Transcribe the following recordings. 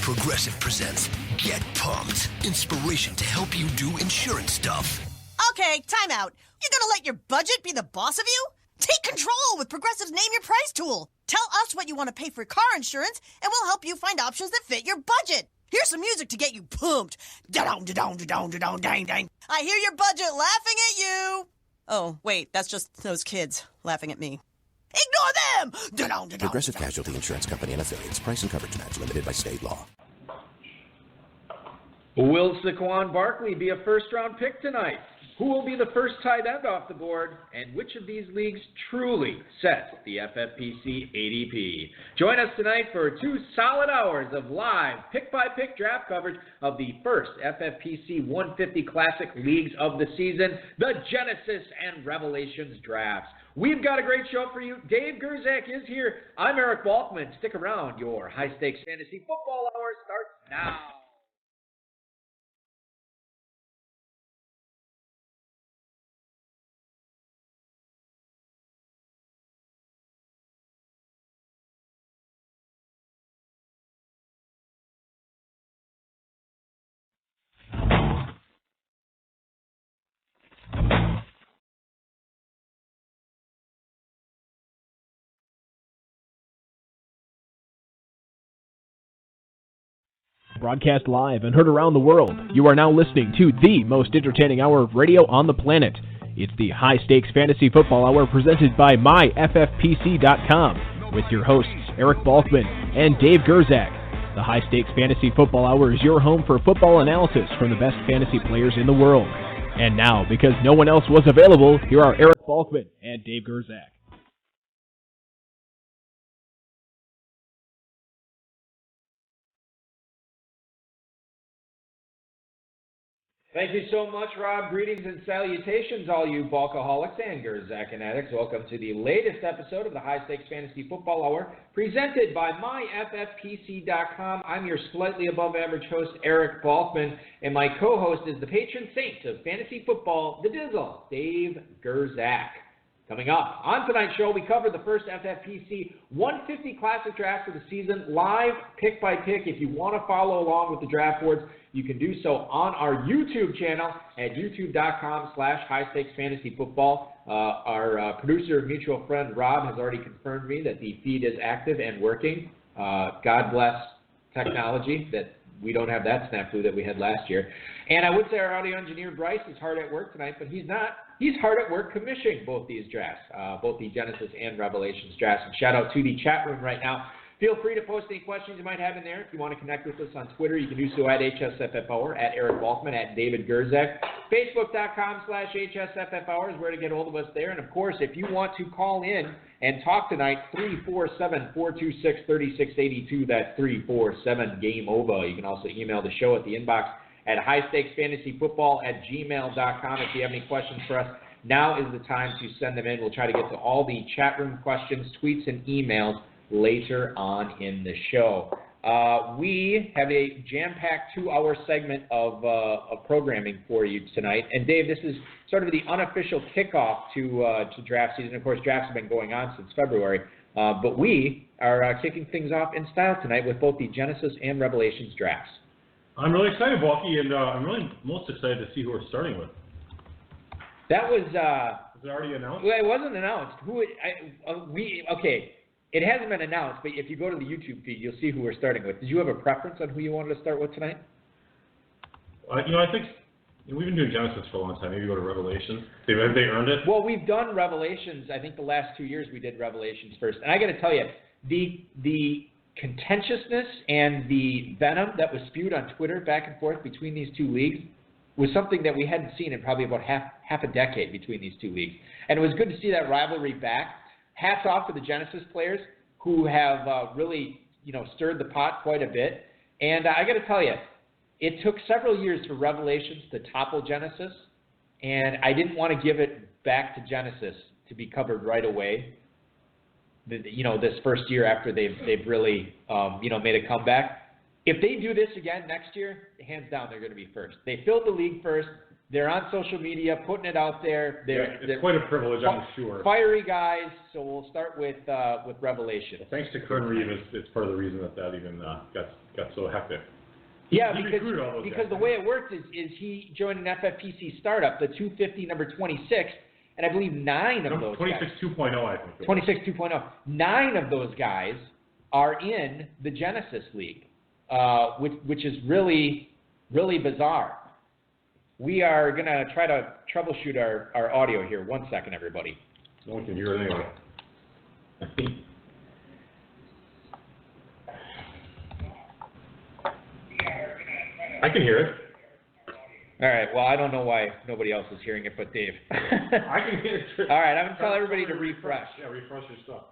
Progressive presents Get Pumped. Inspiration to help you do insurance stuff. Okay, time out. You're gonna let your budget be the boss of you? Take control with Progressive's Name Your Price tool. Tell us what you want to pay for car insurance, and we'll help you find options that fit your budget. Here's some music to get you pumped. Da-dong, da-dong, da-dong, da-dong, dang, dang. I hear your budget laughing at you. Oh, wait, that's just those kids laughing at me. Ignore them! Da-dong, da-dong, Progressive da-dong. Casualty Insurance Company and affiliates. Price and coverage match limited by state law. Will Saquon Barkley be a first-round pick tonight? Who will be the first tight end off the board? And which of these leagues truly sets the FFPC ADP? Join us tonight for 2 solid hours of live pick-by-pick draft coverage of the first FFPC 150 Classic Leagues of the season, the Genesis and Revelations drafts. We've got a great show for you. Dave Gerzak is here. I'm Eric Balkman. Stick around. Your high-stakes fantasy football hour starts now. Broadcast live and heard around the world, you are now listening to the most entertaining hour of radio on the planet. It's the High Stakes Fantasy Football Hour presented by MyFFPC.com with your hosts Eric Balkman and Dave Gerzak. The High Stakes Fantasy Football Hour is your home for football analysis from the best fantasy players in the world. And now, because no one else was available, here are Eric Balkman and Dave Gerzak. Thank you so much, Rob. Greetings and salutations, all you Balkaholics and Gerzak addicts. Welcome to the latest episode of the High Stakes Fantasy Football Hour, presented by MyFFPC.com. I'm your slightly above average host, Eric Balkman, and my co-host is the patron saint of fantasy football, the Dizzle, Dave Gerzak. Coming up on tonight's show, we cover the first FFPC 150 Classic Draft of the season, live pick by pick. If you want to follow along with the draft boards, you can do so on our YouTube channel at youtube.com/highstakesfantasyfootball. Our producer and mutual friend Rob has already confirmed me that the feed is active and working. God bless technology that we don't have that snafu that we had last year. And I would say our audio engineer Bryce is hard at work tonight, but he's not. He's hard at work commissioning both these drafts, both the Genesis and Revelations drafts. And shout out to the chat room right now. Feel free to post any questions you might have in there. If you want to connect with us on Twitter, you can do so at HSFFHour, at Eric Balkman, at David Gerzak. Facebook.com/HSFFHour is where to get hold of us there. And, of course, if you want to call in and talk tonight, 347-426-3682. That's 347-GAME-OVA. You can also email the show at the inbox at highstakesfantasyfootball@gmail.com. If you have any questions for us, now is the time to send them in. We'll try to get to all the chat room questions, tweets, and emails later on in the show. We have a jam-packed 2-hour segment of programming for you tonight. And Dave, this is sort of the unofficial kickoff to draft season. Of course, drafts have been going on since February, but we are kicking things off in style tonight with both the Genesis and Revelations drafts. I'm really excited, Balky, and I'm really most excited to see who we're starting with. That was... Is it already announced? Well, it wasn't announced. Okay. It hasn't been announced, but if you go to the YouTube feed, you'll see who we're starting with. Did you have a preference on who you wanted to start with tonight? I think we've been doing Genesis for a long time. Maybe go to Revelations. Have they earned it? Well, we've done Revelations. I think the last 2 years we did Revelations first. And I got to tell you, the contentiousness and the venom that was spewed on Twitter back and forth between these two leagues was something that we hadn't seen in probably about half a decade between these two leagues. And it was good to see that rivalry back. Hats off to the Genesis players who have really, stirred the pot quite a bit. And I got to tell you, it took several years for Revelations to topple Genesis, and I didn't want to give it back to Genesis to be covered right away. This first year after they've really, made a comeback. If they do this again next year, hands down, they're going to be first. They filled the league first. They're on social media, putting it out there. It's quite a privilege, I'm sure. Fiery guys, so we'll start with Revelation. Well, thanks to Kern Reeve, it's part of the reason that even got so hectic. Yeah, He recruited all those because guys, the way it worked is he joined an FFPC startup, the 250 number 26, and I believe 9 of those 26 guys. 2.0, I think. 26 2.0. 9 of those guys are in the Genesis League, which is really, really bizarre. We are going to try to troubleshoot our audio here. 1 second, everybody. No one can hear it anyway. I can hear it. All right. Well, I don't know why nobody else is hearing it but Dave. I can hear it. All right. I'm going to tell everybody to refresh. Yeah, refresh your stuff.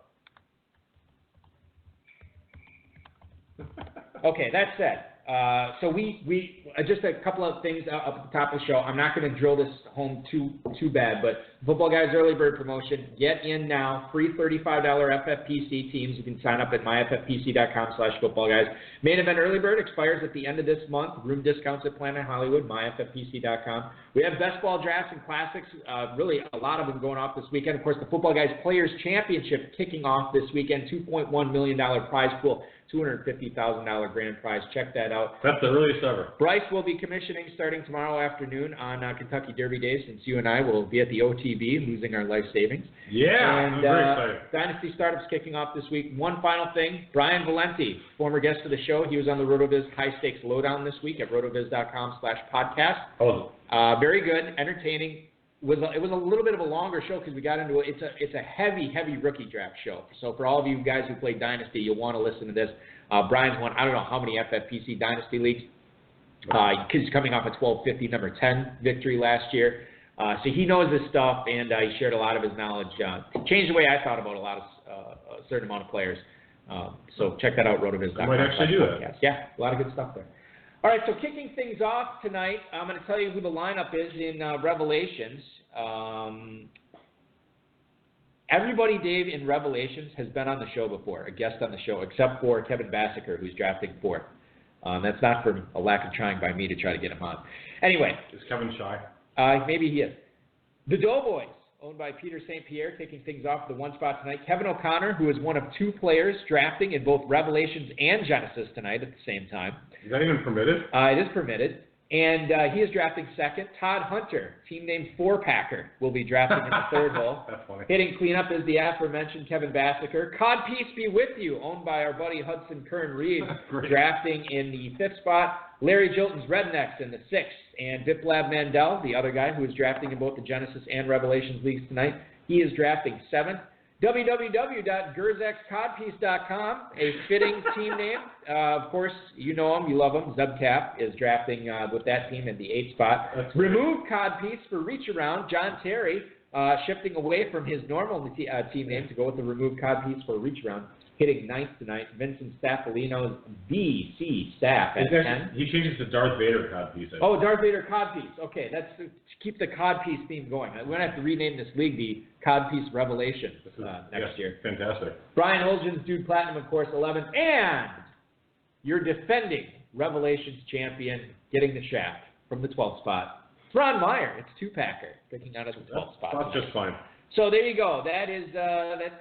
Okay, that said, so we just a couple of things up at the top of the show. I'm not going to drill this home too bad, but Football Guys Early Bird Promotion, get in now, free $35 FFPC teams. You can sign up at myffpc.com/footballguys. Main event Early Bird expires at the end of this month. Room discounts at Planet Hollywood, myffpc.com. We have best ball drafts and classics, really a lot of them going off this weekend. Of course, the Football Guys Players Championship kicking off this weekend, $2.1 million prize pool. $250,000 grand prize. Check that out. That's the earliest ever. Bryce will be commissioning starting tomorrow afternoon on Kentucky Derby Day, since you and I will be at the OTB, losing our life savings. Yeah, and, I'm very excited. Dynasty Startups kicking off this week. One final thing, Brian Valenti, former guest of the show. He was on the RotoViz High Stakes Lowdown this week at rotoviz.com/podcast. Oh. Very good, entertaining. It was a little bit of a longer show because we got into it. It's a heavy rookie draft show. So for all of you guys who play Dynasty, you'll want to listen to this. Brian's won I don't know how many FFPC Dynasty leagues. He's coming off a 1250 number 10 victory last year. So he knows this stuff, and he shared a lot of his knowledge. Changed the way I thought about a certain amount of players. So check that out, rotoviz.com. I might actually do that. Yeah, a lot of good stuff there. All right, so kicking things off tonight, I'm going to tell you who the lineup is in Revelations. Everybody, Dave, in Revelations has been on the show before, a guest on the show, except for Kevin Bassiker, who's drafting 4th. That's not for a lack of trying by me to try to get him on. Anyway. Is Kevin shy? Maybe he is. The Doughboys, owned by Peter St. Pierre, kicking things off with the 1 spot tonight. Kevin O'Connor, who is one of 2 players drafting in both Revelations and Genesis tonight at the same time. Is that even permitted? It is permitted. And he is drafting 2nd. Todd Hunter, team name 4-Packer, will be drafting in the 3rd hole. That's funny. Hitting cleanup is the aforementioned Kevin Bassiker. Codpiece be with you, owned by our buddy Hudson Kern-Reeves, drafting in the 5th spot. Larry Jilton's Rednecks in the 6th. And Biplab Mandel, the other guy who is drafting in both the Genesis and Revelations leagues tonight, he is drafting 7th. www.gerzakscodpiece.com, a fitting team name. Of course, you know him, you love him. Zubcap is drafting with that team in the 8th spot. Remove Codpiece for Reach Around. John Terry shifting away from his normal team name to go with the Remove Codpiece for Reach Around. Hitting 9th tonight. Vincent Staffolino's VC Staff at 10. He changes to Darth Vader Codpiece. Oh, Darth Vader Codpiece. Okay, that's to keep the Codpiece theme going. We're going to have to rename this league the Codpiece Revelation next year. Fantastic. Brian Olgin's Dude Platinum, of course, 11th. And your defending Revelations champion getting the shaft from the 12th spot. Ron Meyer, it's 2-Packer, picking out of the 12th spot. That's just fine. So there you go. That is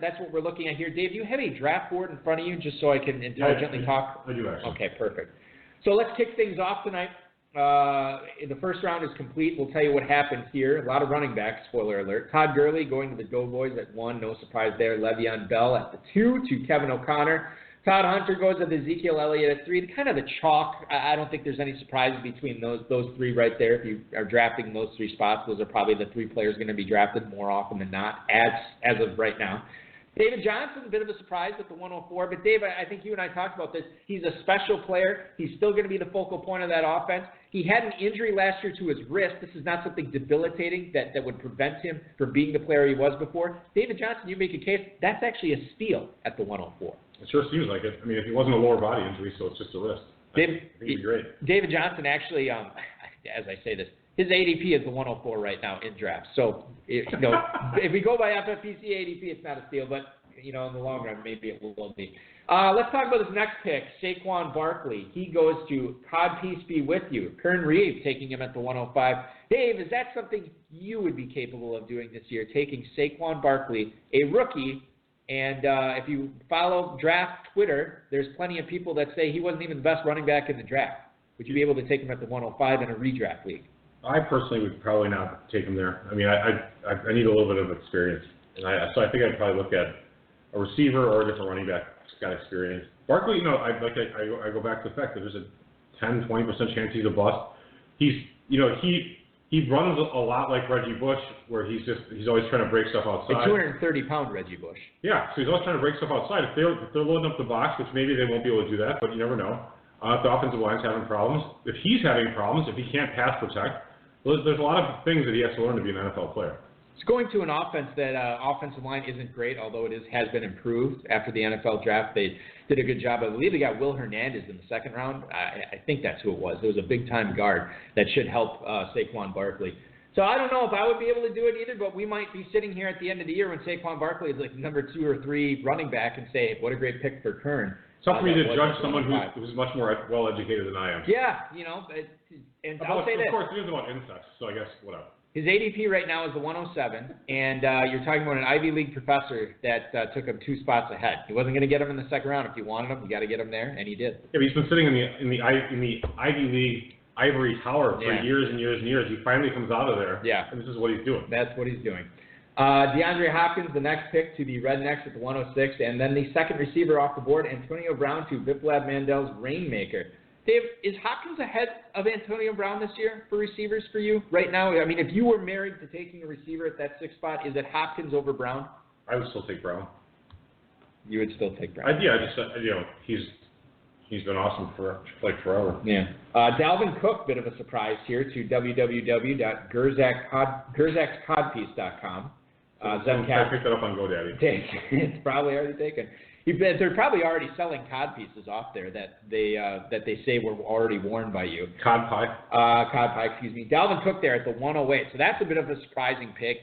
that's what we're looking at here. Dave, do you have a draft board in front of you just so I can intelligently talk? I do, actually. Okay, perfect. So let's kick things off tonight. The first round is complete. We'll tell you what happened here. A lot of running backs, spoiler alert. Todd Gurley going to the Doughboys at 1. No surprise there. Le'Veon Bell at the 2 to Kevin O'Connor. Todd Hunter goes with Ezekiel Elliott at 3. Kind of the chalk. I don't think there's any surprises between those 3 right there. If you are drafting those 3 spots, those are probably the 3 players going to be drafted more often than not, as of right now. David Johnson, a bit of a surprise at the 104. But, Dave, I think you and I talked about this. He's a special player. He's still going to be the focal point of that offense. He had an injury last year to his wrist. This is not something debilitating that would prevent him from being the player he was before. David Johnson, you make a case, that's actually a steal at the 104. It sure seems like it. I mean, if he wasn't a lower body injury, so it's just a wrist. I think it'd be great. David Johnson actually, as I say this, his ADP is the 104 right now in drafts. So, if we go by FFPC ADP, it's not a steal, but, in the long run, maybe it will be. Let's talk about this next pick, Saquon Barkley. He goes to Codpiece be with you. Kern-Reeves taking him at the 105. Dave, is that something you would be capable of doing this year, taking Saquon Barkley, a rookie, And if you follow draft Twitter, there's plenty of people that say he wasn't even the best running back in the draft. Would you be able to take him at the 105 in a redraft league? I personally would probably not take him there. I mean, I need a little bit of experience, and so I think I'd probably look at a receiver or a different running back who's got experience. Barkley, you know, I go back to the fact that there's a 10-20% chance he's a bust. He runs a lot like Reggie Bush, where he's always trying to break stuff outside. A 230-pound Reggie Bush. Yeah, so he's always trying to break stuff outside. If they're loading up the box, which maybe they won't be able to do that, but you never know. If the offensive line's having problems, if he's having problems, if he can't pass protect, there's a lot of things that he has to learn to be an NFL player. It's going to an offense that offensive line isn't great, although it has been improved after the NFL draft. They did a good job. I believe they got Will Hernandez in the second round. I think that's who it was. It was a big-time guard that should help Saquon Barkley. So I don't know if I would be able to do it either, but we might be sitting here at the end of the year when Saquon Barkley is like number 2 or 3 running back and say, what a great pick for Kern. It's tough for me to judge someone who's much more well-educated than I am. Yeah, you know, and I'll say this. Of course, it is about insects, so I guess whatever. His ADP right now is the 107, and you're talking about an Ivy League professor that took him 2 spots ahead. He wasn't going to get him in the second round. If you wanted him, you got to get him there, and he did. Yeah, but he's been sitting in the Ivy League ivory tower for years and years and years. He finally comes out of there, and this is what he's doing. That's what he's doing. DeAndre Hopkins, the next pick to the Rednecks at the 106, and then the second receiver off the board, Antonio Brown to Biplab Mandel's Rainmaker. Dave, is Hopkins ahead of Antonio Brown this year for receivers for you right now? I mean, if you were married to taking a receiver at that 6th spot, is it Hopkins over Brown? I would still take Brown. You would still take Brown? He's been awesome for like forever. Yeah. Dalvin Cook, bit of a surprise here to www.gerzakscodpiece.com. I picked that up on GoDaddy. It's probably already taken. They're probably already selling cod pieces off there that they say were already worn by you. Cod pie, excuse me. Dalvin Cook there at the 108. So that's a bit of a surprising pick.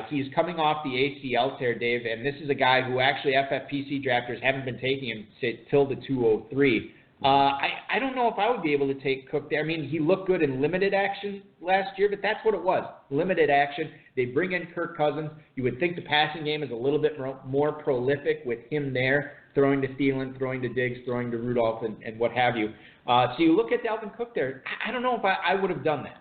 He's coming off the ACL tear, Dave, and this is a guy who actually FFPC drafters haven't been taking him till the 203. I don't know if I would be able to take Cook there. I mean, he looked good in limited action last year, but that's what it was, limited action. They bring in Kirk Cousins. You would think the passing game is a little bit more prolific with him there, throwing to Thielen, throwing to Diggs, throwing to Rudolph, and what have you. So you look at Dalvin Cook there. I don't know if I would have done that.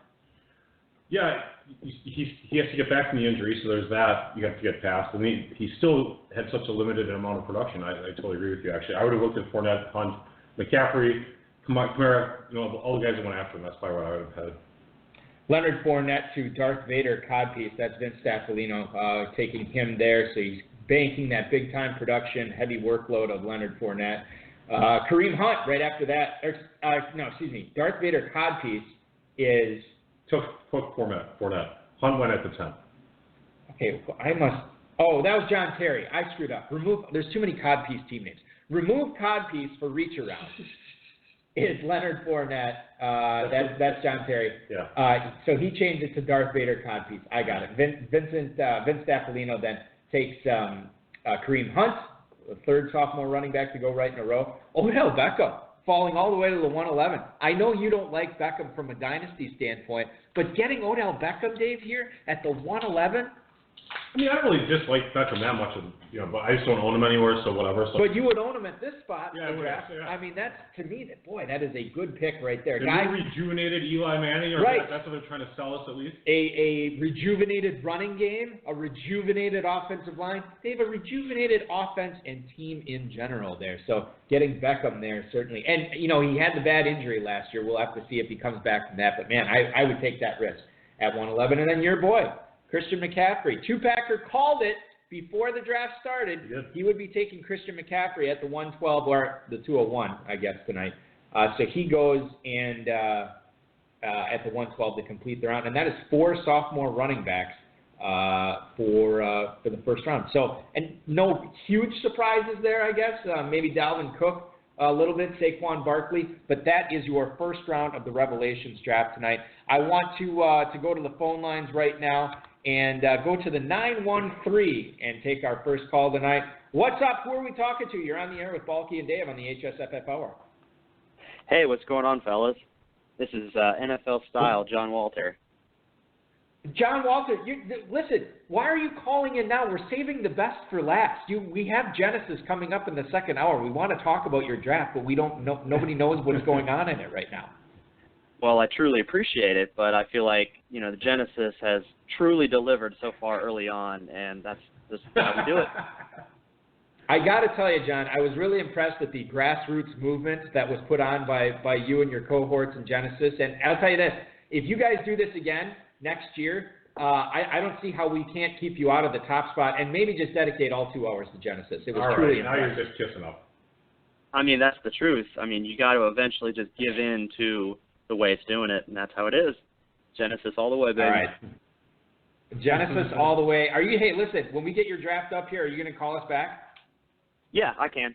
Yeah, he has to get back from the injury, so there's that you have to get past. And he still had such a limited amount of production. I totally agree with you, actually. I would have looked at Fournette, Hunt, McCaffrey, Kamara, all the guys that went after him. That's probably what I would have had. Leonard Fournette to Darth Vader codpiece. That's Vince Staffolino taking him there. So he's banking that big-time production, heavy workload of Leonard Fournette. Kareem Hunt right after that. Darth Vader codpiece is... Took Fournette. Hunt went at the 10. Okay, I must... Oh, that was John Terry. I screwed up. There's too many codpiece team names. Remove codpiece for reach around. Is Leonard Fournette. That's John Terry. Yeah. So he changed it to Darth Vader codpiece. I got it. Vince Staffolino then takes Kareem Hunt, the third sophomore running back to go right in a row. Odell Beckham falling all the way to the 111. I know you don't like Beckham from a dynasty standpoint, but getting Odell Beckham, Dave, here at the 111. I mean, I don't really dislike Beckham that much, but I just don't own him anywhere, so whatever. So. But you would own him at this spot. Yeah, yeah. I mean, that's, to me, that is a good pick right there. The new rejuvenated Eli Manning, or right. That's what they're trying to sell us at least? A rejuvenated running game, a rejuvenated offensive line. They have a rejuvenated offense and team in general there. So getting Beckham there, certainly. And, he had the bad injury last year. We'll have to see if he comes back from that. But, man, I would take that risk at 111. And then your boy, Christian McCaffrey. Two-Packer called it before the draft started. He would be taking Christian McCaffrey at the 112 or the 201, I guess, tonight. So he goes and at the 112 to complete the round. And that is 4 sophomore running backs for the first round. So, and no huge surprises there, I guess. Maybe Dalvin Cook a little bit, Saquon Barkley. But that is your first round of the Revelations draft tonight. I want to go to the phone lines right now and go to the 913 and take our first call tonight. What's up? Who are we talking to? You're on the air with Balky and Dave on the HSFF Hour. Hey, what's going on, fellas? This is NFL Style, John Walter. John Walter, listen, why are you calling in now? We're saving the best for last. We have Genesis coming up in the second hour. We want to talk about your draft, but we don't know, nobody knows what's going on in it right now. Well, I truly appreciate it, but I feel like, the Genesis has truly delivered so far early on, and that's just how we do it. I got to tell you, John, I was really impressed with the grassroots movement that was put on by you and your cohorts in Genesis. And I'll tell you this, if you guys do this again next year, I don't see how we can't keep you out of the top spot and maybe just dedicate all 2 hours to Genesis. It was all truly right, now impressive. you're just kissing up. I mean, that's the truth. I mean, you got to eventually just give in to the way it's doing it, and that's how it is. Genesis all the way, baby. All right. Genesis all the way. Hey, listen, when we get your draft up here, are you going to call us back? Yeah, I can.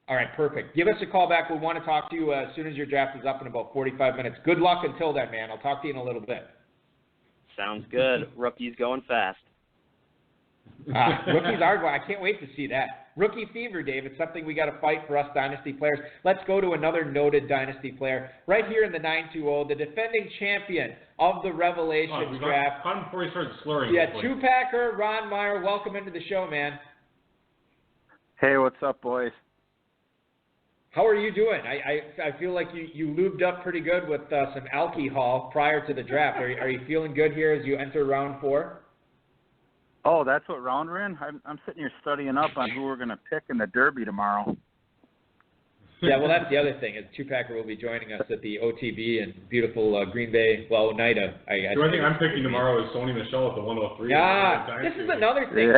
All right, perfect. Give us a call back. We want to talk to you as soon as your draft is up in about 45 minutes. Good luck until then, man. I'll talk to you in a little bit. Sounds good. Rookie's going fast. Rookies are going. I can't wait to see that. Rookie fever, Dave. It's something we got to fight for us dynasty players. Let's go to another noted dynasty player right here in the 920, the defending champion of the Revelations draft. Fun before he starts slurring. Yeah, two-packer, Ron Meyer. Welcome into the show, man. Hey, what's up, boys? How are you doing? I feel like you lubed up pretty good with some alcohol prior to the draft. Are you feeling good here as you enter round 4? Oh, that's what round we're in? I'm sitting here studying up on who we're going to pick in the Derby tomorrow. Yeah, well, that's the other thing. Two-packer will be joining us at the OTB in beautiful Green Bay, Oneida. The only thing I'm picking tomorrow is Sony Michel at the 103. Yeah, this is another thing,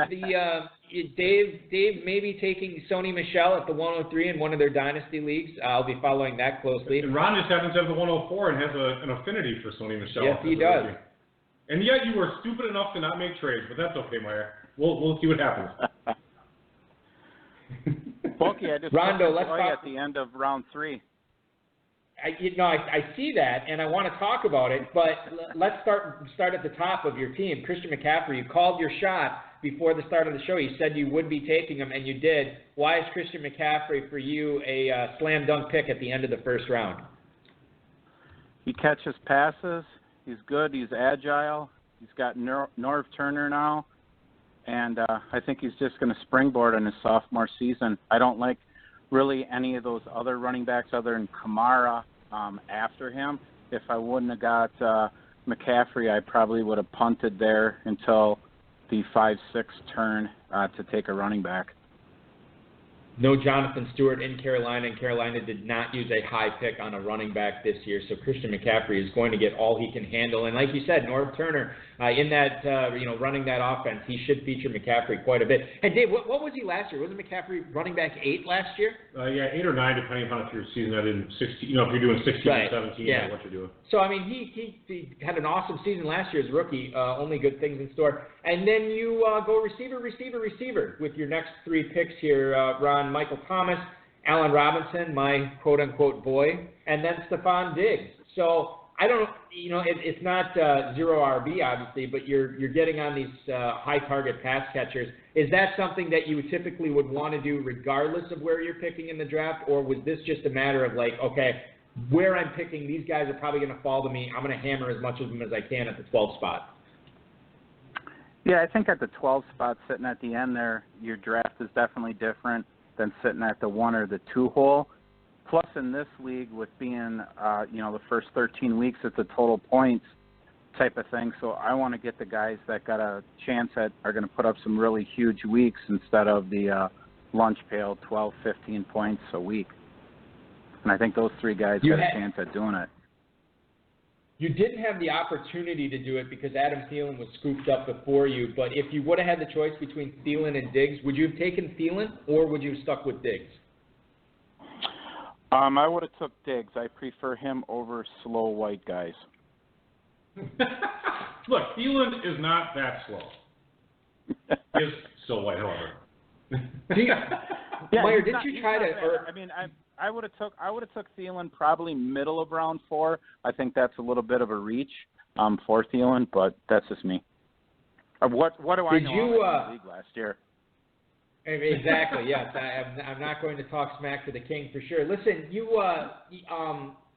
too. Dave may be taking Sony Michel at the 103 in one of their dynasty leagues. I'll be following that closely. And Ron just happens to have the 104 and has an affinity for Sony Michel. Yes, he does. Rookie. And yet you were stupid enough to not make trades, but that's okay, Meyer. We'll see what happens. Bulky, I just Rondo, let's talk at the end of round 3. I see that, and I want to talk about it, but let's start at the top of your team. Christian McCaffrey, you called your shot before the start of the show. You said you would be taking him, and you did. Why is Christian McCaffrey for you a slam dunk pick at the end of the first round? He catches passes. He's good. He's agile. He's got Norv Turner now. And I think he's just going to springboard in his sophomore season. I don't like really any of those other running backs other than Kamara after him. If I wouldn't have got McCaffrey, I probably would have punted there until the 5-6 turn to take a running back. No Jonathan Stewart in Carolina, and Carolina did not use a high pick on a running back this year, so Christian McCaffrey is going to get all he can handle. And like you said, Norv Turner in that, running that offense, he should feature McCaffrey quite a bit. And Dave, what was he last year? Wasn't McCaffrey running back 8 last year? 8 or 9, depending upon if your season ended in 16. If you're doing 16 or 17, yeah. What you're doing. So I mean, he had an awesome season last year as a rookie. Only good things in store. And then you go receiver with your next 3 picks here, Ron. Michael Thomas, Allen Robinson, my quote-unquote boy, and then Stephon Diggs. So I don't, it's not zero RB, obviously, but you're getting on these high target pass catchers. Is that something that you typically would want to do regardless of where you're picking in the draft, or was this just a matter of like, okay, where I'm picking, these guys are probably going to fall to me. I'm going to hammer as much of them as I can at the 12th spot. Yeah, I think at the 12th spot, sitting at the end there, your draft is definitely different than sitting at the 1 or the 2 hole. Plus, in this league, with being, the first 13 weeks, it's a total points type of thing. So I want to get the guys that got a chance at are going to put up some really huge weeks instead of the lunch pail 12, 15 points a week. And I think those 3 guys got a chance at doing it. You didn't have the opportunity to do it because Adam Thielen was scooped up before you, but if you would have had the choice between Thielen and Diggs, would you have taken Thielen or would you have stuck with Diggs? I would have took Diggs. I prefer him over slow white guys. Look, Thielen is not that slow. He is still white, however. Meyer, did you try to? I would have took Thielen probably middle of round 4. I think that's a little bit of a reach for Thielen, but that's just me. What do I know about the league last year? Exactly. Yes, I'm not going to talk smack to the king for sure. Listen, you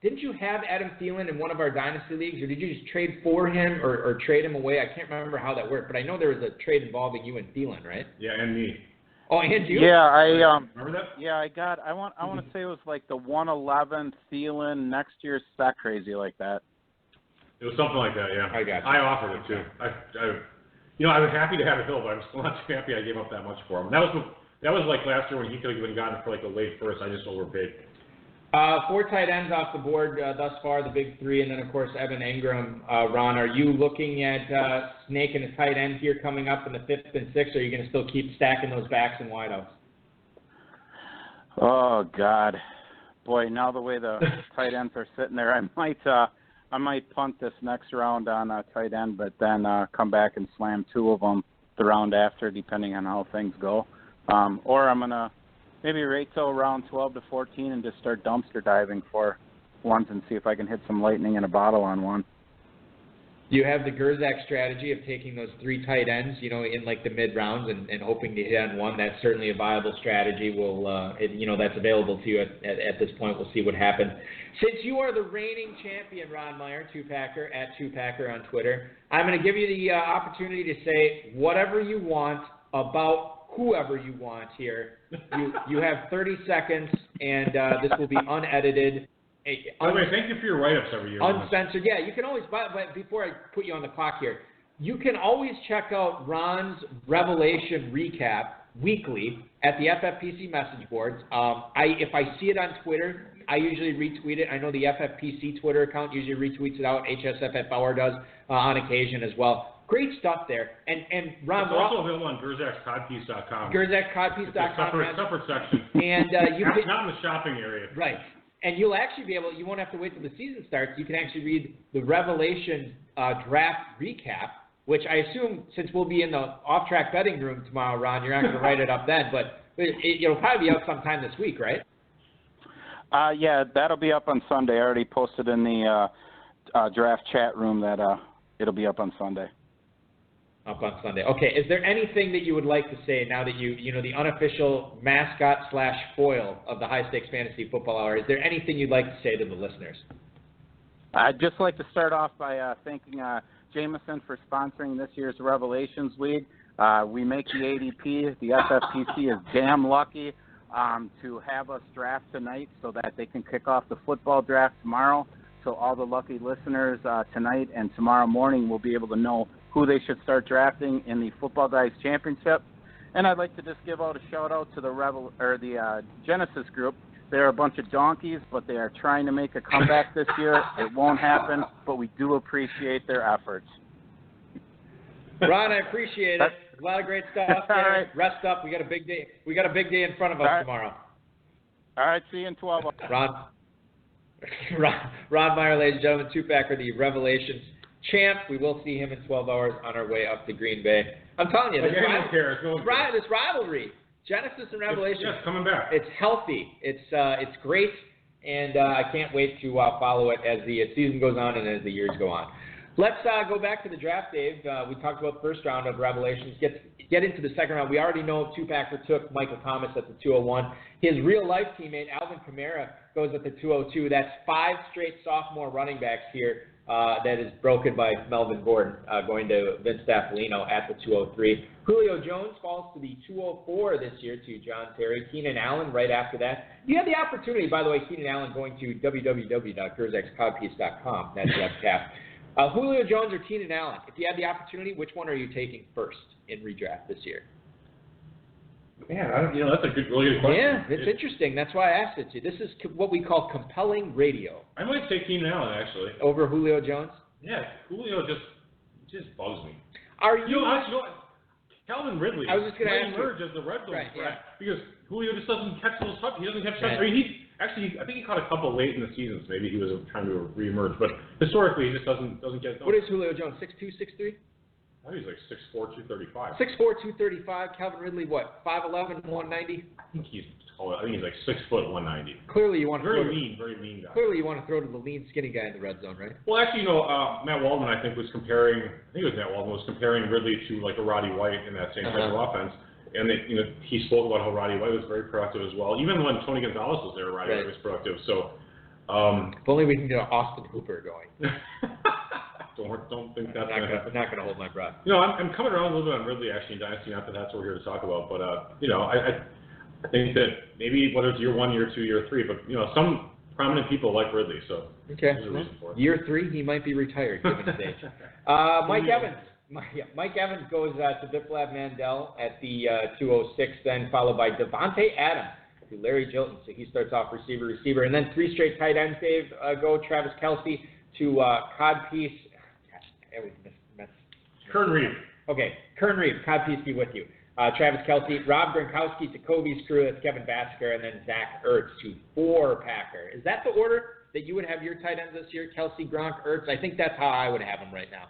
didn't you have Adam Thielen in one of our dynasty leagues, or did you just trade for him or trade him away? I can't remember how that worked, but I know there was a trade involving you and Thielen, right? Yeah, and me. Oh, and you? Yeah, remember that? Yeah, I want to say it was like the 111 Thielen next year's that crazy like that. It was something like that, yeah. I got you. I offered it too. I was happy to have it, but I'm still not too happy I gave up that much for him. That was like last year when he could have even gotten it for like a late first. I just overpaid. 4 tight ends off the board thus far, the big 3, and then of course Evan Engram. Ron, are you looking at snaking a tight end here coming up in the 5th and 6th, or are you going to still keep stacking those backs and wideouts? Oh God, boy! Now the way the tight ends are sitting there, I might punt this next round on a tight end, but then come back and slam 2 of them the round after, depending on how things go. Or I'm gonna maybe wait till around 12 to 14 and just start dumpster diving for ones and see if I can hit some lightning in a bottle on one. You have the Gerzak strategy of taking those 3 tight ends, in like the mid rounds and hoping to hit on one. That's certainly a viable strategy. That's available to you at this point. We'll see what happens. Since you are the reigning champion, Ron Meyer, 2-Packer, at 2-Packer on Twitter, I'm going to give you the opportunity to say whatever you want about whoever you want here. You have 30 seconds, and this will be unedited. By the way, thank you for your write-ups every year. Uncensored. Yeah, you can always, but before I put you on the clock here, you can always check out Ron's Revelation recap weekly at the FFPC message boards. If I see it on Twitter, I usually retweet it. I know the FFPC Twitter account usually retweets it out. HSFF Hour does on occasion as well. Great stuff there. And Ron, it's also available on GerzakCodpiece.com. GerzakCodpiece.com. It's a separate section. And not in the shopping area. Right. And you'll actually be you won't have to wait till the season starts. You can actually read the Revelation draft recap, which I assume, since we'll be in the off-track betting room tomorrow, Ron, you're not going to write it up then, but it'll probably be out sometime this week, right? Yeah, that'll be up on Sunday. I already posted in the draft chat room that it'll be up on Sunday. Up on Sunday. Okay, is there anything that you would like to say now that the unofficial mascot / foil of the High Stakes Fantasy Football Hour, is there anything you'd like to say to the listeners? I'd just like to start off by thanking Jameson for sponsoring this year's Revelations League. We make the ADP. The FFPC is damn lucky to have us draft tonight so that they can kick off the football draft tomorrow. So all the lucky listeners tonight and tomorrow morning will be able to know who they should start drafting in the Football Guys Championship. And I'd like to just give out a shout-out to the Genesis group. They're a bunch of donkeys, but they are trying to make a comeback this year. It won't happen, but we do appreciate their efforts. Ron, I appreciate it. A lot of great stuff there. All right. Rest up. We got a big day. We got a big day in front of us tomorrow. All right, see you in 12 hours. Ron Meyer, ladies and gentlemen, 2-Packer, the Revelations champ. We will see him in 12 hours on our way up to Green Bay. I'm telling you, this rivalry, Genesis and Revelation, it's coming back. It's healthy. It's great, and I can't wait to follow it as the season goes on and as the years go on. Let's go back to the draft, Dave. We talked about the first round of Revelations. Get into the second round. We already know 2-Packer took Michael Thomas at the 201. His real-life teammate, Alvin Kamara, goes at the 202. That's 5 straight sophomore running backs here. That is broken by Melvin Gordon, going to Vince Staffolino at the 203. Julio Jones falls to the 204 this year to John Terry. Keenan Allen right after that. You had the opportunity, by the way, Keenan Allen going to www.GerzakCodpiece.com. That's cap. Julio Jones or Keenan Allen? If you had the opportunity, which one are you taking first in redraft this year? Man, that's a really good question. Yeah, it's interesting. That's why I asked it to you. This is what we call compelling radio. I might take Keenan Allen, actually. Over Julio Jones? Yeah, Julio just bugs me. Are you? Calvin Ridley. I was just going to ask you. Emerge as the red zone threat because Julio just doesn't catch those touchdowns. He doesn't catch touchdowns. I mean, I think he caught a couple late in the season, so maybe he was trying to reemerge. But historically, he just doesn't get those. What is Julio Jones? 6'2", 6'3"? I think he's like 6'4", 235. 6'4", 235. Calvin Ridley, what? 5'11", 190. I think he's like 6 foot 190. Clearly, you want to very lean guy. Clearly, you want to throw to the lean, skinny guy in the red zone, right? Well, actually, Matt Waldman, I think, was comparing. I think it was Matt Waldman was comparing Ridley to like a Roddy White in that same type of offense. And he spoke about how Roddy White was very productive as well. Even when Tony Gonzalez was there, Roddy White was productive. So, if only we can get Austin Hooper going. don't think that's going to happen. I'm not going to hold my breath. I'm coming around a little bit on Ridley actually in Dynasty. Not that that's what we're here to talk about, but I think that maybe whether it's year 1, year 2, year 3, but some prominent people like Ridley, so there's a reason for it. Year 3, he might be retired given his age. Mike Evans. Mike Evans goes to Biplab Mandel at the 206, then followed by Devontae Adams to Larry Jilton. So he starts off receiver, and then 3 straight tight ends, Dave, go Travis Kelce to Codpiece. Kern Reed. Okay, Kern Reed, Codpiece be with you. Travis Kelce, Rob Gronkowski to Kobe's crew, that's Kevin Basker, and then Zach Ertz to 4 Packer. Is that the order that you would have your tight ends this year? Kelce, Gronk, Ertz? I think that's how I would have them right now.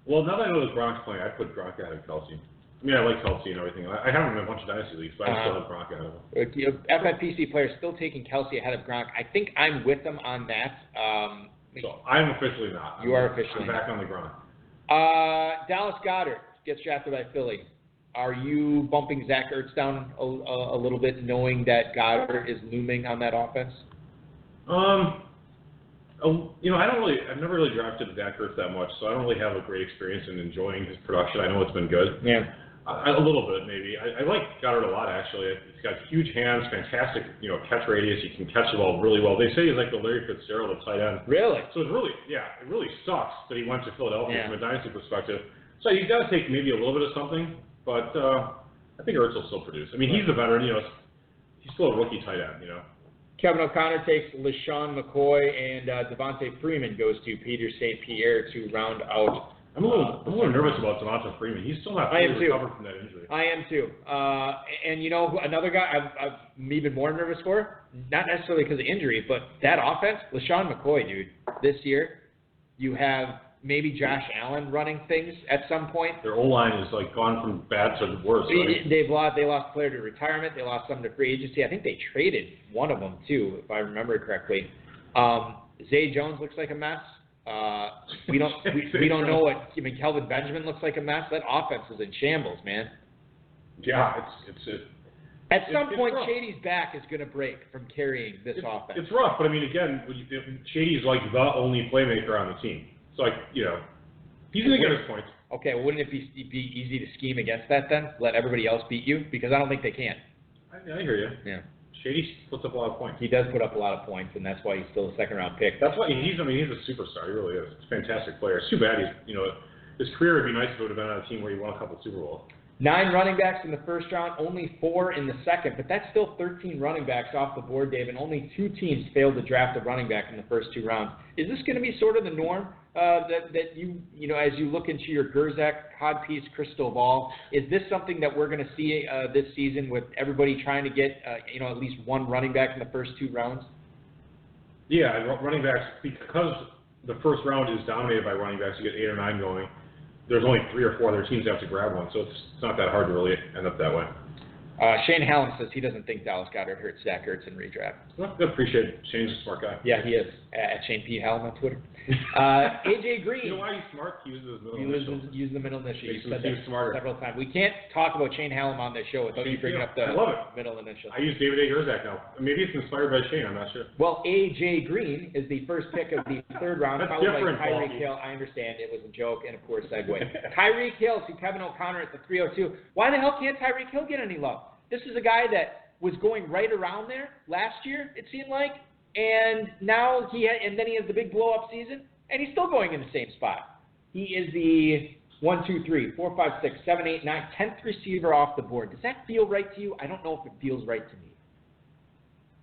Well, now that I know that Gronk's playing, I put Gronk ahead of Kelce. I mean, I like Kelce and everything. I have him in a bunch of dynasty leagues, but I still have Gronk ahead of him. FFPC players still taking Kelce ahead of Gronk. I think I'm with them on that. So I'm officially not. You are officially I'm back on the Gronk. Dallas Goedert gets drafted by Philly. Are you bumping Zach Ertz down a little bit, knowing that Goddard is looming on that offense? I've never really drafted Zach Ertz that much, so I don't really have a great experience in enjoying his production. I know it's been good. Yeah. A little bit, maybe. I like Goddard a lot, actually. He's got huge hands, fantastic, catch radius. He can catch the ball really well. They say he's like the Larry Fitzgerald of tight end. Really? So it really sucks that he went to Philadelphia from a dynasty perspective. So he's got to take maybe a little bit of something, but I think Ertz will still produce. I mean, he's the veteran. He's still a rookie tight end. Kevin O'Connor takes LeSean McCoy, and Devontae Freeman goes to Peter St. Pierre to round out. I'm a little nervous about Devontae Freeman. He's still not fully recovered from that injury. I am too. And another guy I'm even more nervous for, not necessarily because of injury, but that offense, LeSean McCoy, dude. This year, you have maybe Josh Allen running things at some point. Their O-line is gone from bad to worse. Right? They lost a player to retirement. They lost some to free agency. I think they traded one of them too, if I remember correctly. Zay Jones looks like a mess. We don't know what Kelvin Benjamin looks like a mess. That offense is in shambles, man. Yeah, At some point, Shady's back is going to break from carrying this offense. It's rough, but I mean, again, Shady's like the only playmaker on the team. So he's going to get his points. Okay, well, wouldn't it be easy to scheme against that then? Let everybody else beat you? Because I don't think they can. I hear you. Yeah. Shady puts up a lot of points. He does put up a lot of points, and that's why he's still a second-round pick. That's why he's a superstar. He really is. He's a fantastic player. It's too bad his career would be nice if it would have been on a team where he won a couple of Super Bowls. 9 running backs in the first round, only 4 in the second, but that's still 13 running backs off the board, Dave, and only 2 teams failed to draft a running back in the first 2 rounds. Is this going to be sort of the norm that you as you look into your Gerzak codpiece crystal ball? Is this something that we're going to see this season with everybody trying to get at least 1 running back in the first 2 rounds? Yeah, running backs, because the first round is dominated by running backs. You get 8 or 9 going. There's only 3 or 4 other teams that have to grab one, so it's not that hard to really end up that way. Shane Hallam says he doesn't think Dallas Goedert hurt Zach Ertz in redraft. Well, I appreciate it. Shane's a smart guy. Yeah, he is. At Shane P. Hallam on Twitter. AJ Green. You know why he's smart? He uses his middle initial. He uses the middle initial. Makes him seem smarter. Several times. We can't talk about Shane Hallam on this show without you bringing up the middle initial. I use David A. Gerzak now. Maybe it's inspired by Shane. I'm not sure. Well, AJ Green is the first pick of the 3rd round. That's followed different, by Tyreek Hill. I understand. It was a joke and a poor segue. Tyreek Hill to Kevin O'Connor at the 302. Why the hell can't Tyreek Hill get any love? This is a guy that was going right around there last year, it seemed like, and now and then he has the big blow-up season, and he's still going in the same spot. He is the 1, 2, 3, 4, 5, 6, 7, 8, 9, 10th receiver off the board. Does that feel right to you? I don't know if it feels right to me.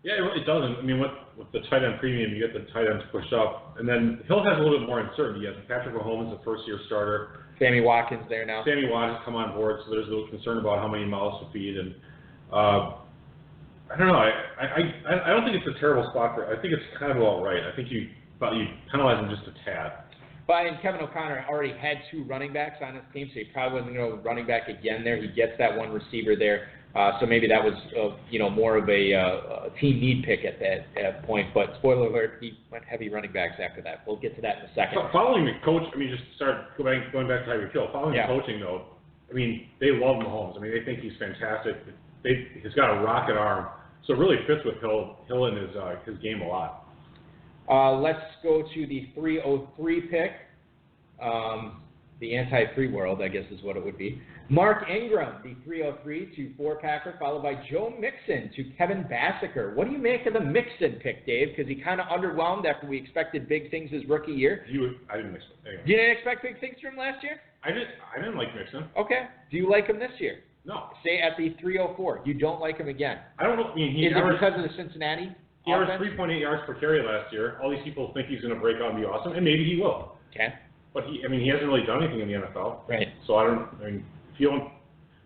Yeah, it really doesn't. I mean, with the tight end premium, you get the tight ends pushed up, and then Hill has a little bit more uncertainty. He has Patrick Mahomes, the first-year starter. Sammy Watkins there now. Sammy Watkins come on board, so there's a little concern about how many mouths to feed, and I don't know. I don't think it's a terrible spot for. I think it's kind of all right. I think you penalize him just a tad. But Kevin O'Connor already had 2 running backs on his team, so he probably wasn't going to running back again there. He gets that 1 receiver there, so maybe that was more of a team need pick at that point. But spoiler alert, he went heavy running backs after that. We'll get to that in a second. Following the coach, I mean, going back to Tyreek Hill. Following the coaching though, I mean, they love Mahomes. I mean, they think he's fantastic. He's got a rocket arm, so it really fits with Hill and his game a lot. Let's go to the 303 pick. The anti-free world, I guess is what it would be. Mark Ingram, the 303 to 4-Packer, followed by Joe Mixon to Kevin Bassiker. What do you make of the Mixon pick, Dave? Because he kind of underwhelmed after we expected big things his rookie year. I didn't expect. Anyway. You didn't expect big things from him last year? I didn't like Mixon. Okay. Do you like him this year? No. Say at the 304. You don't like him again. I don't know. I mean, Is it because of the Cincinnati? He averaged 3.8 yards per carry last year. All these people think he's going to break out and be awesome, and maybe he will. Okay. But he hasn't really done anything in the NFL. Right. So if you don't,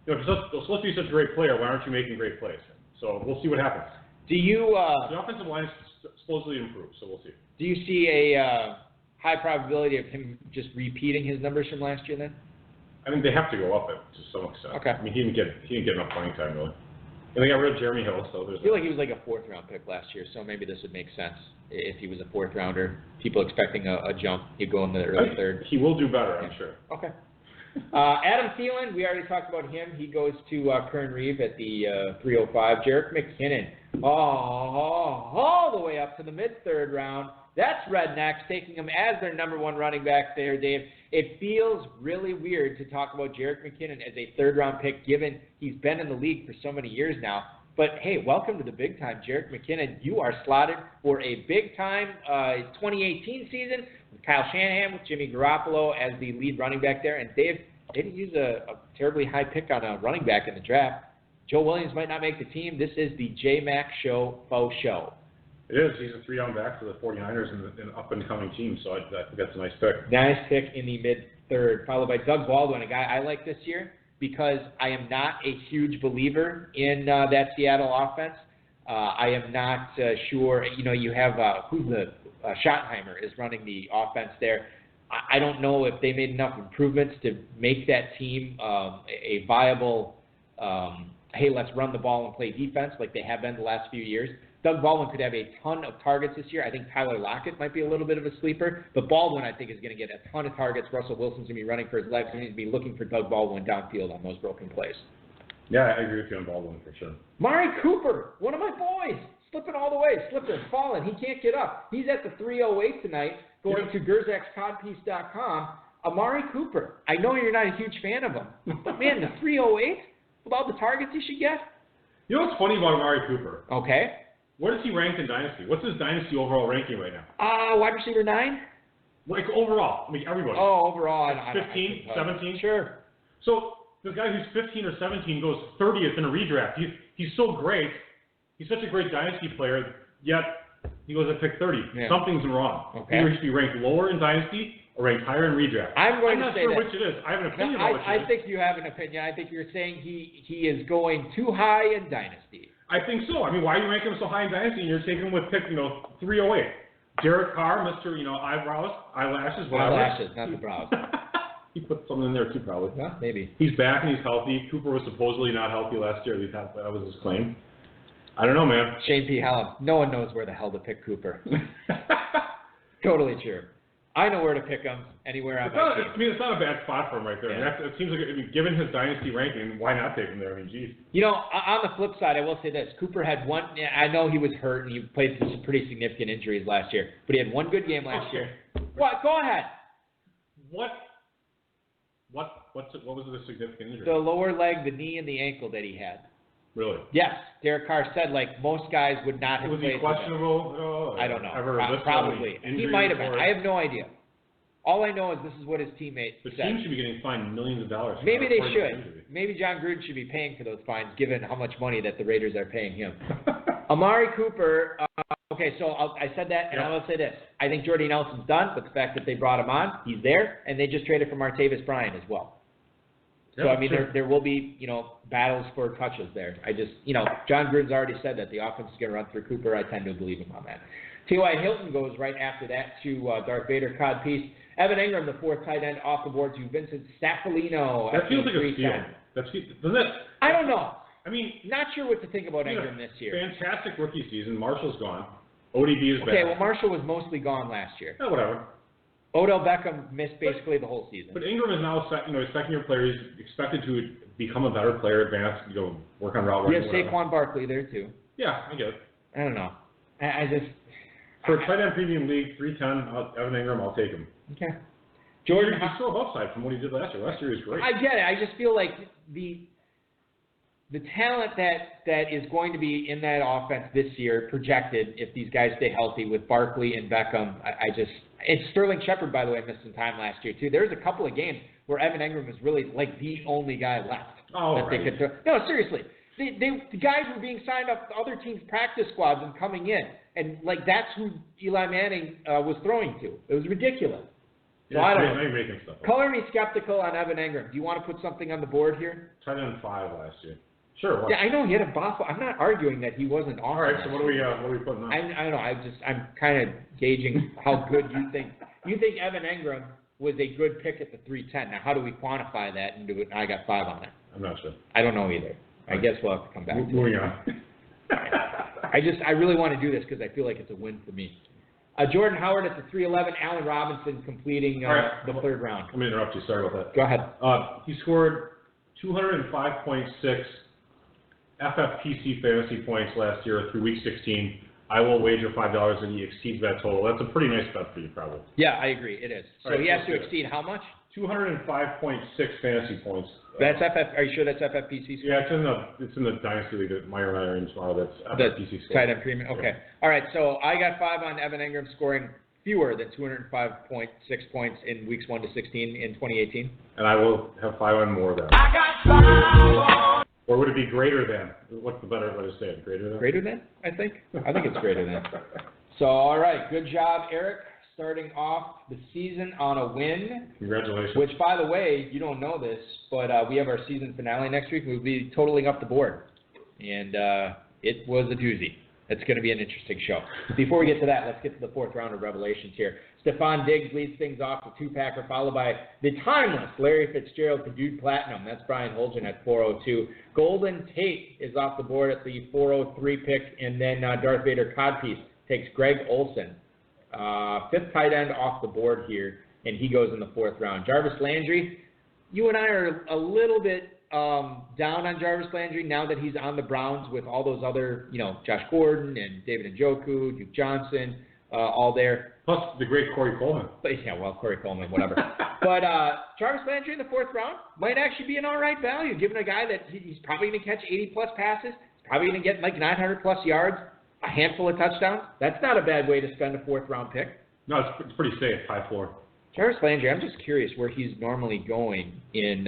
if you're supposed to be such a great player, why aren't you making great plays? So we'll see what happens. Do you? The offensive line is supposedly improved, so we'll see. Do you see a high probability of him just repeating his numbers from last year then? I think they have to go up it to some extent. Okay. I mean, he didn't get enough playing time really. And they got rid of Jeremy Hill, so there's. I feel like he was like a 4th-round pick last year, so maybe this would make sense if he was a 4th-rounder. People expecting a jump, he'd go in the early 3rd. He will do better, I'm sure. Okay. Adam Thielen, we already talked about him. He goes to Kern Reeve at the 305. Jerick McKinnon, all the way up to the mid-3rd round. That's Rednecks taking him as their number 1 running back there, Dave. It feels really weird to talk about Jerick McKinnon as a 3rd-round pick, given he's been in the league for so many years now. But, hey, welcome to the big time, Jerick McKinnon. You are slotted for a big-time 2018 season with Kyle Shanahan, with Jimmy Garoppolo as the lead running back there. And Dave, they didn't use a terribly high pick on a running back in the draft. Joe Williams might not make the team. This is the J-Mac Show faux show. It is. He's a 3-down back for the 49ers and an up-and-coming team, so I think that's a nice pick. Nice pick in the mid-3rd, followed by Doug Baldwin, a guy I like this year because I am not a huge believer in that Seattle offense. I am not sure. You know, you have Schottenheimer is running the offense there. I don't know if they made enough improvements to make that team a viable, hey, let's run the ball and play defense like they have been the last few years. Doug Baldwin could have a ton of targets this year. I think Tyler Lockett might be a little bit of a sleeper, but Baldwin, I think, is going to get a ton of targets. Russell Wilson's going to be running for his legs. He's going to be looking for Doug Baldwin downfield on those broken plays. Yeah, I agree with you on Baldwin for sure. Mari Cooper, one of my boys, slipping all the way, falling. He can't get up. He's at the 308 tonight, going to Gerzak'sCodpiece.com. Amari Cooper, I know you're not a huge fan of him, but man, the 308 with all the targets he should get. You know what's funny about Amari Cooper? Okay. Where does he rank in Dynasty? What's his Dynasty overall ranking right now? Wide receiver 9? Like overall. I mean, everybody. Oh, overall. 15, 17? Sure. So the guy who's 15 or 17 goes 30th in a redraft. He's so great. He's such a great Dynasty player, yet he goes at pick 30. Yeah. Something's wrong. Okay. Either he should be ranked lower in Dynasty or ranked higher in redraft. I'm not sure which it is. I have an opinion about which it is. I think you have an opinion. I think you're saying he is going too high in Dynasty. I think so. I mean, why are you ranking him so high in Dynasty and you're taking him with pick, 308? Derek Carr, Mr. Eyebrows, eyelashes, whatever. Eyelashes, not the brows. He put something in there too, probably. Yeah, maybe. He's back and he's healthy. Cooper was supposedly not healthy last year. At least that was his claim. I don't know, man. Shane P. Hallam. No one knows where the hell to pick Cooper. Totally true. I know where to pick him anywhere on my team. I mean, it's not a bad spot for him right there. Yeah. I mean, it seems like, given his Dynasty ranking, why not take him there? I mean, geez. You know, on the flip side, I will say this. Cooper had one – I know he was hurt and he played some pretty significant injuries last year, but he had one good game last year. What? Go ahead. What was the significant injury? The lower leg, the knee, and the ankle that he had. Really? Yes. Derek Carr said, most guys would not have played. Was he questionable? I don't know. Probably. He might have been. I have no idea. All I know is this is what his teammates said. The team should be getting fined millions of dollars. Maybe they should. Maybe John Gruden should be paying for those fines, given how much money that the Raiders are paying him. Amari Cooper, okay, so I said that, and I will say this. I think Jordy Nelson's done, but the fact that they brought him on, he's there, and they just traded for Martavis Bryant as well. So, I mean, there will be, battles for touches there. John Gruden's already said that the offense is going to run through Cooper. I tend to believe him on that. T.Y. Hilton goes right after that to Darth Vader Codpiece. Evan Ingram, the 4th tight end, off the board to Vincent Stafolino. That feels like a steal. Doesn't it? I don't know. I mean, not sure what to think about Ingram this year. Fantastic rookie season. Marshall's gone. ODB is back. Okay, well, Marshall was mostly gone last year. Whatever. Odell Beckham missed basically the whole season. But Ingram is now, a second-year player. He's expected to become a better player, advance, work on route running. You have Saquon Barkley there too. Yeah, I get it. I don't know. I just for tight end premium league 310, Evan Ingram, I'll take him. Okay. Jordan, he's still upside from what he did last year. Last year he was great. I get it. I just feel like the talent that is going to be in that offense this year, projected, if these guys stay healthy with Barkley and Beckham, it's Sterling Shepard, by the way, missed some time last year too. There's a couple of games where Evan Ingram was really like the only guy left that they could throw. No, seriously. The guys were being signed up to other teams' practice squads and coming in, and that's who Eli Manning was throwing to. It was ridiculous. So I don't know. Making stuff up. Color me skeptical on Evan Ingram. Do you want to put something on the board here? Tight end 5 last year. Sure. Yeah, I know he had a boss. I'm not arguing that he wasn't awesome. All right. So what are we putting on? I don't know. I'm kind of gauging how good you think. You think Evan Ingram was a good pick at the 310. Now, how do we quantify that and do it? I got 5 on it. I'm not sure. I don't know either. I guess we'll have to come back. Moving on. I really want to do this because I feel like it's a win for me. Jordan Howard at the 311. Allen Robinson completing the third round. Let me interrupt you. Sorry about that. Go ahead. He scored 205.6 FFPC fantasy points last year through week 16. I will wager $5 that he exceeds that total. That's a pretty nice bet for you, probably. Yeah, I agree. It is. So he has to exceed how much? 205.6 fantasy points. That's FF. Are you sure that's FFPC score? Yeah, it's in the Dynasty League that Meyer and I are in tomorrow. That's FFPC score. Tight end premium. Okay. Yeah. All right. So I got 5 on Evan Ingram scoring fewer than 205.6 points in weeks 1 to 16 in 2018. And I will have 5 on more than. I got 5 on. Or would it be greater than? What's the better way to say it? Greater than? Greater than, I think. I think it's greater than. So, all right. Good job, Eric. Starting off the season on a win. Congratulations. Which, by the way, you don't know this, but we have our season finale next week. We'll be totaling up the board. And it was a doozy. It's going to be an interesting show. Before we get to that, let's get to the 4th round of revelations here. Stephon Diggs leads things off, the 2-packer, followed by the timeless Larry Fitzgerald to Dude Platinum. That's Brian Holgen at 402. Golden Tate is off the board at the 403 pick, and then Darth Vader Codpiece takes Greg Olson. 5th tight end off the board here, and he goes in the 4th round. Jarvis Landry, you and I are a little bit down on Jarvis Landry now that he's on the Browns with all those other, Josh Gordon and David Njoku, Duke Johnson, all there. Plus the great Corey Coleman. But, yeah, well, Corey Coleman, whatever. But Jarvis Landry in the 4th round might actually be an all right value, given a guy that he's probably going to catch 80-plus passes. He's probably going to get like 900-plus yards, a handful of touchdowns. That's not a bad way to spend a 4th-round pick. No, it's pretty safe, high floor. Jarvis Landry, I'm just curious where he's normally going in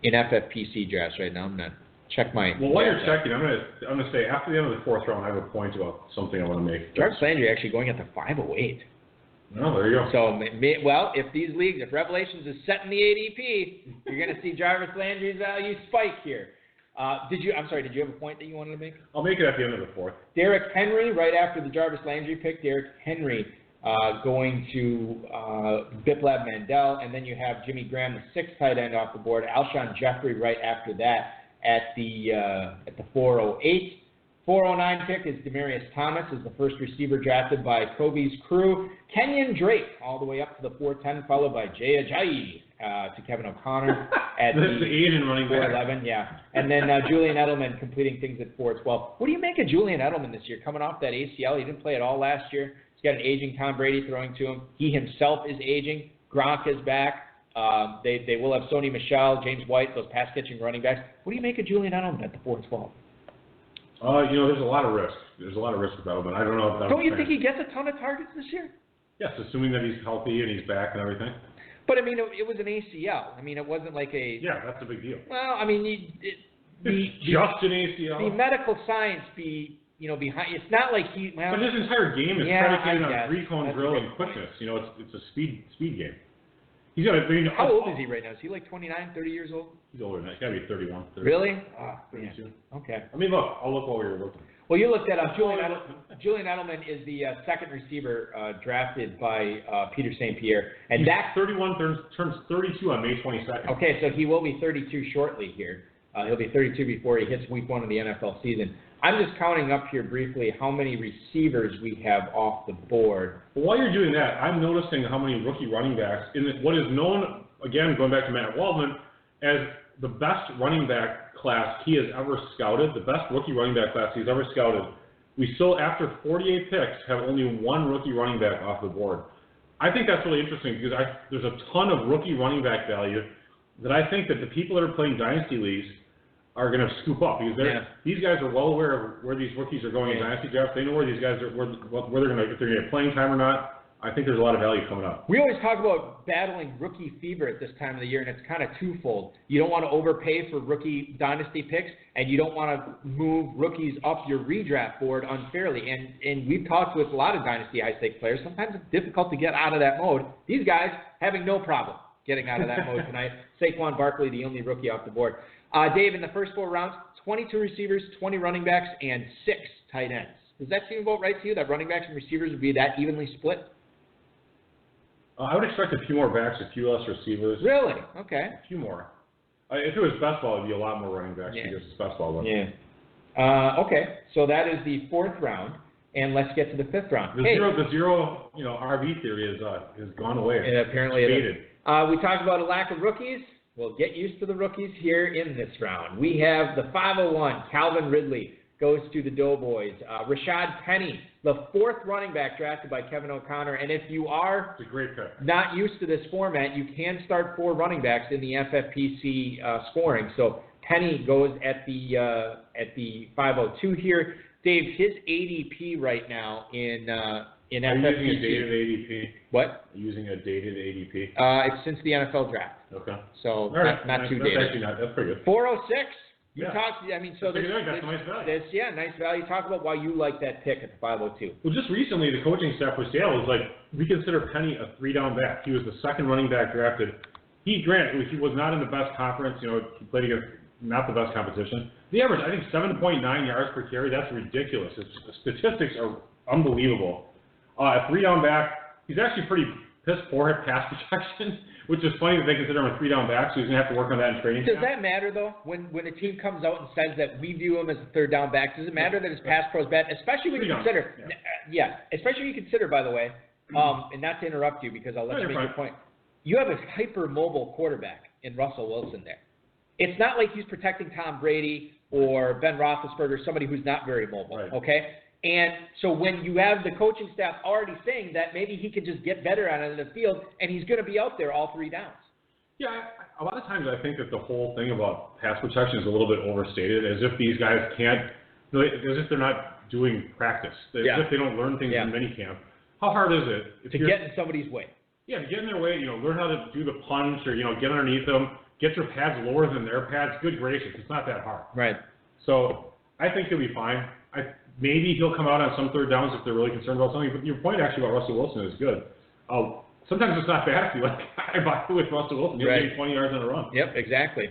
FFPC drafts right now. I'm going to check my... Well, while you're checking, I'm gonna say after the end of the 4th round, I have a point about something I want to make. Jarvis Landry actually going at the 508. Oh, there you go. So, if these leagues, if Revelations is setting the ADP, you're going to see Jarvis Landry's value spike here. Did you have a point that you wanted to make? I'll make it at the end of the 4th. Derrick Henry, right after the Jarvis Landry pick, Derrick Henry going to Biplab Mandel, and then you have Jimmy Graham, the 6th tight end off the board. Alshon Jeffrey right after that at the 408. 409 pick is Demaryius Thomas, is the first receiver drafted by Kobe's crew. Kenyon Drake all the way up to the 410, followed by Jay Ajayi to Kevin O'Connor at the 411. Yeah, and then Julian Edelman completing things at 412. What do you make of Julian Edelman this year? Coming off that ACL, he didn't play at all last year. He's got an aging Tom Brady throwing to him. He himself is aging. Gronk is back. They will have Sony Michel, James White, those pass-catching running backs. What do you make of Julian Edelman at the 412? There's a lot of risk. There's a lot of risk with Edelman. I don't know if that. Don't you think he gets a ton of targets this year? Yes, assuming that he's healthy and he's back and everything. But I mean, it was an ACL. I mean, it wasn't like a. Yeah, that's a big deal. Well, I mean, just an ACL. The medical science behind. It's not like he. Well, but his entire game is predicated on three-cone drill and point. quickness. It's a speed game. He's got to. How old is he right now? Is he like 29, 30 years old? He's older than that. He's got to be 31. 30. Really? 32. Yeah. Okay. I mean, look. I'll look while we were looking. Well, you looked at Julian Edelman is the 2nd receiver drafted by Peter St. Pierre, and he's that 31 turns 32 on May 22nd. Okay, so he will be 32 shortly here. He'll be 32 before he hits week 1 of the NFL season. I'm just counting up here briefly how many receivers we have off the board. Well, while you're doing that, I'm noticing how many rookie running backs in what is known, again, going back to Matt Waldman, as the best running back class he has ever scouted, the best rookie running back class he's ever scouted. We still, after 48 picks, have only one rookie running back off the board. I think that's really interesting because there's a ton of rookie running back value that I think that the people that are playing dynasty leagues are going to scoop up because these guys are well aware of where these rookies are going in dynasty drafts. They know where these guys are, where they're going to, if they're going to get playing time or not. I think there's a lot of value coming up. We always talk about battling rookie fever at this time of the year, and it's kind of twofold. You don't want to overpay for rookie dynasty picks, and you don't want to move rookies up your redraft board unfairly. And we've talked with a lot of dynasty high-stakes players. Sometimes it's difficult to get out of that mode. These guys having no problem getting out of that mode tonight. Saquon Barkley, the only rookie off the board. Dave, in the first 4 rounds, 22 receivers, 20 running backs, and 6 tight ends. Does that seem about right to you, that running backs and receivers would be that evenly split? I would expect a few more backs, a few less receivers. Really? Okay. A few more. If it was best ball, it'd be a lot more running backs because it's best ball. Okay, so that is the 4th round, and let's get to the 5th round. The zero, RB theory has gone away. And apparently it faded. We talked about a lack of rookies. Well, get used to the rookies here in this round. We have the 501, Calvin Ridley, goes to the Doughboys. Rashad Penny, the 4th running back drafted by Kevin O'Connor. And if you are it's a great pick. Not used to this format, you can start 4 running backs in the FFPC scoring. So Penny goes at the 502 here. Dave, his ADP right now in FFPC. Are you using a dated ADP? What? Are you using a dated ADP? It's since the NFL draft. Okay. So right. not too dated. That's pretty good. 406. That's nice value. Nice value. Talk about why you like that pick at the 502. Well, just recently, the coaching staff for Seattle was like, we consider Penny a 3-down back. He was the 2nd running back drafted. He was not in the best conference. He played against not the best competition. The average, I think, 7.9 yards per carry. That's ridiculous. The statistics are unbelievable. A 3-down back, he's actually pretty piss poor at pass protection, which is funny that they consider him a 3-down back, so he's going to have to work on that in training camp. Does that matter, though, when a team comes out and says that we view him as a 3rd-down back? Does it matter that his pass pro is bad? Especially when you consider, especially when you consider, by the way, and not to interrupt you because I'll let you make your point, you have a hyper-mobile quarterback in Russell Wilson there. It's not like he's protecting Tom Brady or Ben Roethlisberger, somebody who's not very mobile, okay? And so when you have the coaching staff already saying that maybe he could just get better out of the field and he's going to be out there all 3 downs. Yeah, a lot of times I think that the whole thing about pass protection is a little bit overstated, as if these guys can't, as if they're not doing practice, as if they don't learn things in minicamp. How hard is it? To get in somebody's way. Yeah, to get in their way, learn how to do the punch or, get underneath them, get your pads lower than their pads. Good gracious, it's not that hard. Right. So I think he'll be fine. Maybe he'll come out on some 3rd downs if they're really concerned about something. But your point actually about Russell Wilson is good. Sometimes it's not bad if you I buy with Russell Wilson. He'll get 20 yards on a run. Yep, exactly.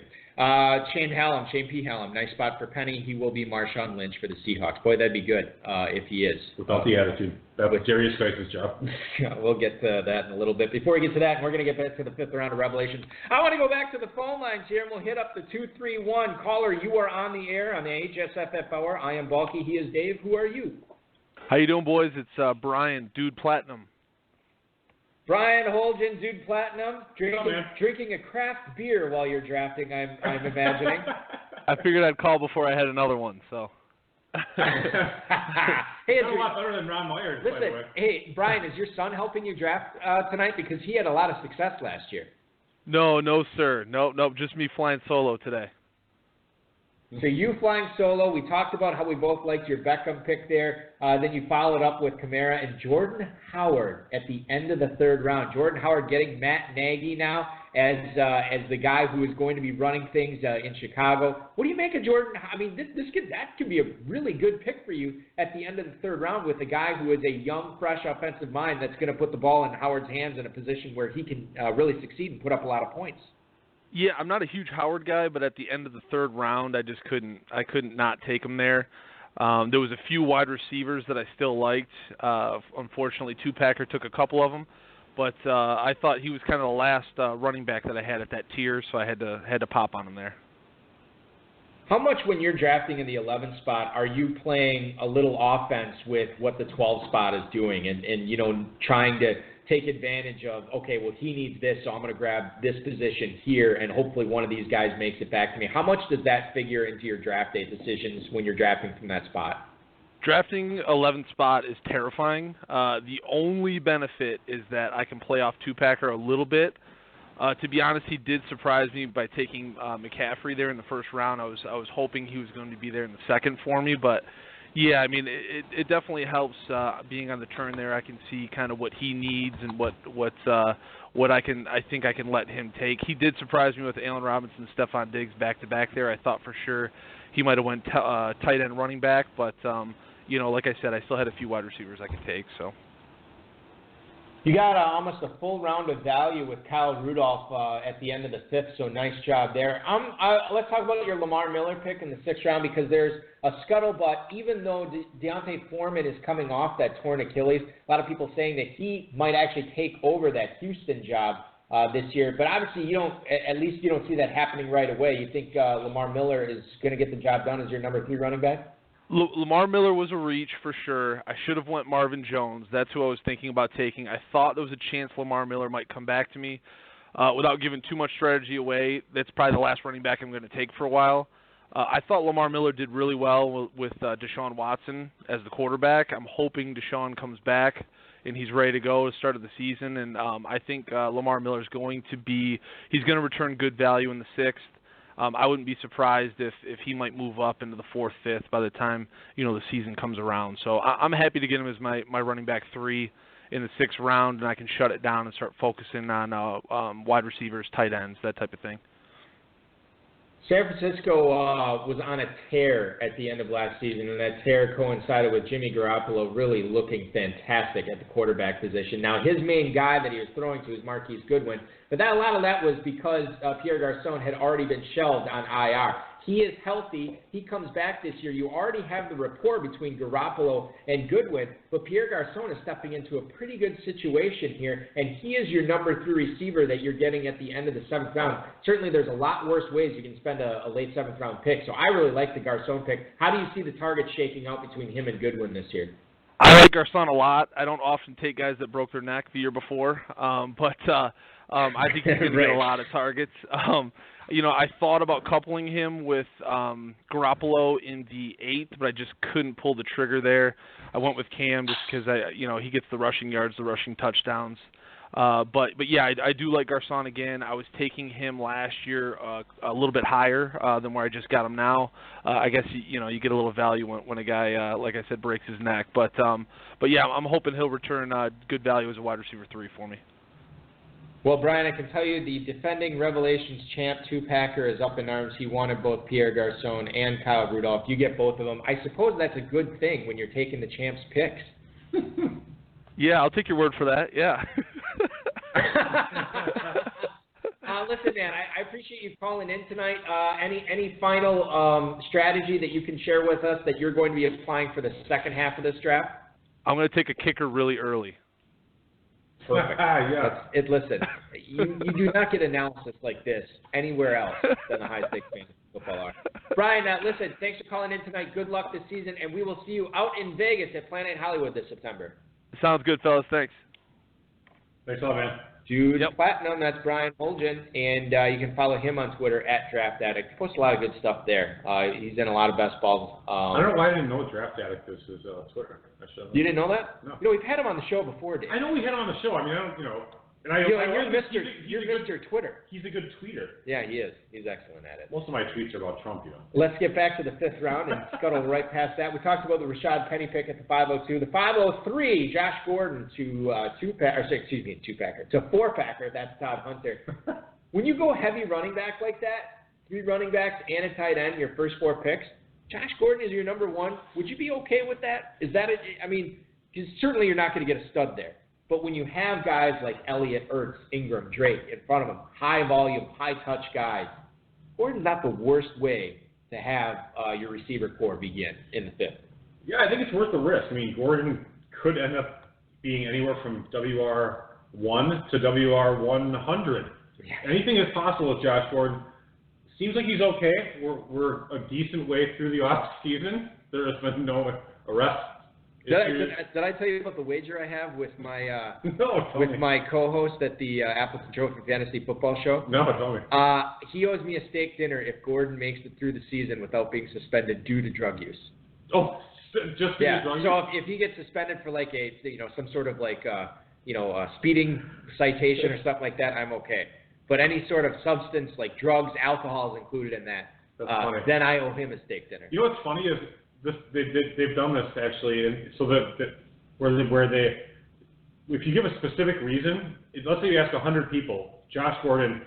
Shane P. Hallam, nice spot for Penny. He will be Marshawn Lynch for the Seahawks. Boy, that'd be good if he is. Without the attitude. That was Jerry Spice's job. We'll get to that in a little bit. Before we get to that, we're going to get back to the 5th round of Revelations. I want to go back to the phone lines here, and we'll hit up the 231. Caller, you are on the air on the HSFF Hour. I am Balky. He is Dave. Who are you? How you doing, boys? It's Brian, Dude Platinum. Brian Holgen, Dude Platinum, drinking a craft beer while you're drafting, I'm imagining. I figured I'd call before I had another one, so. Hey, that's a lot better than Ron Myers, by the way. Hey, Brian, is your son helping you draft tonight? Because he had a lot of success last year. No, sir. Nope, just me flying solo today. So you flying solo. We talked about how we both liked your Beckham pick there. Then you followed up with Kamara and Jordan Howard at the end of the 3rd round. Jordan Howard getting Matt Nagy now as the guy who is going to be running things in Chicago. What do you make of Jordan? I mean, that could be a really good pick for you at the end of the 3rd round with a guy who is a young, fresh offensive mind that's going to put the ball in Howard's hands in a position where he can really succeed and put up a lot of points. Yeah, I'm not a huge Howard guy, but at the end of the 3rd round, I couldn't not take him there. There was a few wide receivers that I still liked. Unfortunately, Two-Packer took a couple of them, but I thought he was kind of the last running back that I had at that tier, so I had to pop on him there. How much when you're drafting in the 11th spot are you playing a little offense with what the 12th spot is doing and trying to take advantage of, okay, well, he needs this, so I'm going to grab this position here, and hopefully one of these guys makes it back to me. How much does that figure into your draft day decisions when you're drafting from that spot? Drafting 11th spot is terrifying. The only benefit is that I can play off two-packer a little bit. To be honest, he did surprise me by taking McCaffrey there in the first round. I was hoping he was going to be there in the second for me, but yeah, I mean, it definitely helps being on the turn there. I can see kind of what he needs and what I think I can let him take. He did surprise me with Allen Robinson, Stephon Diggs back to back there. I thought for sure he might have went tight end running back, but like I said, I still had a few wide receivers I could take. So. You got almost a full round of value with Kyle Rudolph at the end of the 5th, so nice job there. Let's talk about your Lamar Miller pick in the 6th round because there's a scuttlebutt. Even though Deontay Foreman is coming off that torn Achilles, a lot of people saying that he might actually take over that Houston job this year. But obviously, you don't see that happening right away. You think Lamar Miller is going to get the job done as your number 3 running back? Lamar Miller was a reach for sure. I should have went Marvin Jones. That's who I was thinking about taking. I thought there was a chance Lamar Miller might come back to me. Without giving too much strategy away, that's probably the last running back I'm going to take for a while. I thought Lamar Miller did really well with Deshaun Watson as the quarterback. I'm hoping Deshaun comes back and he's ready to go at the start of the season. And I think Lamar Miller is going to return good value in the 6th. I wouldn't be surprised if he might move up into the 4th, 5th by the time the season comes around. So I'm happy to get him as my running back 3 in the 6th round, and I can shut it down and start focusing on wide receivers, tight ends, that type of thing. San Francisco was on a tear at the end of last season, and that tear coincided with Jimmy Garoppolo really looking fantastic at the quarterback position. Now, his main guy that he was throwing to is Marquise Goodwin, but a lot of that was because Pierre Garçon had already been shelved on IR. He is healthy. He comes back this year. You already have the rapport between Garoppolo and Goodwin, but Pierre Garçon is stepping into a pretty good situation here, and he is your number 3 receiver that you're getting at the end of the 7th round. Certainly there's a lot worse ways you can spend a late 7th round pick, so I really like the Garçon pick. How do you see the targets shaking out between him and Goodwin this year? I like Garçon a lot. I don't often take guys that broke their neck the year before, but I think he's going to get a lot of targets. I thought about coupling him with Garoppolo in the 8th, but I just couldn't pull the trigger there. I went with Cam just because he gets the rushing yards, the rushing touchdowns. But yeah, I do like Garçon again. I was taking him last year a little bit higher than where I just got him now. I guess you get a little value when a guy like I said breaks his neck. But yeah, I'm hoping he'll return good value as a wide receiver 3 for me. Well, Brian, I can tell you the defending Revelations champ, 2-packer, is up in arms. He wanted both Pierre Garçon and Kyle Rudolph. You get both of them. I suppose that's a good thing when you're taking the champ's picks. Yeah, I'll take your word for that. Yeah. Listen, man, I appreciate you calling in tonight. Any final strategy that you can share with us that you're going to be applying for the second half of this draft? I'm going to take a kicker really early. Perfect. Yeah. Listen, you do not get analysis like this anywhere else than the High Stakes Fantasy Football Hour. Brian, listen, thanks for calling in tonight. Good luck this season, and we will see you out in Vegas at Planet Hollywood this September. Sounds good, fellas. Thanks. Thanks a lot, man. Dude Platinum, that's Brian Holgen, and you can follow him on Twitter at Draft Addict. He posts a lot of good stuff there. He's in a lot of best balls. I don't know why I didn't know Draft Addict was his Twitter. You didn't know that? No. We've had him on the show before, Dave. I know we had him on the show. I mean, I don't, And you're Mr. Twitter. He's a good tweeter. Yeah, he is. He's excellent at it. Most of my tweets are about Trump, Let's get back to the 5th round and scuttle right past that. We talked about the Rashad Penny pick at the 502. The 503, Josh Gordon to 4-packer. That's Todd Hunter. When you go heavy running back like that, 3 running backs and a tight end, your first 4 picks, Josh Gordon is your number 1. Would you be okay with that? Is that because certainly you're not going to get a stud there. But when you have guys like Elliott, Ertz, Ingram, Drake in front of them, high volume, high touch guys, Gordon's not the worst way to have your receiver core begin in the 5th. Yeah, I think it's worth the risk. I mean, Gordon could end up being anywhere from WR1 to WR100. Yeah. Anything is possible with Josh Gordon. seems like he's okay. We're a decent way through the off season. There has been no arrests. Did I tell you about the wager I have with my my co-host at the Appleton Trophy Fantasy Football Show? No, tell me. He owes me a steak dinner if Gordon makes it through the season without being suspended due to drug use. Oh, just drug use? So if he gets suspended for like some sort of like a speeding citation or something like that, I'm okay. But any sort of substance like drugs, alcohol is included in that. That's funny. Then I owe him a steak dinner. You know what's funny is they've done this actually, and so where they if you give a specific reason, let's say you ask 100 people, Josh Gordon,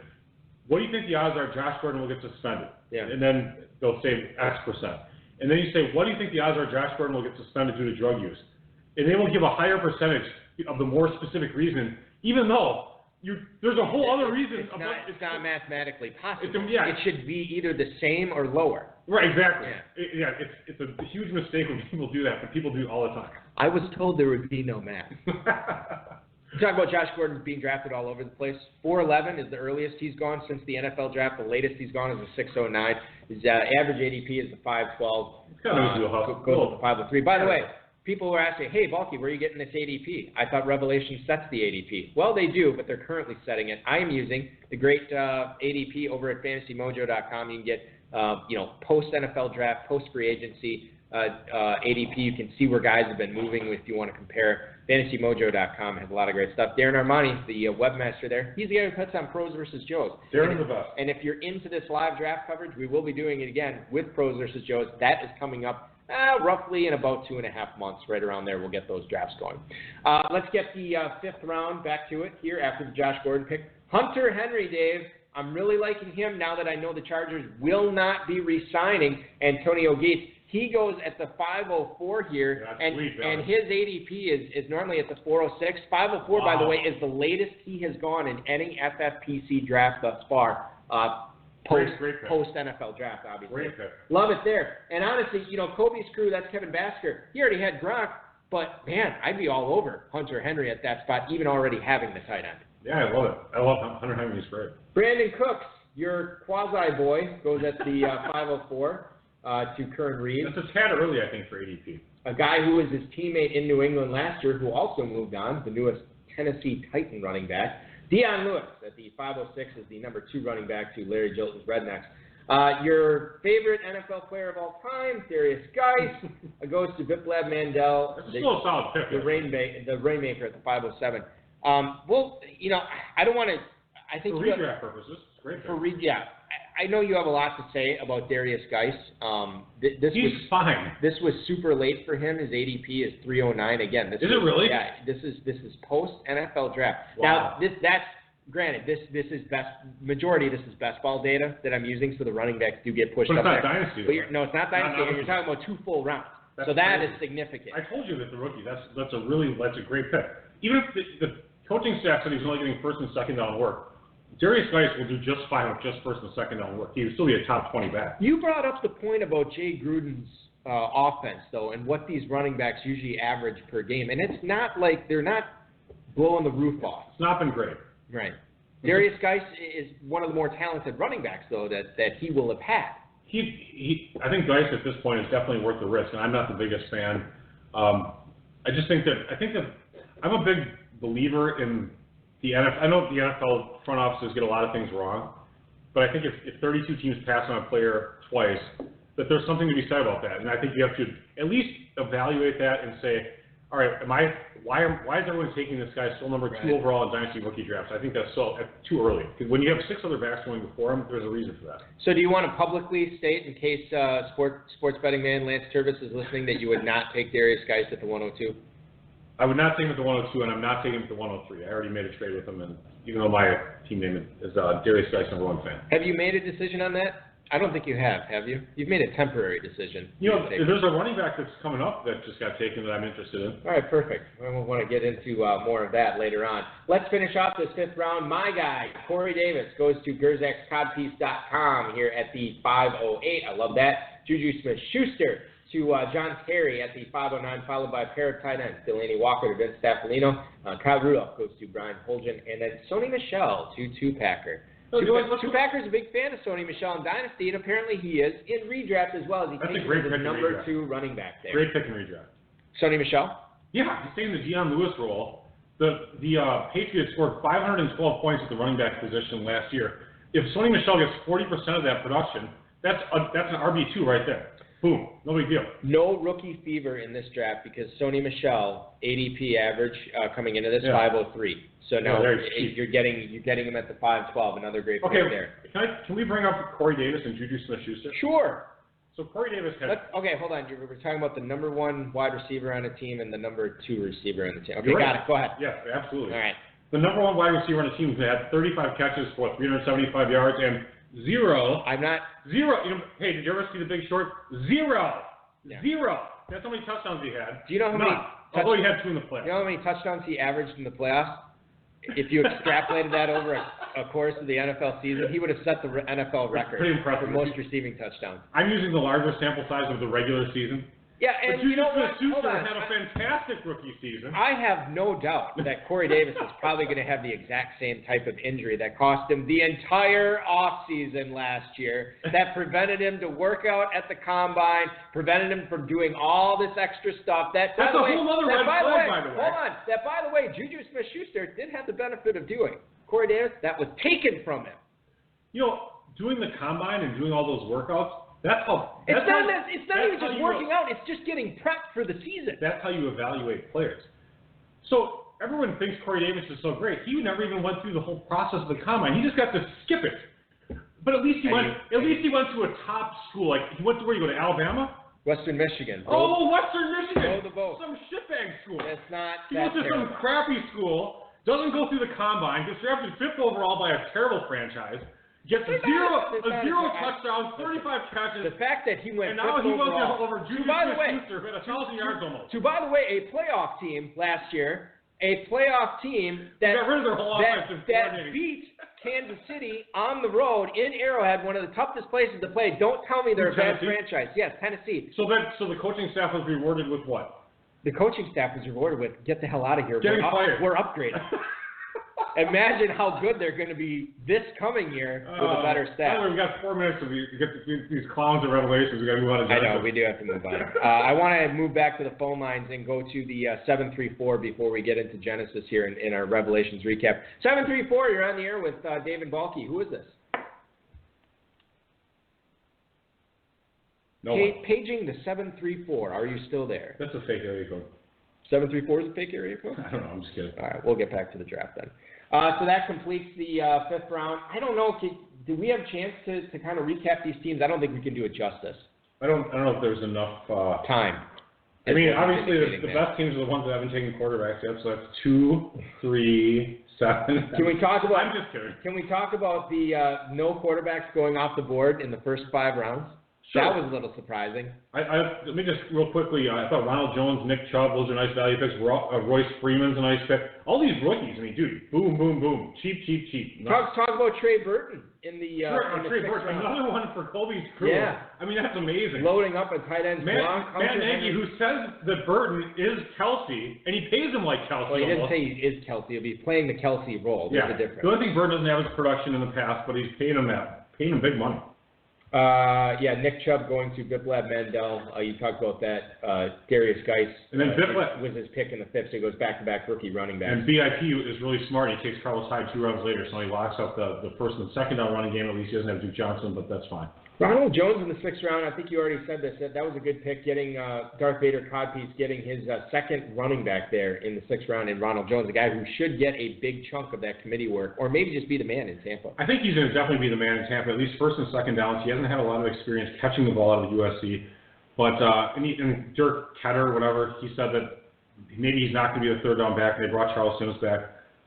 what do you think the odds are Josh Gordon will get suspended? Yeah. And then they'll say X%. And then you say, what do you think the odds are Josh Gordon will get suspended due to drug use? And they will give a higher percentage of the more specific reason, even though there's a whole other reason. It's not mathematically possible. It should be either the same or lower. Right, exactly. Yeah. It's a huge mistake when people do that, but people do it all the time. I was told there would be no math. Talk about Josh Gordon being drafted all over the place. 4'11" is the earliest he's gone since the NFL draft. The latest he's gone is a 6'09". His average ADP is the 5'12". Goes to the 5'03". By the way, people were asking, hey, Balky, where are you getting this ADP? I thought Revelation sets the ADP. Well, they do, but they're currently setting it. I am using the great ADP over at FantasyMojo.com. You can get, post-NFL draft, post-free agency ADP. You can see where guys have been moving if you want to compare. FantasyMojo.com has a lot of great stuff. Darren Armani, the webmaster there, he's the guy who puts on Pros versus Joes. Darren's the best. And if you're into this live draft coverage, we will be doing it again with Pros versus Joes. That is coming up roughly in about 2.5 months, right around there. We'll get those drafts going. Let's get the fifth round back to it here after the Josh Gordon pick. Hunter Henry, Dave. I'm really liking him now that I know the Chargers will not be re-signing Antonio Gates. He goes at the 504 here, and his ADP is normally at the 406. 504, by the way, is the latest he has gone in any FFPC draft thus far. Post-NFL draft, obviously. Love it there. And honestly, Kobe's crew, that's Kevin Basker. He already had Gronk, but, man, I'd be all over Hunter Henry at that spot, even already having the tight end. Yeah, I love it. I love Hunter Henry. He's great. Brandon Cooks, your quasi-boy, goes at the 504 to Kern Reed. That's a tad early, I think, for ADP. A guy who was his teammate in New England last year who also moved on, the newest Tennessee Titan running back. Dion Lewis at the 506 is the number 2 running back to Larry Jilton's Rednecks. Your favorite NFL player of all time, Darius Geis, goes to Biplab Mandel. That's still a solid pick. The Rainmaker at the 507. I don't want to. I think for redraft purposes, great pick. I know you have a lot to say about Darius Geis. He's fine. This was super late for him. His ADP is 309. Again, is it really? Yeah. This is post NFL draft. Wow. Now that's granted. This is majority. This is best ball data that I'm using, so the running backs do get pushed up there. But it's not dynasty. No, it's not dynasty. You're talking about 2 full rounds. So that is significant. I told you that the rookie. That's a great pick. Even if the coaching staff said he's only getting first and second down work, Darius Geis will do just fine with just first and second down work. He would still be a top 20 back. You brought up the point about Jay Gruden's offense, though, and what these running backs usually average per game. And it's not like they're not blowing the roof off. It's not been great. Right. Darius Geis is one of the more talented running backs, though, that he will have had. I think Geis at this point is definitely worth the risk, and I'm not the biggest fan. I think that I'm a big believer in the NFL. I know the NFL front offices get a lot of things wrong, but I think if 32 teams pass on a player twice, that there's something to be said about that. And I think you have to at least evaluate that and say, all right, why is everyone taking this guy still number 2 overall in Dynasty rookie drafts? I think that's still too early. Because when you have 6 other backs going before him, there's a reason for that. So do you want to publicly state, in case sports betting man Lance Turvis is listening, that you would not take Darius Geis at the 102? I would not take him at the 102, and I'm not taking him at the 103. I already made a trade with him, and even though my team name is Darius Geis, #1 fan. Have you made a decision on that? I don't think you have you? You've made a temporary decision. There's a running back that's coming up that just got taken that I'm interested in. All right, perfect. We'll want to get into more of that later on. Let's finish off this 5th round. My guy, Corey Davis, goes to Gerzak'sCodpiece.com here at the 508. I love that. Juju Smith-Schuster to John Terry at the 509, followed by a pair of tight ends, Delaney Walker to Vince Staffolino. Kyle Rudolph goes to Brian Holgen, and then Sony Michel to 2-Packer. Two-Packer's a big fan of Sony Michel in Dynasty, and apparently he is in redraft as well as he That's takes a great the pick in number redraft. 2 running back there. Great pick in redraft. Sony Michel? Yeah, he's staying in the Deion Lewis role. The Patriots scored 512 points at the running back position last year. If Sony Michel gets 40% of that production, that's an RB2 right there. Boom, no big deal. No rookie fever in this draft because Sony Michel, ADP average coming into this 503. So now you're getting him at the 512. Another great pick there. Can we bring up Corey Davis and Juju Smith-Schuster? Sure. So Corey Davis had. Okay, hold on. We're talking about the number 1 wide receiver on a team and the number 2 receiver on the team. Okay, You're got right. it. Go ahead. Yeah, absolutely. All right. The number 1 wide receiver on the team had 35 catches for 375 yards and 0. Zero. Hey, did you ever see The Big Short? 0. Yeah. 0. That's how many touchdowns he had. Do you know how many? Although he had 2 in the playoffs. You know how many touchdowns he averaged in the playoffs? If you extrapolated that over a course of the NFL season, he would have set the NFL record for most receiving touchdowns. I'm using the larger sample size of the regular season. Yeah, and but you know what? Hold on. Had a fantastic rookie season. I have no doubt that Corey Davis is probably going to have the exact same type of injury that cost him the entire offseason last year, that prevented him to work out at the combine, prevented him from doing all this extra stuff. That's a whole other red flag, by the way. Hold on. That, by the way, Juju Smith-Schuster did have the benefit of doing. Corey Davis, that was taken from him. You know, doing the combine and doing all those workouts, it's not even just working out, it's just getting prepped for the season. That's how you evaluate players. So everyone thinks Corey Davis is so great. He never even went through the whole process of the combine. He just got to skip it. But at least he went to a top school. Like he went to where? You go to Alabama? Western Michigan. Western Michigan. Row the boat. Some shitbag school. That's not He went to some crappy school, doesn't go through the combine, gets drafted 5th overall by a terrible franchise. Gets zero touchdowns, 35 catches. The fact that he went and now he overall. goes over Juju Smith-Schuster at 1,000 yards almost. So by the way, a playoff team last year, that got rid of their whole offensive that beat Kansas City on the road in Arrowhead, one of the toughest places to play. Don't tell me they're a bad franchise. Yes, Tennessee. So the coaching staff was rewarded with what? The coaching staff was rewarded with get the hell out of here. We're upgrading. Imagine how good they're going to be this coming year with a better staff. We've got 4 minutes to get these clowns of revelations. We've got to move on to Genesis. I know, we do have to move on. I want to move back to the phone lines and go to the 734 before we get into Genesis here in our Revelations recap. 734, you're on the air with David Balke. Who is this? No paging the 734. Are you still there? That's a fake area code. 734 is a fake area code? I don't know. I'm just kidding. All right, we'll get back to the draft then. So that completes the 5th round. I don't know. Do we have a chance to kind of recap these teams? I don't think we can do it justice. I don't know if there's enough time. I mean, obviously, the best teams are the ones that haven't taken quarterbacks yet. So that's 2, 3, 7. Can we talk about? I'm just kidding. Can we talk about the no quarterbacks going off the board in the first 5 rounds? Sure. That was a little surprising. Let me just real quickly. I thought Ronald Jones, Nick Chubb, those are nice value picks. Royce Freeman's a nice pick. All these rookies. I mean, dude, boom, boom, boom, cheap. Talk about Trey Burton in the. Trey Burton, another one for Colby's crew. Yeah. I mean, that's amazing. Loading up a tight end. Matt Nagy, who says that Burton is Kelsey, and he pays him like Kelsey. Well, he didn't say he is Kelsey. He'll be playing the Kelsey role. There's a difference. The only thing Burton doesn't have is production in the past, but he's paying him big money. Nick Chubb going to Biplab Mandel. You talked about that. Darius Geis and then Biplab was his pick in the 5th, so he goes back-to-back rookie running back. And BIP is really smart. He takes Carlos Hyde 2 rounds later, so he locks up the first and second down running game. At least he doesn't have Duke Johnson, but that's fine. Ronald Jones in the 6th round. I think you already said this. That was a good pick, getting Darth Vader Codpiece, getting his second running back there in the 6th round in Ronald Jones, a guy who should get a big chunk of that committee work, or maybe just be the man in Tampa. I think he's going to definitely be the man in Tampa, at least first and second downs. He hasn't had a lot of experience catching the ball out of the USC. But and Dirk Ketter, whatever, he said that maybe he's not going to be the third down back. They brought Charles Sims back.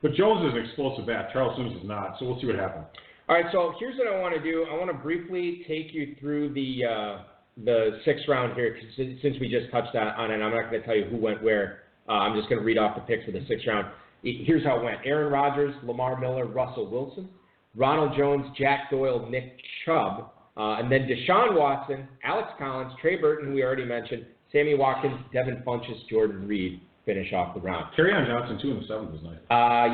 But Jones is an explosive back. Charles Sims is not, so we'll see what happens. All right, so here's what I want to do. I want to briefly take you through the 6th round here, since we just touched on it. I'm not going to tell you who went where. I'm just going to read off the picks for the 6th round. Here's how it went. Aaron Rodgers, Lamar Miller, Russell Wilson, Ronald Jones, Jack Doyle, Nick Chubb, and then Deshaun Watson, Alex Collins, Trey Burton, we already mentioned, Sammy Watkins, Devin Funchess, Jordan Reed. finish off the round. Kerryon Johnson, too, in the 7th was nice.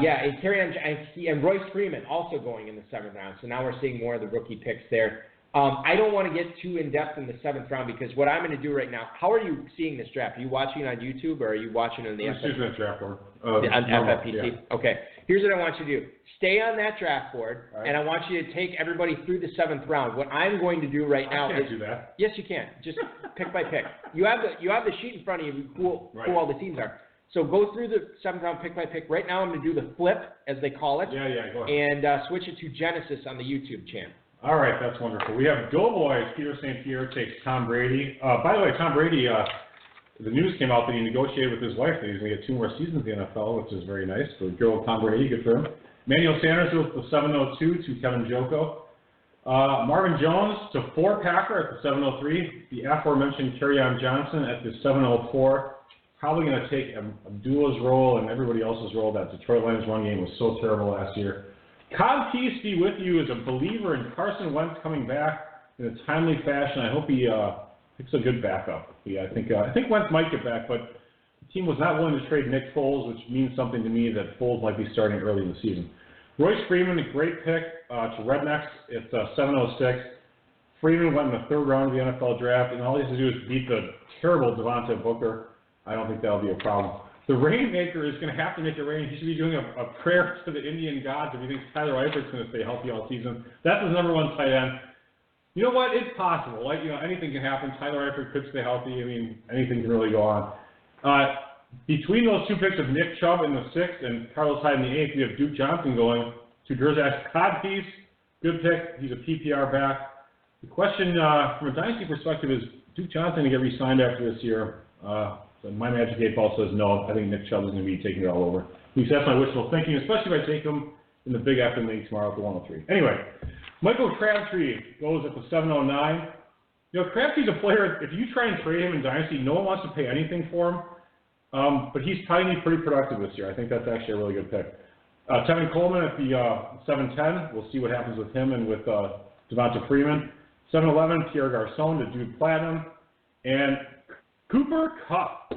Yeah, and Royce Freeman also going in the 7th round. So now we're seeing more of the rookie picks there. I don't want to get too in-depth in the 7th round because what I'm going to do right now, how are you seeing this draft? Are you watching it on YouTube or are you watching it on the draft board. On FFPC? Yeah. Okay. Here's what I want you to do. Stay on that draft board, and I want you to take everybody through the 7th round. What I'm going to do right now I can't do that. Yes, you can. Just pick by pick. You have the sheet in front of you who all the teams are. So go through the 7th round pick by pick. Right now I'm going to do the flip, as they call it. Yeah, go ahead. And switch it to Genesis on the YouTube channel. All right, that's wonderful. We have Doughboys. Peter St. Pierre takes Tom Brady. By the way, Tom Brady, the news came out that he negotiated with his wife that he's going to get 2 more seasons in the NFL, which is very nice. So go Tom Brady, good for him. Manuel Sanders with the 702 to Kevin Joko. Marvin Jones to 4 Packer at the 703. The aforementioned Kerryon Johnson at the 704. Probably going to take Abdullah's role and everybody else's role. That Detroit Lions run game was so terrible last year. Cod Peace be with you as a believer in Carson Wentz coming back in a timely fashion. I hope he picks a good backup. Yeah, I think Wentz might get back, but the team was not willing to trade Nick Foles, which means something to me that Foles might be starting early in the season. Royce Freeman, a great pick to Rednecks at 706. Freeman went in the 3rd round of the NFL draft, and all he has to do is beat the terrible Devontae Booker. I don't think that'll be a problem. The Rainmaker is going to have to make it rain. He should be doing a prayer to the Indian gods if he thinks Tyler Eifert's going to stay healthy all season. That's his #1 tight end. You know what? It's possible. Anything can happen. Tyler Eifert could stay healthy. I mean, anything can really go on. Between those 2 picks of Nick Chubb in the 6th and Carlos Hyde in the 8th, we have Duke Johnson going to Gerzak's Codpiece. Good pick. He's a PPR back. The question from a dynasty perspective is Duke Johnson going to get re-signed after this year? So my Magic 8 Ball says no. I think Nick Chubb is going to be taking it all over. At least that's my wishful thinking, especially if I take him in the big afternoon league tomorrow at the 103. Anyway, Michael Crabtree goes at the 709. Crabtree's a player, if you try and trade him in Dynasty, no one wants to pay anything for him. But he's probably pretty productive this year. I think that's actually a really good pick. Tevin Coleman at the 710. We'll see what happens with him and with Devonta Freeman. 711, Pierre Garcon to Dude Platinum. And Cooper Kupp.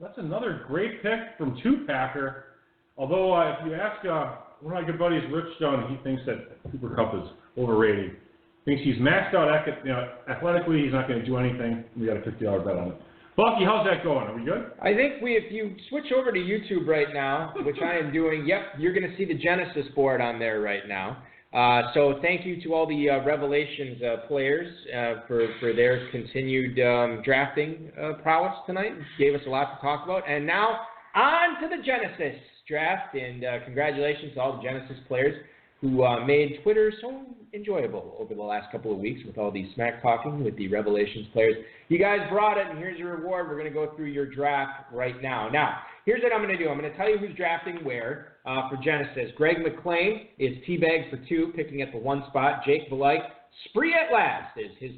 That's another great pick from 2 Packer. Although if you ask one of my good buddies, Rich Dunn, he thinks that Cooper Kupp is overrated. Thinks he's maxed out athletically. He's not going to do anything. We got a $50 bet on it. Bucky, how's that going? Are we good? I think if you switch over to YouTube right now, which I am doing, you're going to see the Genesis board on there right now. So thank you to all the Revelations players for their continued drafting prowess tonight. Gave us a lot to talk about. And now on to the Genesis draft. And congratulations to all the Genesis players who made Twitter so enjoyable over the last couple of weeks with all the smack talking with the Revelations players. You guys brought it, and here's your reward. We're going to go through your draft right now. Now, here's what I'm going to do. I'm going to tell you who's drafting where for Genesis. Greg McLean is teabag for 2, picking at the 1 spot. Jake Belike, Spree at last is his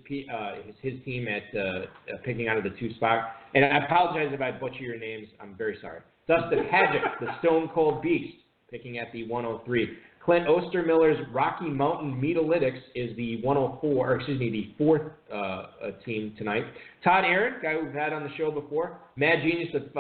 team at picking out of the 2 spot. And I apologize if I butcher your names. I'm very sorry. Dustin Hadjic, the Stone Cold Beast, picking at the 103. Clint Ostermiller's Rocky Mountain Metalytics is the 4th team tonight. Todd Aaron, guy we've had on the show before. Mad Genius of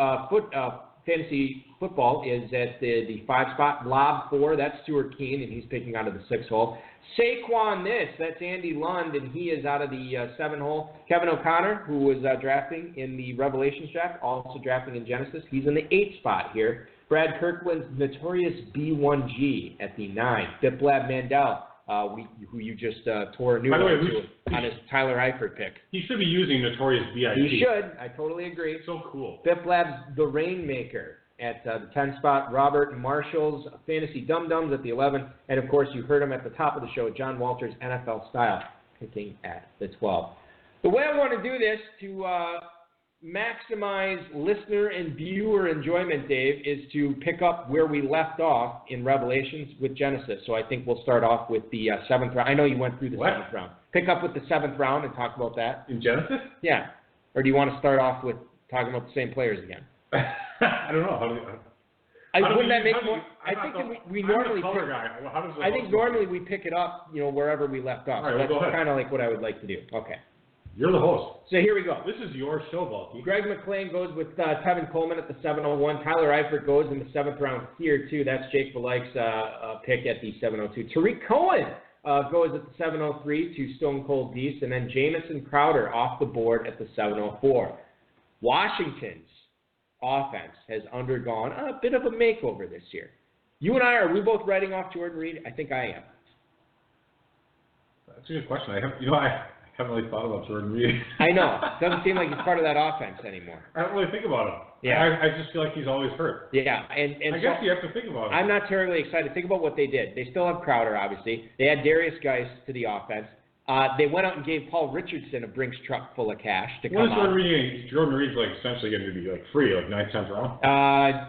Fantasy Football is at the 5 spot. Lob 4, that's Stuart Keene, and he's picking out of the 6 hole. Saquon that's Andy Lund, and he is out of the 7 hole. Kevin O'Connor, who was drafting in the Revelations draft, also drafting in Genesis. He's in the 8 spot here. Brad Kirkland's Notorious B1G at the 9. Biplab Mandel, who you just tore a new one to on his Tyler Eifert pick. He should be using Notorious B.I.G. He should. I totally agree. So cool. Biplab's The Rainmaker at the 10 spot. Robert Marshall's Fantasy Dum Dums at the 11. And, of course, you heard him at the top of the show, John Walters' NFL Style, picking at the 12. The way I want to do this to maximize listener and viewer enjoyment, Dave, is to pick up where we left off in Revelations with Genesis. So I think we'll start off with the 7th round. I know you went through the 7th round. Pick up with the 7th round and talk about that. In Genesis? Yeah. Or do you want to start off with talking about the same players again? I don't know. Wouldn't that make more? I think we normally. I think normally we pick it up, wherever we left off. All right, so that's go ahead. kind of like what I would like to do. Okay. You're the host. So here we go. This is your show, Balky. Greg McLean goes with Tevin Coleman at the 701. Tyler Eifert goes in the 7th round here, too. That's Jake Belike's pick at the 702. Tariq Cohen goes at the 703 to Stone Cold Beast. And then Jamison Crowder off the board at the 704. Washington's offense has undergone a bit of a makeover this year. You and I, are we both writing off Jordan Reed? I think I am. That's a good question. I haven't really thought about Jordan Reed. I know. Doesn't seem like he's part of that offense anymore. I don't really think about him. Yeah. I just feel like he's always hurt. Yeah. And I guess you have to think about him. I'm not terribly excited. Think about what they did. They still have Crowder, obviously. They had Darius Geis to the offense. They went out and gave Paul Richardson a Brinks truck full of cash to come on. Jordan Reed's like essentially going to be like free, like 9 cents round?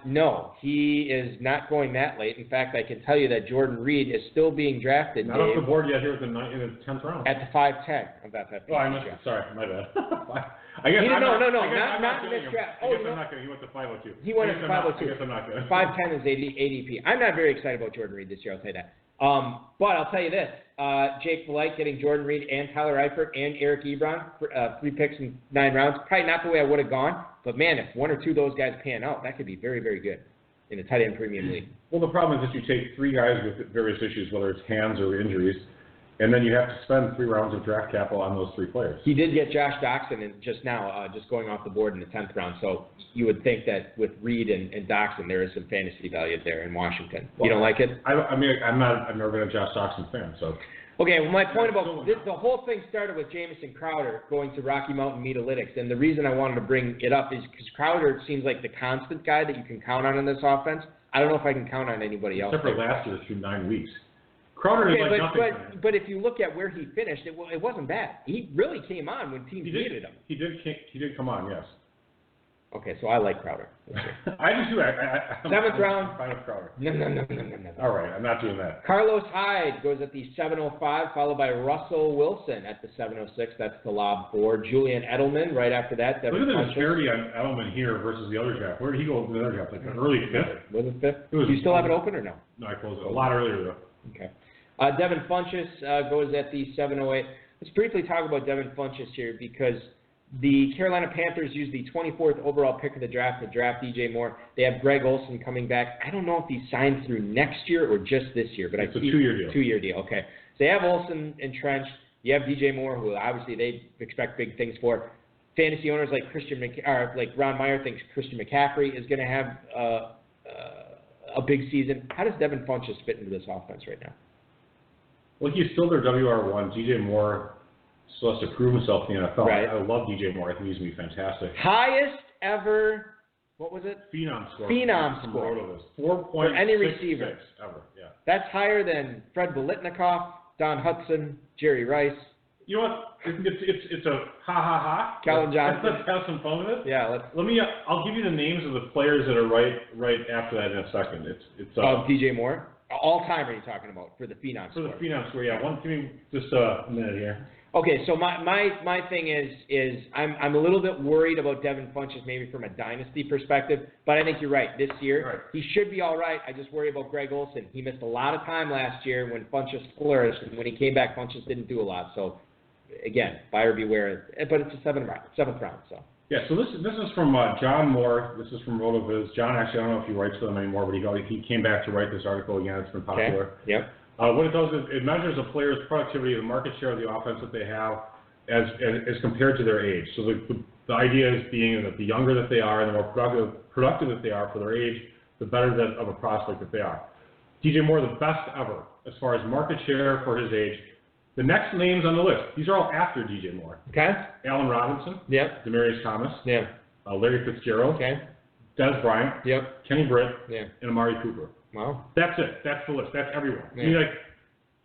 No, he is not going that late. In fact, I can tell you that Jordan Reed is still being drafted. Not off the board yet here in the 10th round. At the 5'10" of FFPC. Oh, I missed it. Sorry, my bad. I guess not in this draft. I guess I'm not going to. He went to 502. He went to 502. I guess I'm not going to. 5'10" is ADP. I'm not very excited about Jordan Reed this year, I'll tell you that. But I'll tell you this, Jake Belike getting Jordan Reed and Tyler Eifert and Eric Ebron for 3 picks in 9 rounds. Probably not the way I would have gone, but man, if 1 or 2 of those guys pan out, that could be very, very good in a tight end premium league. Well, the problem is that you take 3 guys with various issues, whether it's hands or injuries, and then you have to spend 3 rounds of draft capital on those 3 players. He did get Josh Doxson just now, just going off the board in the 10th round. So you would think that with Reed and Doxson, there is some fantasy value there in Washington. Well, you don't like it? I've never been a Josh Doxson fan, so. Okay, well, my point about this, the whole thing started with Jamison Crowder going to Rocky Mountain Metalytics, and the reason I wanted to bring it up is because Crowder seems like the constant guy that you can count on in this offense. I don't know if I can count on anybody else. Except for last year through 9 weeks. Crowder is like nothing. But if you look at where he finished, it wasn't bad. He really came on when teams needed him. He did come on, yes. Okay, so I like Crowder. I do too. 7th round. Fine with Crowder. No. All right, I'm not doing that. Carlos Hyde goes at the 705, followed by Russell Wilson at the 706. That's the lob 4. Julian Edelman right after that. Look at the disparity on Edelman here versus the other draft. Where did he go in the other draft? Like an early 5th? Was it 5th? Do you still have it open or no? No, I closed it a lot earlier though. Okay. Devin Funchess goes at the 708. Let's briefly talk about Devin Funchess here because the Carolina Panthers used the 24th overall pick of the draft to draft DJ Moore. They have Greg Olsen coming back. I don't know if he signs through next year or just this year, but it's a 2-year deal. 2-year deal, okay. So they have Olsen entrenched. You have DJ Moore, who obviously they expect big things for. Fantasy owners like Ron Meyer thinks Christian McCaffrey is going to have a big season. How does Devin Funchess fit into this offense right now? Well, he's still their WR1. DJ Moore still has to prove himself in the NFL. Right. I love DJ Moore. I think he's going to be fantastic. Highest ever, what was it? Phenom score. 4.66 for any receiver. Ever, yeah. That's higher than Fred Biletnikoff, Don Hudson, Jerry Rice. You know what? It's a ha. Calvin Johnson. Let's have some fun with it. Yeah, I'll give you the names of the players that are right after that in a second. It's DJ Moore. All time are you talking about for the Phenom score? For the Phenom score, yeah. Give me just a minute here. Okay, so my thing is I'm a little bit worried about Devin Funchess maybe from a dynasty perspective, but I think you're right. This year he should be all right. I just worry about Greg Olsen. He missed a lot of time last year when Funchess flourished, and when he came back, Funchess didn't do a lot. So again, buyer beware. But it's a 7th round. So. Yeah, so this is from John Moore. This is from RotoViz. John, actually, I don't know if he writes for them anymore, but he came back to write this article again. It's been popular. Okay. Yep. What it does is it measures a player's productivity, the market share of the offense that they have as compared to their age. So the idea is being that the younger that they are and the more productive that they are for their age, the better of a prospect that they are. DJ Moore, the best ever as far as market share for his age. The next names on the list, these are all after DJ Moore. Okay. Allen Robinson. Yep. Demarius Thomas. Yeah. Larry Fitzgerald. Okay. Des Bryant. Yep. Kenny Britt. Yeah. And Amari Cooper. Wow. That's it. That's the list. That's everyone. Yeah. I mean,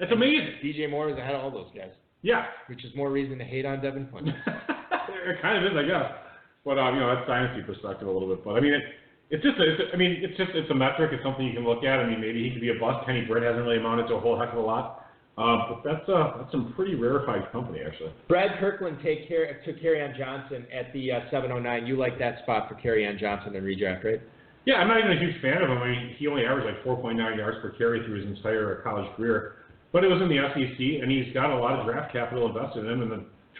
that's amazing. DJ Moore is ahead of all those guys. Yeah. Which is more reason to hate on Devin Funchess. It kind of is, I guess. But that's dynasty perspective a little bit. But I mean, it's a metric. It's something you can look at. I mean, maybe he could be a bust. Kenny Britt hasn't really amounted to a whole heck of a lot. But that's some pretty rarefied company, actually. Brad Kirkland took Kerryon Johnson at the 709. You like that spot for Kerryon Johnson in redraft, right? Yeah, I'm not even a huge fan of him. I mean, he only averaged like 4.9 yards per carry through his entire college career. But it was in the SEC, and he's got a lot of draft capital invested in him, and the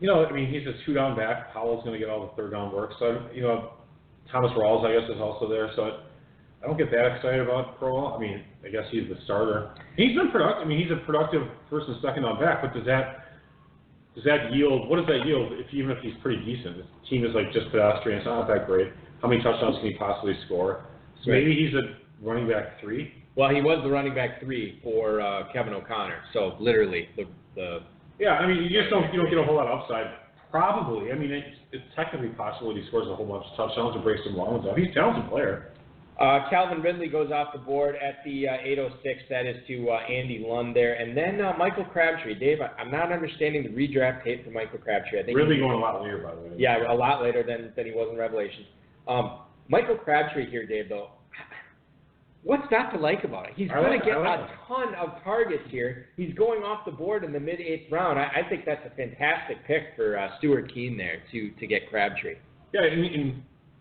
he's a 2-down back. Powell's going to get all the 3rd-down work. So, Thomas Rawls, I guess, is also there. So I don't get that excited about Crowell. I guess he's the starter. He's been productive. He's a productive 1st and 2nd-down back. But does that yield? What does that yield? Even if he's pretty decent, the team is just pedestrian. It's not that great. How many touchdowns can he possibly score? So maybe he's a running back 3. Well, he was the running back 3 for Kevin O'Connor. So literally the. Yeah, you just don't get a whole lot of upside. Probably. It's technically possible that he scores a whole bunch of touchdowns and breaks some long ones off. He's a talented player. Calvin Ridley goes off the board at the 806. That is to Andy Lund there. And then Michael Crabtree. Dave, I'm not understanding the redraft tape for Michael Crabtree. I think Ridley going a lot later, by the way. Yeah, a lot later than he was in Revelations. Michael Crabtree here, Dave, though. What's not to like about it? He's going to get a ton of targets here. He's going off the board in the mid-8th round. I think that's a fantastic pick for Stuart Keene there to get Crabtree. Yeah,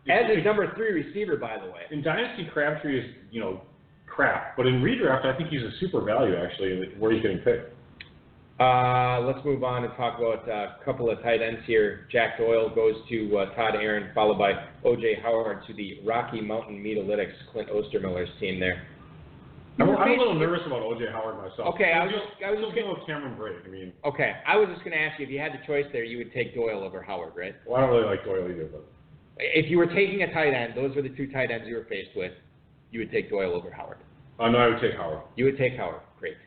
as a number 3 receiver, by the way. In Dynasty, Crabtree is, crap. But in redraft, I think he's a super value, actually, where he's getting picked. Let's move on and talk about a couple of tight ends here. Jack Doyle goes to Todd Aaron, followed by O.J. Howard to the Rocky Mountain Metalytics, Clint Ostermiller's team there. I'm a little nervous about O.J. Howard myself. Okay, I was just going with Cameron Brate. Okay, I was just going to ask you, if you had the choice there, you would take Doyle over Howard, right? Well, I don't really like Doyle either, but. If you were taking a tight end, those were the 2 tight ends you were faced with, you would take Doyle over Howard. No, I would take Howard. You would take Howard. Great.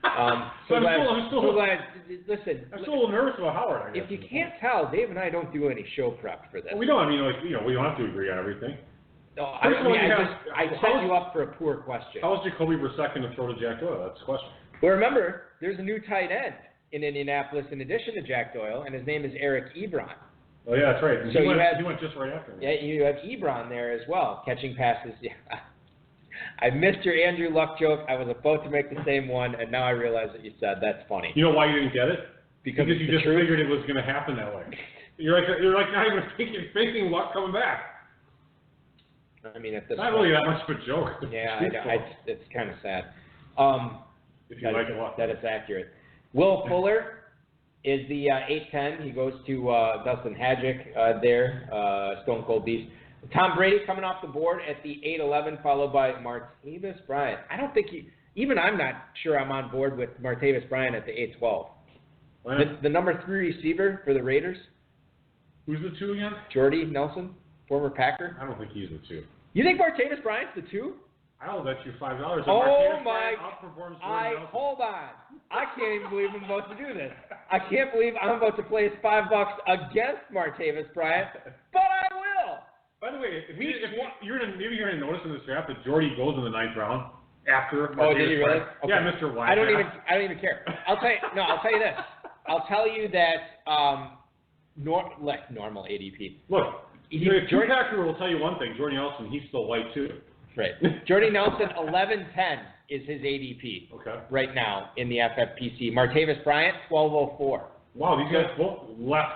I'm still glad. Listen, I'm still a little nervous about Howard, I guess. If you can't tell, Dave and I don't do any show prep for this. Well, we don't. We don't have to agree on everything. No, I set you up for a poor question. How is Jacoby Brissett going to throw to Jack Doyle? That's the question. Well, remember, there's a new tight end in Indianapolis in addition to Jack Doyle, and his name is Eric Ebron. Oh, yeah, that's right. So he went just right after me. Yeah, you have Ebron there as well, catching passes. Yeah. I missed your Andrew Luck joke. I was about to make the same one, and now I realize what you said. That's funny. You know why you didn't get it? Because you just figured it was going to happen that way. You're not even thinking Luck coming back. At this not really that much of a joke. Yeah, it's kind of sad. If you like it, Luck. That is accurate. Will Fuller is the 8-10. He goes to Dustin Hadjic there, Stone Cold Beast. Tom Brady coming off the board at the 8-11, followed by Martavis Bryant. I don't think even I'm not sure I'm on board with Martavis Bryant at the 8-12. The number 3 receiver for the Raiders. Who's the 2 again? Jordy Nelson, former Packer. I don't think he's the 2. You think Martavis Bryant's the 2? I'll bet you $5. Oh my! Hold on. I can't even believe I'm about to do this. I can't believe I'm about to place $5 against Martavis Bryant, but I will. By the way, maybe you're going to notice in this draft that Jordy goes in the 9th round after Martavis. Oh, did he really? Okay. Yeah, Mr. White. I don't even care. I'll tell you this. I'll tell you that normal ADP. Look, Drew Packer will tell you one thing. Jordy Nelson, he's still white too. Right. Jordy Nelson, 11-10 is his ADP right now in the FFPC. Martavis Bryant, 12-04. Wow, these guys both left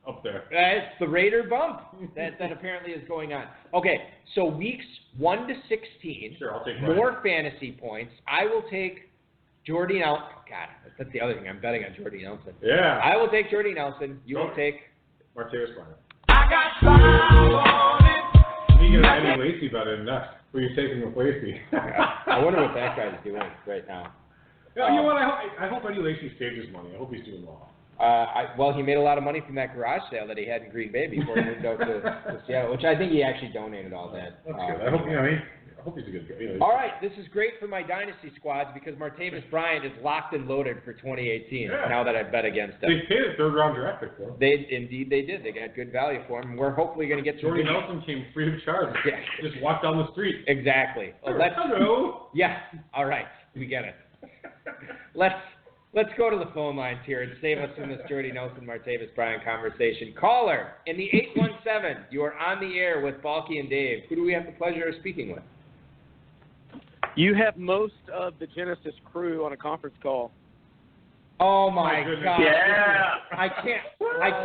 up there. It's the Raider bump that apparently is going on. Okay, so weeks 1 to 16. Sure, I'll take more fantasy points. I will take Jordy Nelson. God, that's the other thing. I'm betting on Jordy Nelson. Yeah. I will take Jordy Nelson. You will take Martavis Bryant. I got five on it. You get Eddie Lacy bet in next. Who are you taking with Lacy? I wonder what that guy's doing right now. Yeah, you know what? I hope Eddie Lacy saved his money. I hope he's doing well. Well, he made a lot of money from that garage sale that he had in Green Bay before he moved out to Seattle, which I think he actually donated all that. That's good. I hope he's a good guy. All right, this is great for my dynasty squads because Martavis Bryant is locked and loaded for 2018. Yeah. Now that I've bet against him, they paid a 3rd-round draft pick for him. They did. They got good value for him. We're hopefully going to get some. Jordy Nelson came free of charge. Yeah. Just walked down the street. Exactly. Hello. Yeah. All right. We get it. Let's go to the phone lines here and save us from this Jordy Nelson Martavis Bryant conversation. Caller in the 817. You are on the air with Balky and Dave. Who do we have the pleasure of speaking with? You have most of the Genesis crew on a conference call. Oh my God! Yeah. I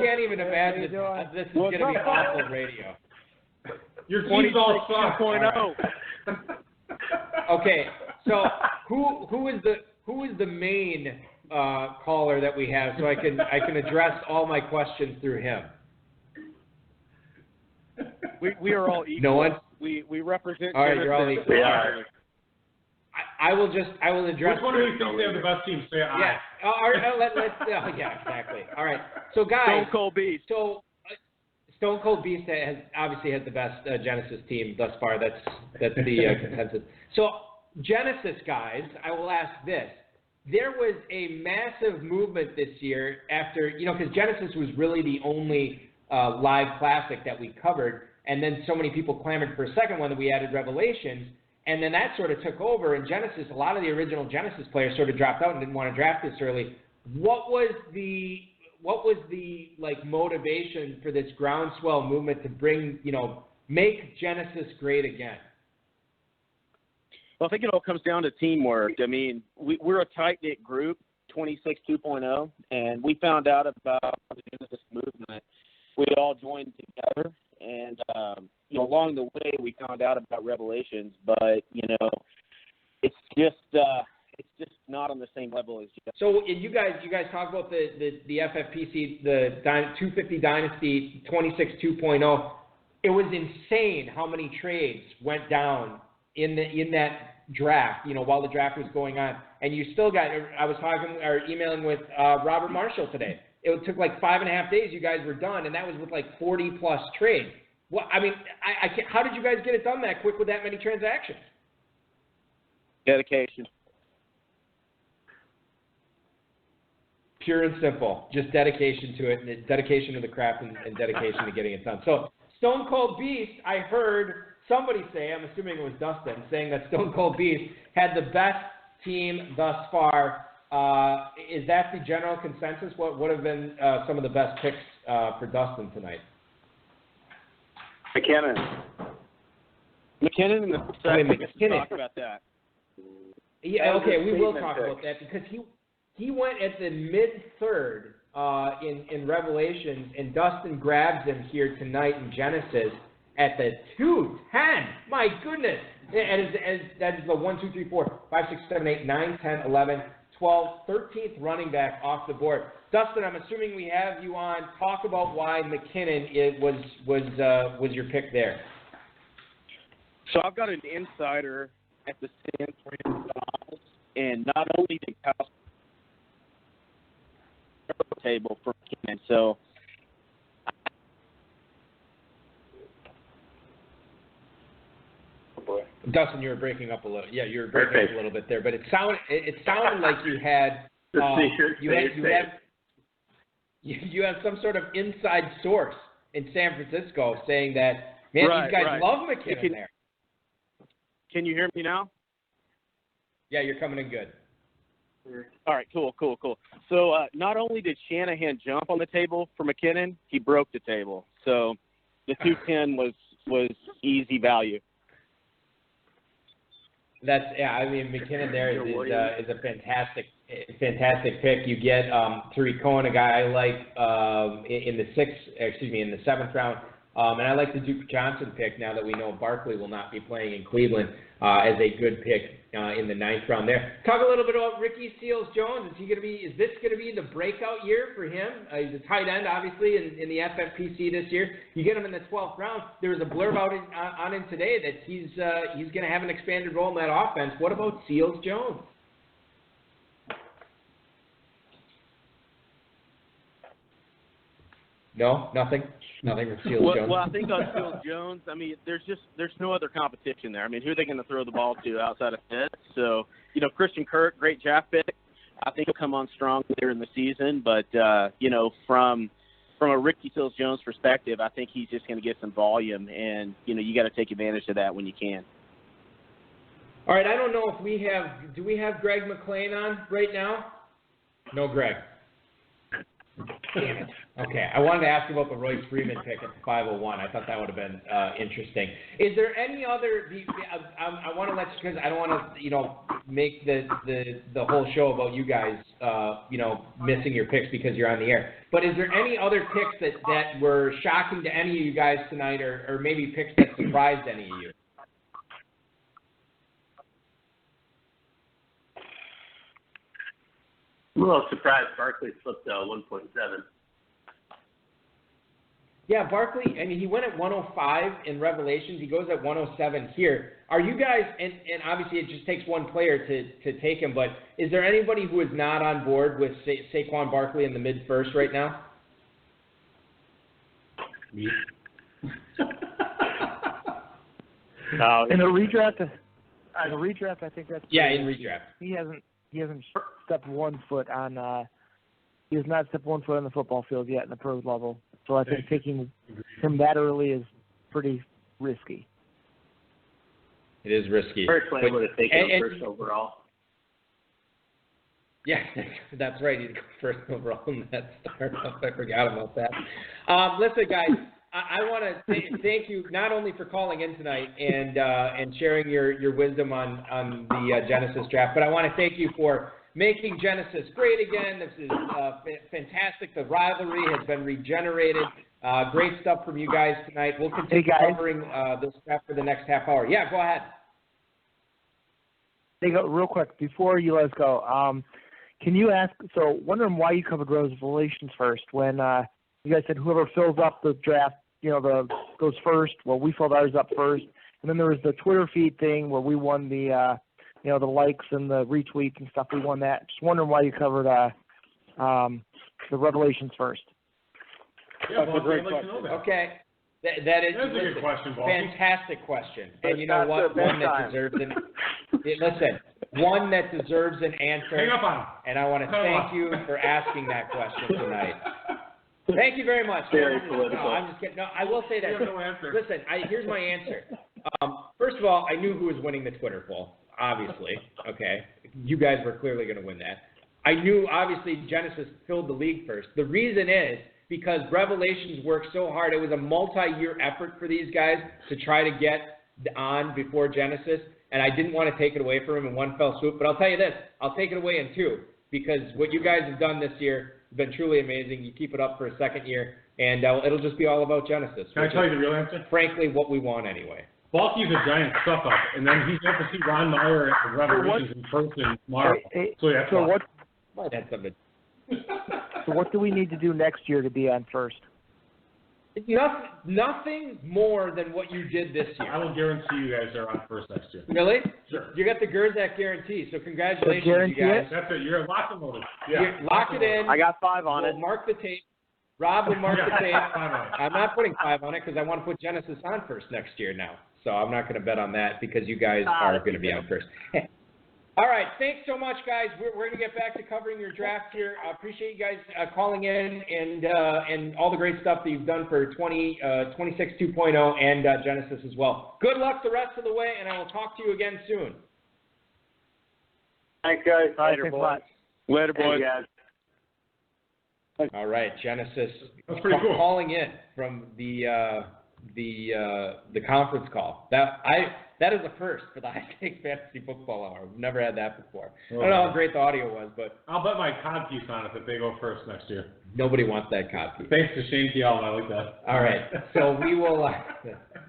can't even imagine this is going to be awful radio. Your team's all suck. 2.0. Okay, so who is the main caller that we have, so I can address all my questions through him. We are all equal. No one. We represent. All right, you're all equal. We are. I will address. Which one do you think they have the best team? Say I. Yeah. Yeah, exactly. All right. So guys. Stone Cold Beast. So Stone Cold Beast obviously has the best Genesis team thus far. That's the consensus. So Genesis guys, I will ask this. There was a massive movement this year after, because Genesis was really the only live classic that we covered, and then so many people clamored for a second one that we added Revelations, and then that sort of took over, and Genesis, a lot of the original Genesis players sort of dropped out and didn't want to draft this early. What was the motivation for this groundswell movement to bring, make Genesis great again? Well, I think it all comes down to teamwork. I mean, we're a tight-knit group, 26 2.0, and we found out about the Genesis movement. We all joined together, and along the way we found out about Revelations, but it's just not on the same level as Genesis. So you guys talk about the FFPC, the 250 Dynasty 26 2.0. It was insane how many trades went down in that draft, while the draft was going on. And you still got, I was talking or emailing with Robert Marshall today. It took like 5.5 days, you guys were done, and that was with like 40 plus trades. Well, I mean, I can't, how did you guys get it done that quick with that many transactions? Dedication. Pure and simple, just dedication to it, and dedication to the craft, and dedication to getting it done. So Stone Cold Beast, I heard somebody say, I'm assuming it was Dustin, saying that Stone Cold Beast had the best team thus far. Is that the general consensus? What would have been some of the best picks for Dustin tonight? McKinnon in the McKinnon. Talk about that. Yeah, okay, we will talk about that because he went at the mid-third in Revelations, and Dustin grabs him here tonight in Genesis at the 210. My goodness. And that is the 1, 2, 3, 4, 5, 6, 7, 8, 9, 10, 11, 12, 13th running back off the board. Dustin, I'm assuming we have you on. Talk about why McKinnon was your pick there. So I've got an insider at the San Fran Dolphins, and not only did Kyle table for McKinnon, so Dustin, you were breaking up a little. Yeah, you were breaking up a little bit there, but it sounded like you had you have some sort of inside source in San Francisco saying that, man, these guys love McKinnon there. Can you hear me now? Yeah, you're coming in good. All right, cool. So not only did Shanahan jump on the table for McKinnon, he broke the table. So the 210 was easy value. I mean, McKinnon there is a fantastic pick. You get Tariq Cohen, a guy I like in the 7th round. And I like the Duke Johnson pick now that we know Barkley will not be playing in Cleveland as a good pick in the 9th round there. Talk a little bit about Ricky Seals-Jones. Is this going to be the breakout year for him? He's a tight end, obviously, in the FFPC this year. You get him in the 12th round. There was a blurb out on him today that he's going to have an expanded role in that offense. What about Seals-Jones? No, nothing with Seals-Jones. Well, I think on Seals-Jones, I mean, there's no other competition there. I mean, who are they going to throw the ball to outside of Pitts? So, Christian Kirk, great draft pick. I think he'll come on strong later in the season. But, from a Ricky Seals-Jones perspective, I think he's just going to get some volume, and you got to take advantage of that when you can. All right, I don't know if do we have Greg McLean on right now? No, Greg. Damn it. Okay, I wanted to ask you about the Royce Freeman pick at the 501. I thought that would have been interesting. Is there any other? I want to let you, because I don't want to, make the whole show about you guys, missing your picks because you're on the air. But is there any other picks that were shocking to any of you guys tonight, or maybe picks that surprised any of you? I'm a little surprised Barkley slipped 1.7. Yeah, Barkley, I mean, he went at 105 in Revelations. He goes at 107 here. Are you guys, and obviously it just takes one player to take him, but is there anybody who is not on board with Saquon Barkley in the mid-first right now? Me. In a redraft, I think that's in redraft. He hasn't stepped 1 foot on. He has not stepped 1 foot on the football field yet in the pro level. So I think taking him that early is pretty risky. It is risky. Personally, I would have taken him first overall. Yeah, that's right. He'd go first overall in that start. I forgot about that. Listen, guys, I want to thank you not only for calling in tonight and sharing your wisdom on the Genesis draft, but I want to thank you for making Genesis great again. This is fantastic. The rivalry has been regenerated. Great stuff from you guys tonight. We'll continue covering this draft for the next half hour. Yeah, go ahead. Hey, real quick, before you let us go, can you ask, so wondering why you covered Revelations first when you guys said whoever fills up the draft, goes first. Well, we filled ours up first. And then there was the Twitter feed thing where we won the the likes and the retweets and stuff. We won that. Just wondering why you covered the Revelations first. Yeah, that's a great question. Okay. That is a good question, Paul. Fantastic question. And you know what? One that deserves one that deserves an answer. Hang up on. And I want to thank you for asking that question tonight. Thank you very much. Very political. No, I'm just kidding. No, I will say that. No answer. Listen, here's my answer. First of all, I knew who was winning the Twitter poll, obviously. Okay. You guys were clearly going to win that. I knew, obviously, Genesis filled the league first. The reason is because Revelations worked so hard. It was a multi-year effort for these guys to try to get on before Genesis, and I didn't want to take it away from them in one fell swoop. But I'll tell you this. I'll take it away in two, because what you guys have done this year has been truly amazing. You keep it up for a second year, and it'll just be all about Genesis. Can I tell you the real answer? Frankly, what we want anyway. Balky's a giant stuff up, and then he's going to see Ron Meyer at Revelations in person tomorrow. So what do we need to do next year to be on first? Nothing more than what you did this year. I will guarantee you guys are on first next year. Really? Sure. You got the Gerzak guarantee, so congratulations, you guys. That's it. You're locked and loaded. Yeah. Lock it in. I got 5 on it. Mark the tape. Rob will mark the tape. I'm not putting 5 on it because I want to put Genesis on first next year now. So I'm not going to bet on that because you guys are going to be on first. All right. Thanks so much, guys. We're going to get back to covering your draft here. I appreciate you guys calling in and all the great stuff that you've done for 26 2.0 and Genesis as well. Good luck the rest of the way, and I will talk to you again soon. Thanks, guys. Later, boys. Later, boys. Hey, guys. All right, Genesis That's pretty cool. calling in from the conference call. That is a first for the High Stakes Fantasy Football Hour. We've never had that before. I don't know how great the audio was, but I'll bet my codpiece on it that they go first next year. Nobody wants that codpiece. Thanks to Shane Thiel, I like that. All right, so we will.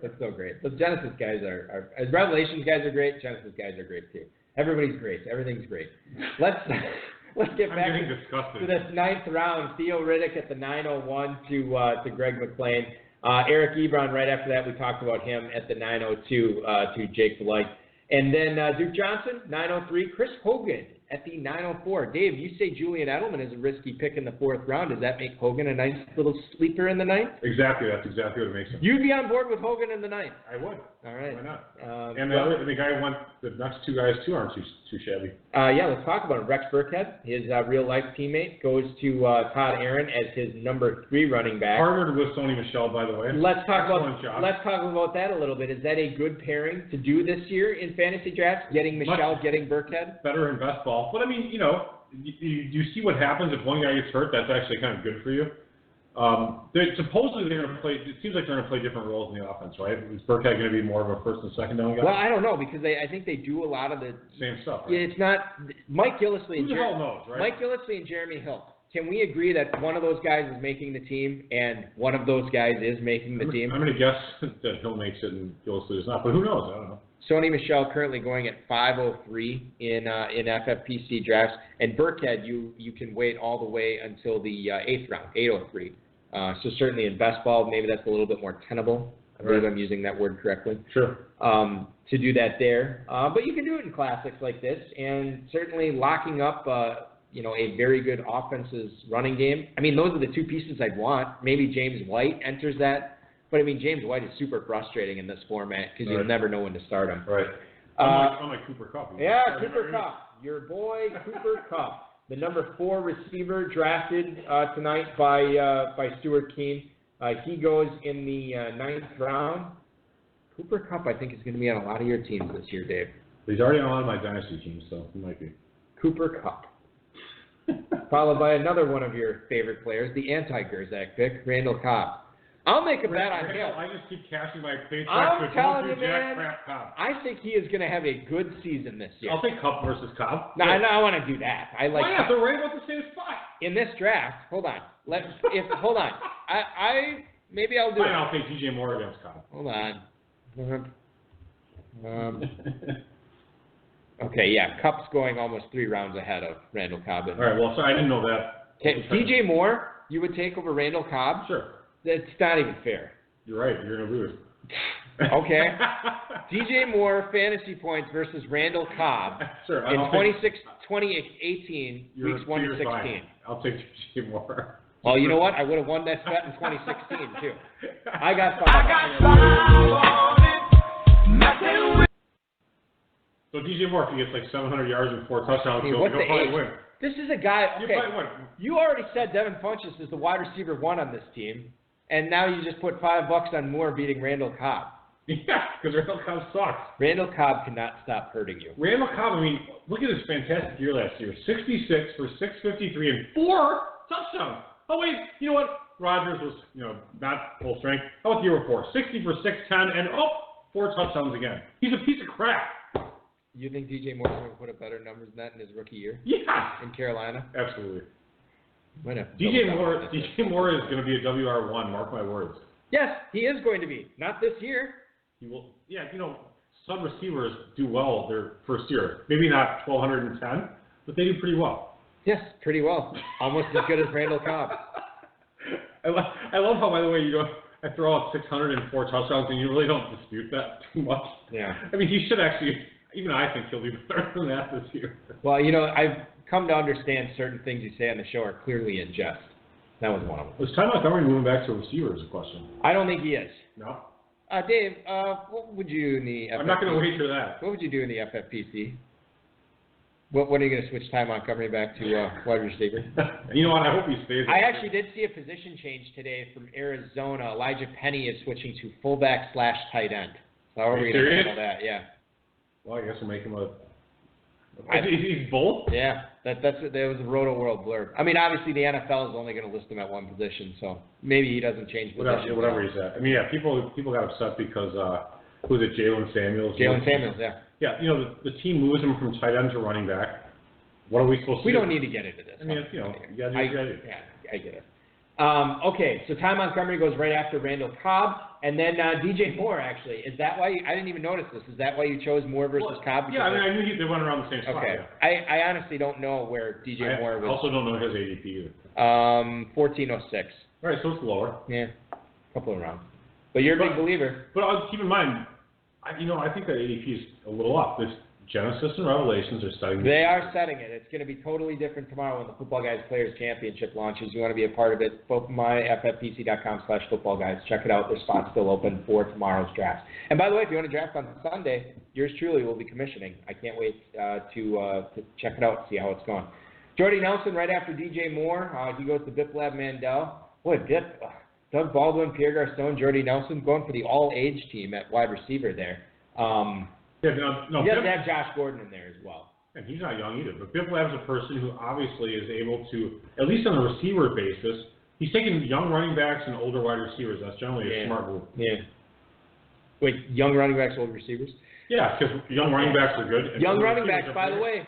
That's so great. The Genesis guys are as Revelations guys are great. Genesis guys are great too. Everybody's great. Everything's great. Let's get back to this 9th round. Theo Riddick at the 901 to Greg McClain. Eric Ebron right after that. We talked about him at the 902 to Jake Delight. And then Duke Johnson, 903. Chris Hogan at the 904. Dave, you say Julian Edelman is a risky pick in the 4th round. Does that make Hogan a nice little sleeper in the 9th? Exactly. That's exactly what it makes him. You'd be on board with Hogan in the 9th? I would. All right. Why not? And the guy went, the next 2 guys too aren't too shabby. Yeah, let's talk about him. Rex Burkhead, his real-life teammate, goes to Todd Aaron as his number 3 running back. Partnered with Sony Michel, by the way. Let's talk about that a little bit. Is that a good pairing to do this year in fantasy drafts? Getting Michel, getting Burkhead? Better in best ball. But I mean, you see what happens if one guy gets hurt. That's actually kind of good for you. Supposedly they're going to play. It seems like they're going to play different roles in the offense, right? Is Burkhead going to be more of a first and second down guy? Well, I don't know because I think they do a lot of the same stuff. Right? It's not Mike Gillislee. Who the hell knows, right? Mike Gillislee and Jeremy Hill. Can we agree that one of those guys is making the team and one of those guys is making the team? I'm going to guess that Hill makes it and Gillislee is not, but who knows? I don't know. Sony Michel currently going at 503 in FFPC drafts. And Burkhead, you can wait all the way until the 8th round, 803. So certainly in best ball, maybe that's a little bit more tenable. I believe I'm using that word correctly. Sure. To do that there. But you can do it in classics like this, and certainly locking up, a very good offense's running game. I mean, those are the two pieces I'd want. Maybe James White enters that. But, I mean, James White is super frustrating in this format because you'll never know when to start him. Right. Unlike Cooper Kupp. Yeah, Cooper Kupp. Your boy, Cooper Kupp. The number 4 receiver drafted tonight by Stuart Keene. He goes in the 9th round. Cooper Kupp, I think, is going to be on a lot of your teams this year, Dave. He's already on a lot of my dynasty teams, so he might be. Cooper Kupp. Followed by another one of your favorite players, the anti-Gerzak pick, Randall Cobb. I'll make a bet on him. I just keep cashing my paycheck. I'm telling you, man, Cobb. I think he is going to have a good season this year. I'll take Kupp versus Cobb. No, I want to do that. Why not? They're right about the same spot. In this draft, hold on. Hold on. Maybe I'll do Fine, it. I'll take DJ Moore against Cobb. Hold on. Okay, yeah, Kupp's going almost 3 rounds ahead of Randall Cobb. All right, well, sorry, I didn't know that. Okay, DJ Moore, you would take over Randall Cobb? Sure. That's not even fair. You're right. You're going to lose. Okay. DJ Moore, fantasy points versus Randall Cobb sure, in 2018, weeks 1 to 16. Fine. I'll take DJ Moore. Well, you know what? I would have won that bet in 2016, too. I got 5. So DJ Moore, if he gets like 700 yards and 4 touchdowns, he'll probably win. This is a guy, okay, you already said Devin Funchess is the wide receiver 1 on this team, and now you just put $5 on Moore beating Randall Cobb. Yeah, because Randall Cobb sucks. Randall Cobb cannot stop hurting you. Randall Cobb, I mean, look at his fantastic year last year. 66 for 653 and 4 touchdowns. Oh, wait, you know what? Rodgers was, not full strength. How about the year before? 60 for 610 and, 4 touchdowns again. He's a piece of crap. You think DJ Moore's going to put up better numbers than that in his rookie year? Yeah. In Carolina? Absolutely. DJ Moore is going to be a WR1, mark my words. Yes, he is going to be. Not this year. He will. Yeah, some receivers do well their first year. Maybe not 1,210, but they do pretty well. Yes, pretty well. Almost as good as Randall Cobb. I love how, by the way, I throw out 604 touchdowns, and you really don't dispute that too much. Yeah. I mean, he should actually. Even I think he'll do better than that this year. Well, I've come to understand certain things you say on the show are clearly in jest. That was one of them. Was Ty Montgomery moving back to receiver is a question. I don't think he is. No? Dave, what would you do in the FFPC? I'm not going to wait for that. What would you do in the FFPC? When are you going to switch Ty Montgomery back to wide receiver? You know what? I hope he stays. I actually did see a position change today from Arizona. Elijah Penny is switching to fullback/tight end. So how are we going to handle that? Yeah. Well, I guess we'll make him he's both? Yeah, that was a Roto World blurb. I mean, obviously the NFL is only going to list him at one position, so maybe he doesn't change position. Whatever he's at. I mean, yeah, people got upset because who was it? Jalen Samuels. Jalen Samuels, yeah. Yeah, the team moves him from tight end to running back. What are we supposed to do? We don't need to get into this. I mean, you got to do what you got to do. Yeah, I get it. Okay, so Ty Montgomery goes right after Randall Cobb, and then DJ Moore, actually. Is that why I didn't even notice this. Is that why you chose Moore versus Cobb? Yeah, I mean, I knew they went around the same spot. Okay. Yeah. I honestly don't know where DJ Moore was. I also don't know his ADP either. 1406. All right, so it's lower. Yeah, a couple of rounds. But you're a big believer. But keep in mind, I think that ADP is a little up. This Genesis and Revelations are setting. They are setting it. It's going to be totally different tomorrow when the Football Guys Players Championship launches. You want to be a part of it, myffpc.com/footballguys. Check it out. There's spots still open for tomorrow's draft. And by the way, if you want to draft on Sunday, yours truly will be commissioning. I can't wait to check it out and see how it's going. Jordy Nelson right after DJ Moore. He goes to Biplab Mandel. Boy, Doug Baldwin, Pierre Garcon, Jordy Nelson going for the all-age team at wide receiver there. You have to have Josh Gordon in there as well. And he's not young either. But Biff Lab's a person who obviously is able to, at least on a receiver basis, he's taking young running backs and older wide receivers. That's generally a smart move. Yeah. Wait, young running backs, older receivers? Yeah, because young running backs are good. Young running backs, by the way,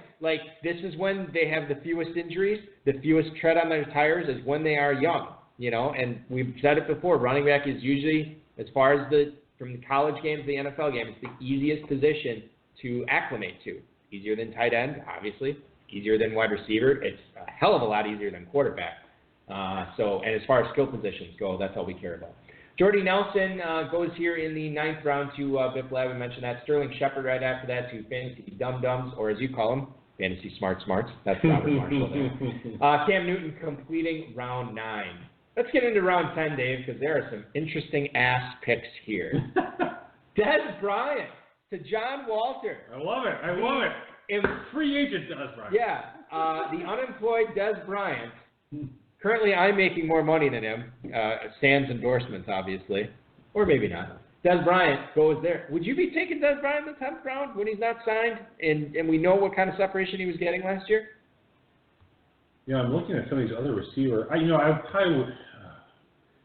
this is when they have the fewest injuries, the fewest tread on their tires is when they are young, and we've said it before, running back is usually, as far as the from the college game to the NFL game, it's the easiest position to acclimate to. Easier than tight end, obviously. Easier than wide receiver. It's a hell of a lot easier than quarterback. And as far as skill positions go, that's all we care about. Jordy Nelson goes here in the 9th round to Biff Lab. We mentioned that. Sterling Shepard right after that to Fantasy Dum-Dums, or as you call them, Fantasy Smarts. That's Robert Marshall there. Cam Newton completing round 9. Let's get into round 10, Dave, because there are some interesting ass picks here. Des Bryant to John Walter. I love it. Free agent Des Bryant. Yeah, the unemployed Des Bryant. Currently, I'm making more money than him. Sans endorsements, obviously. Or maybe not. Des Bryant goes there. Would you be taking Des Bryant in the 10th round when he's not signed? And we know what kind of separation he was getting last year? Yeah, I'm looking at some of these other receivers. I probably would.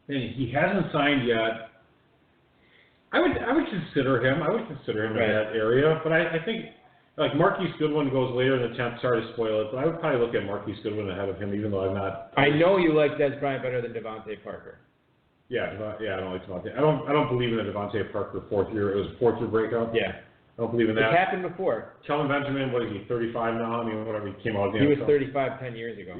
He hasn't signed yet. I would consider him. In that area. But I think like Marquise Goodwin goes later in the 10th. Sorry to spoil it, but I would probably look at Marquise Goodwin ahead of him, even though I'm not. I know you like Des Bryant better than Devontae Parker. Yeah, I don't like Devontae. I don't believe in the Devontae Parker 4th year. It was a 4th year breakout. Yeah. I don't believe in that. It happened before. Kelvin Benjamin, what is he, 35 now? I mean, whatever, he came out. He was 35 10 years ago.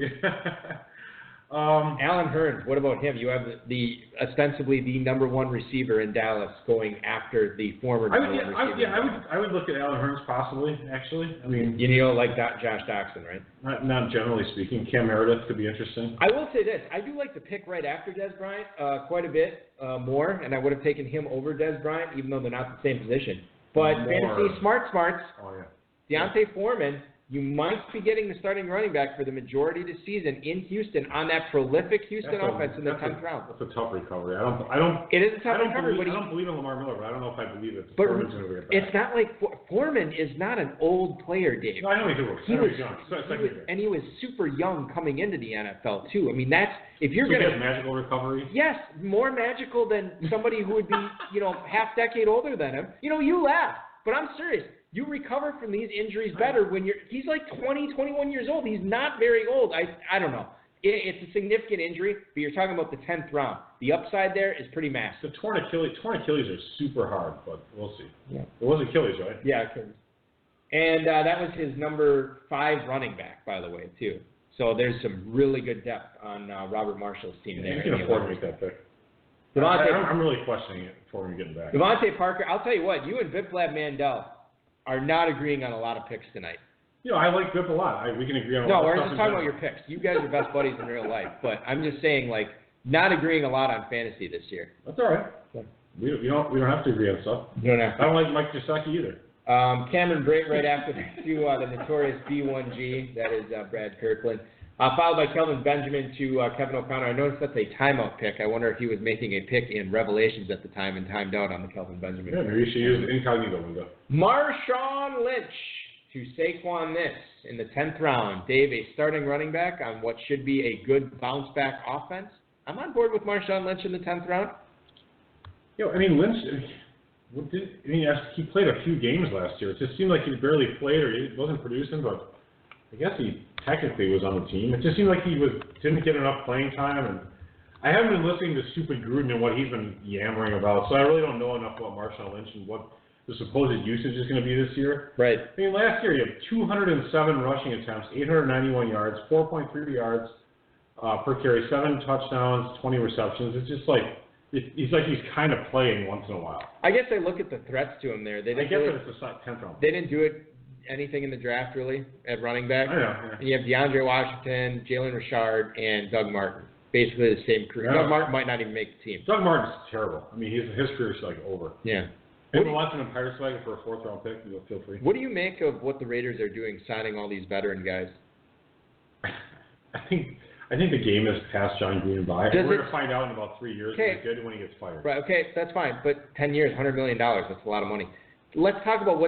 Alan Hearns, what about him? You have the ostensibly the number 1 receiver in Dallas going after the former number 1 receiver. I would look at Alan Hearns possibly, actually. I mean, you know, like Josh Doxson, right? Not generally speaking. Cam Meredith could be interesting. I will say this. I do like the pick right after Des Bryant quite a bit more, and I would have taken him over Des Bryant, even though they're not the same position. But Fantasy Smarts, Deontay Foreman, you might be getting the starting running back for the majority of the season in Houston on that prolific Houston offense in the 10th round. That's a tough recovery. I don't. It is a tough recovery. I don't believe in Lamar Miller, but I don't know if I believe it. But it's not like Foreman is not an old player, Dave. No, I know he was young. And he was super young coming into the NFL too. I mean, that's if you're going to get magical recovery. Yes, more magical than somebody who would be half decade older than him. You laugh, but I'm serious. You recover from these injuries better when he's like 20, 21 years old. He's not very old. I don't know. It's a significant injury, but you're talking about the 10th round. The upside there is pretty massive. The torn Achilles are super hard, but we'll see. Yeah. It was Achilles, right? Yeah, Achilles. And that was his number 5 running back, by the way, too. So there's some really good depth on Robert Marshall's team there. He can afford to make that pick. I'm really questioning it before we get back. Devontae Parker, I'll tell you what, you and Biplab Mandel are not agreeing on a lot of picks tonight. I like Bip a lot. We can agree on a lot of stuff. No, we're just talking about your picks. You guys are best buddies in real life. But I'm just saying, not agreeing a lot on fantasy this year. That's all right. We don't have to agree on stuff. You don't have to. I don't like Mike Gesicki either. Cameron Brait right after to the notorious B1G. That is Brad Kirkland. Followed by Kelvin Benjamin to Kevin O'Connor. I noticed that's a timeout pick. I wonder if he was making a pick in Revelations at the time and timed out on the Kelvin Benjamin. Yeah, maybe you should use the incognito window. Marshawn Lynch to Saquon Nicks in the 10th round. Dave, a starting running back on what should be a good bounce-back offense. I'm on board with Marshawn Lynch in the 10th round. Lynch, he played a few games last year. It just seemed like he barely played or he wasn't producing, but I guess he technically was on the team. It just seemed like he didn't get enough playing time, and I haven't been listening to Stupid Gruden and what he's been yammering about, so I really don't know enough about Marshawn Lynch and what the supposed usage is going to be this year. Right. Last year he had 207 rushing attempts, 891 yards, 4.3 yards per carry, 7 touchdowns, 20 receptions. It's just he's kind of playing once in a while. I guess I look at the threats to him there. I guess it's the 10th round. They didn't do anything in the draft really at running back. I know. Yeah. And you have DeAndre Washington, Jalen Richard, and Doug Martin. Basically the same career. Yeah. Doug Martin might not even make the team. Doug Martin's terrible. his career is over. Yeah. Anyone wants an Empire Swagger for a 4th round pick, feel free. What do you make of what the Raiders are doing, signing all these veteran guys? I think the game is past John Gruden by. We're going to find out in about 3 years when he gets fired. Right, okay, that's fine. But 10 years, $100 million, that's a lot of money. Let's talk about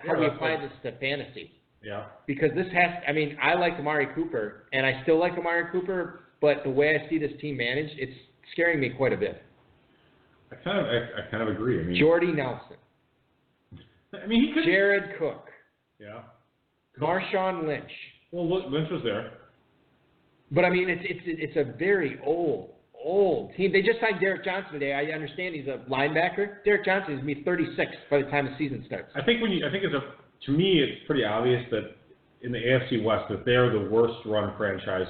how do you apply this to fantasy? Yeah. Because this I like Amari Cooper, and I still like Amari Cooper, but the way I see this team managed, it's scaring me quite a bit. I kind of agree. Jordy Nelson. He could. Jared Cook. Yeah. Marshawn Lynch. Well, Lynch was there. But it's a very old old team. They just signed Derek Johnson today. I understand he's a linebacker. Derek Johnson is going to be 36 by the time the season starts. To me, it's pretty obvious that in the AFC West that they're the worst run franchise.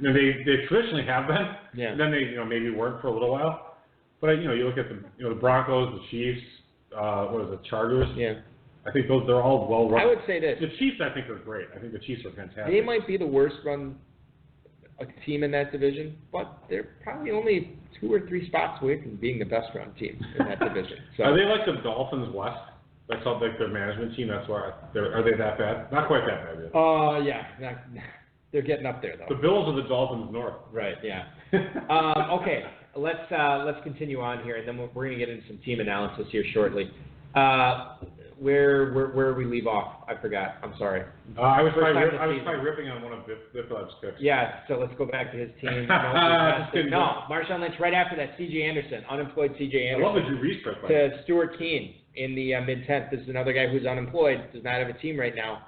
They traditionally have been. Yeah. And then they maybe weren't for a little while. But you look at the Broncos, the Chiefs, Chargers. Yeah. I think they're all well run. I would say this. The Chiefs, I think, are great. I think the Chiefs are fantastic. They might be the worst run team in that division, but they're probably only 2 or 3 spots away from being the best run team in that division. So. Are they like the Dolphins West? That's how like their management team. That's why are they that bad? Not quite that bad yet. Yeah. They're getting up there though. The Bills are the Dolphins North. Right. Yeah. Okay. Let's continue on here, and then we're going to get into some team analysis here shortly. Where we leave off? I forgot. I'm sorry. I was probably ripping on one of Biffleb's picks. Yeah, so let's go back to his team. No, Marshawn Lynch right after that. C.J. Anderson, unemployed C.J. Anderson. I love the Drew Reese pick. To Stuart Keene in the mid-10th. This is another guy who's unemployed, does not have a team right now.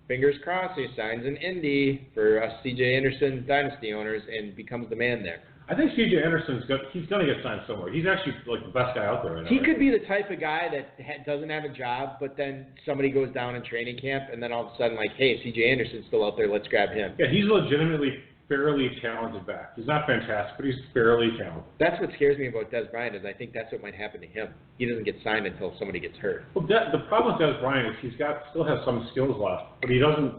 Fingers crossed, he signs in Indy for us C.J. Anderson dynasty owners and becomes the man there. I think C.J. Anderson's he's going to get signed somewhere. He's actually like the best guy out there right now. He could be the type of guy that doesn't have a job, but then somebody goes down in training camp, and then all of a sudden, like, hey, C.J. Anderson's still out there, let's grab him. Yeah, he's legitimately fairly talented back. He's not fantastic, but he's fairly talented. That's what scares me about Des Bryant is I think that's what might happen to him. He doesn't get signed until somebody gets hurt. Well, the problem with Des Bryant is still has some skills left, but he doesn't.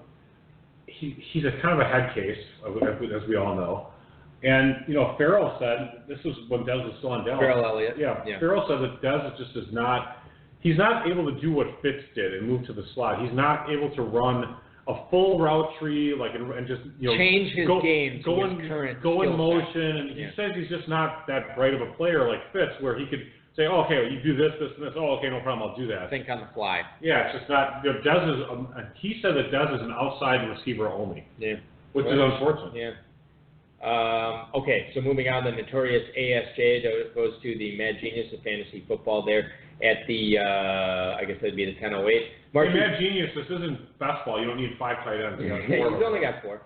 He's a kind of a head case, as we all know. And, Farrell said, this was when Dez was still on Dallas. Farrell Elliott. Yeah. Farrell said that Dez he's not able to do what Fitz did and move to the slot. He's not able to run a full route tree, and just, change his game go to his current go in motion. Set. And he says he's just not that bright of a player like Fitz, where he could say, oh, okay, you do this, this, and this. Oh, okay, no problem, I'll do that. Think on the fly. Yeah, it's just not. Dez is. He said that Dez is an outside receiver only. Yeah. Which is unfortunate. Yeah. Okay, so moving on, the notorious ASJ goes to the Mad Genius of fantasy football there at the, I guess that'd be the 10:08. Hey, Mad Genius, this isn't best ball. You don't need 5 tight ends. He's only got 4.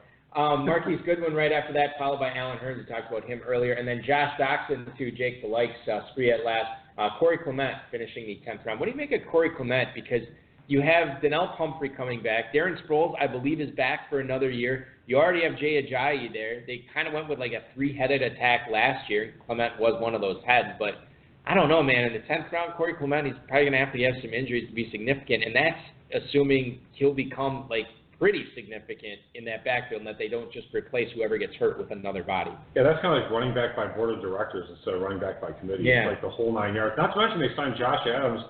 Marquise Goodwin right after that, followed by Alan Hearns. We talked about him earlier. And then Josh Doxson to Jake DeLike's spree at last. Corey Clement finishing the 10th round. What do you make of Corey Clement? Because you have Donnell Pumphrey coming back. Darren Sproles, I believe, is back for another year. You already have Jay Ajayi there. They kind of went with like a 3-headed attack last year. Clement was one of those heads. But I don't know, man. In the 10th round, Corey Clement, he's probably going to have some injuries to be significant. And that's assuming he'll become like pretty significant in that backfield and that they don't just replace whoever gets hurt with another body. Yeah, that's kind of like running back by board of directors instead of running back by committee. Yeah. It's like the whole 9 yards. Not to mention they signed Josh Adams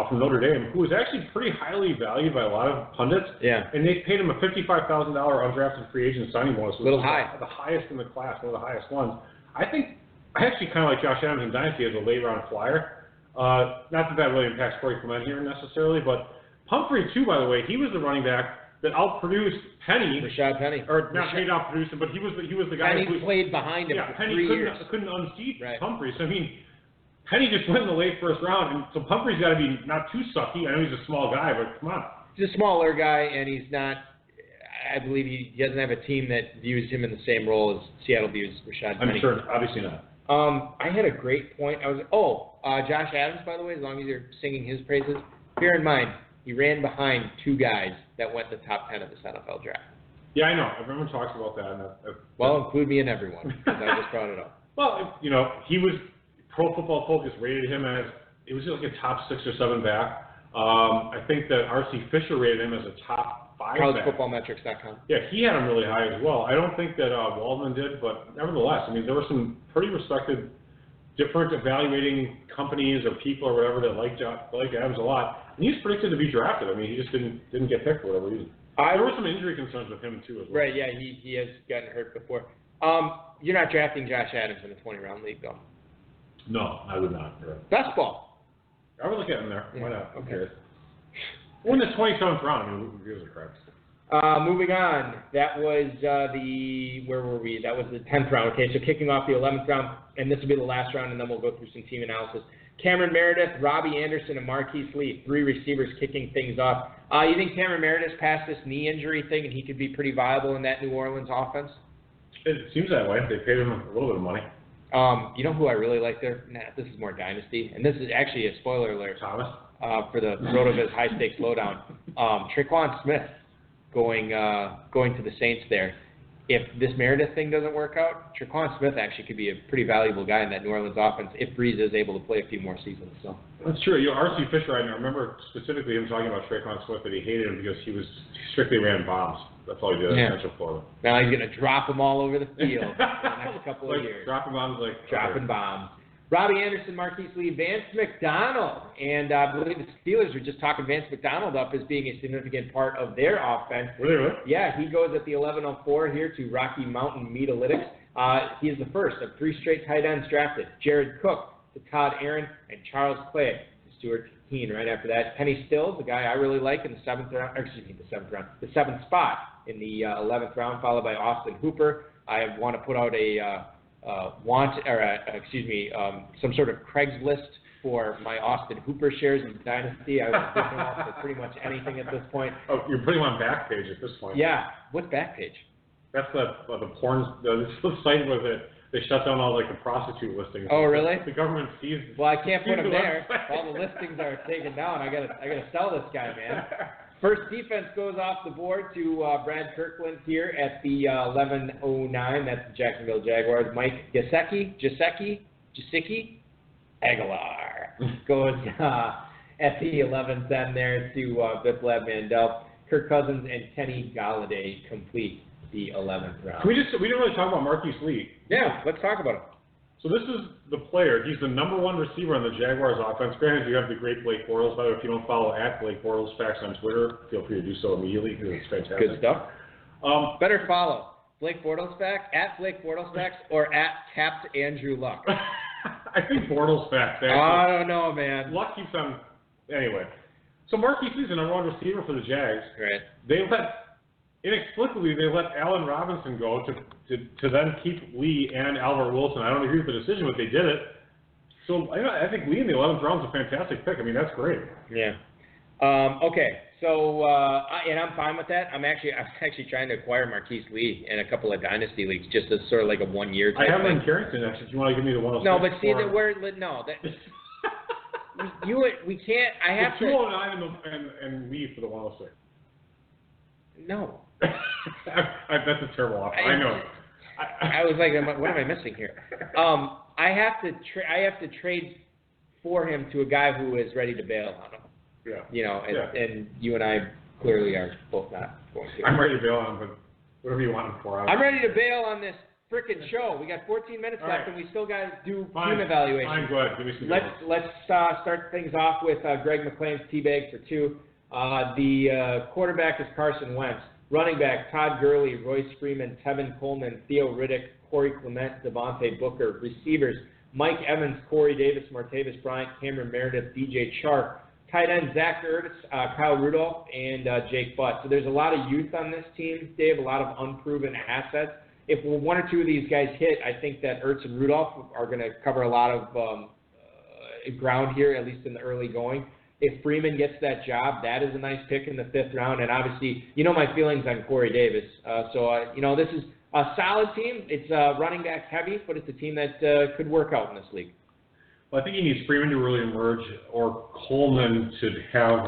from Notre Dame, who was actually pretty highly valued by a lot of pundits. Yeah. And they paid him a $55,000 undrafted free agent signing bonus, which little high. The highest in the class, one of the highest ones. I actually kind of like Josh Adams in Dynasty as a late round flyer. Not that really impacts Corey Clement here necessarily, but Pumphrey too, by the way, he was the running back that outproduced Penny. Rashad Penny. Or not Penny outproduced him, but he was the guy who played behind him for Penny 3 years. couldn't unseat right. Pumphrey. So I mean, Penny just went in the late first round, and so Pumphrey's got to be not too sucky. I know he's a small guy, but come on. He's a smaller guy, and he's not. I believe he doesn't have a team that views him in the same role as Seattle views Rashad Penny. I'm sure, obviously not. I had a great point. Josh Adams, by the way, as long as you're singing his praises, bear in mind, he ran behind 2 guys that went the top 10 of this NFL draft. Yeah, I know. Everyone talks about that. Well, include me and everyone, because I just brought it up. Well, he was Pro Football Focus rated him as, it was like a top 6 or 7 back. I think that R.C. Fisher rated him as a top 5 back. CollegeFootballMetrics.com. Yeah, he had him really high as well. I don't think that Waldman did, but nevertheless, I mean, there were some pretty respected different evaluating companies or people or whatever that liked Adams a lot. And he was predicted to be drafted. I mean, he just didn't get picked for whatever reason. There were some injury concerns with him too as well. Right, yeah, he has gotten hurt before. You're not drafting Josh Adams in a 20-round league, though. No, I would not. Best ball. I would look at him there. Yeah. Why not? Okay. We're in the 27th round. I mean, who gives a crap? Moving on, that was where were we? That was the 10th round. Okay, so kicking off the 11th round, and this will be the last round, and then we'll go through some team analysis. Cameron Meredith, Robbie Anderson, and Marquise Lee, 3 receivers kicking things off. You think Cameron Meredith's past this knee injury thing, and he could be pretty viable in that New Orleans offense? It seems that way. They paid him a little bit of money. You know who I really like there? Nah, this is more dynasty, and this is actually a spoiler alert. Thomas? For the RotoViz high stakes lowdown. Tre'Quan Smith going to the Saints there. If this Meredith thing doesn't work out, Tre'Quan Smith actually could be a pretty valuable guy in that New Orleans offense if Breeze is able to play a few more seasons. So that's true. R.C. Fisher, I remember specifically him talking about Tre'Quan Smith, that he hated him because he strictly ran bombs. That's all he did in Central Florida. Now he's going to drop them all over the field for the next couple of years. Dropping bombs Dropping bombs. Robbie Anderson, Marquise Lee, Vance McDonald, and I believe the Steelers were just talking Vance McDonald up as being a significant part of their offense. Really? Yeah, he goes at the 11:04 here to Rocky Mountain Metalytics. He is the first of 3 straight tight ends drafted. Jared Cook to Todd Aaron and Charles Clay to Stuart Heen. Right after that, Penny Stills, the guy I really like in the 7th spot in the 11th round, followed by Austin Hooper. I want to put out some sort of Craigslist for my Austin Hooper shares in Dynasty. I was putting off for pretty much anything at this point. Oh, you're putting him on Backpage at this point. Yeah. What's Backpage? That's the porn, the site where they shut down all the prostitute listings. Oh, really? The government sees. Well, I can't put them there. All the listings are taken down. I gotta sell this guy, man. First defense goes off the board to Brad Kirkland here at the 11:09. That's the Jacksonville Jaguars. Mike Gesicki Aguilar goes at the 11:10 there to Biplab Mandel. Kirk Cousins and Kenny Galladay complete the 11th round. We didn't really talk about Marquise Lee. Yeah, let's talk about him. So this is the player. He's the number 1 receiver on the Jaguars offense. Granted, you have the great Blake Bortles. By the way, if you don't follow @Blake Bortles Facts on Twitter, feel free to do so immediately because it's fantastic. Good stuff. Better follow Blake Bortles Facts @Blake Bortles Facts or @Tapped Andrew Luck. I think Bortles Facts. I don't know, man. Luck keeps on. Anyway, so Marquise Lee's the number 1 receiver for the Jags. Right. Inexplicably, they let Allen Robinson go to then keep Lee and Albert Wilson. I don't agree with the decision, but they did it. So I think Lee in the 11th round is a fantastic pick. I mean, that's great. Yeah. Okay. So and I'm fine with that. I'm actually trying to acquire Marquise Lee in a couple of dynasty leagues, just as sort of like a 1 year. I have him in Carrington. Actually, if you want to give me the 106. No, but see that we can't. I have the 209 and Lee for the 106. No. That's a terrible offer. I know. I was like, what am I missing here? I have to trade for him to a guy who is ready to bail on him. Yeah. And you and I clearly are both not going to. I'm ready to bail on him, but whatever you want him for. I'm ready to bail on this frickin' show. We got 14 minutes left, and we still got to do team evaluation. Fine, go ahead. Give me some Let's start things off with Greg McClain's teabag for 2. The quarterback is Carson Wentz. Running back, Todd Gurley, Royce Freeman, Tevin Coleman, Theo Riddick, Corey Clement, Devontae Booker. Receivers, Mike Evans, Corey Davis, Martavis Bryant, Cameron Meredith, DJ Chark. Tight end, Zach Ertz, Kyle Rudolph, and Jake Butt. So there's a lot of youth on this team, Dave, a lot of unproven assets. If 1 or 2 of these guys hit, I think that Ertz and Rudolph are going to cover a lot of ground here, at least in the early going. If Freeman gets that job, that is a nice pick in the 5th round. And obviously, you know my feelings on Corey Davis. This is a solid team. It's running back heavy, but it's a team that could work out in this league. Well, I think he needs Freeman to really emerge, or Coleman to have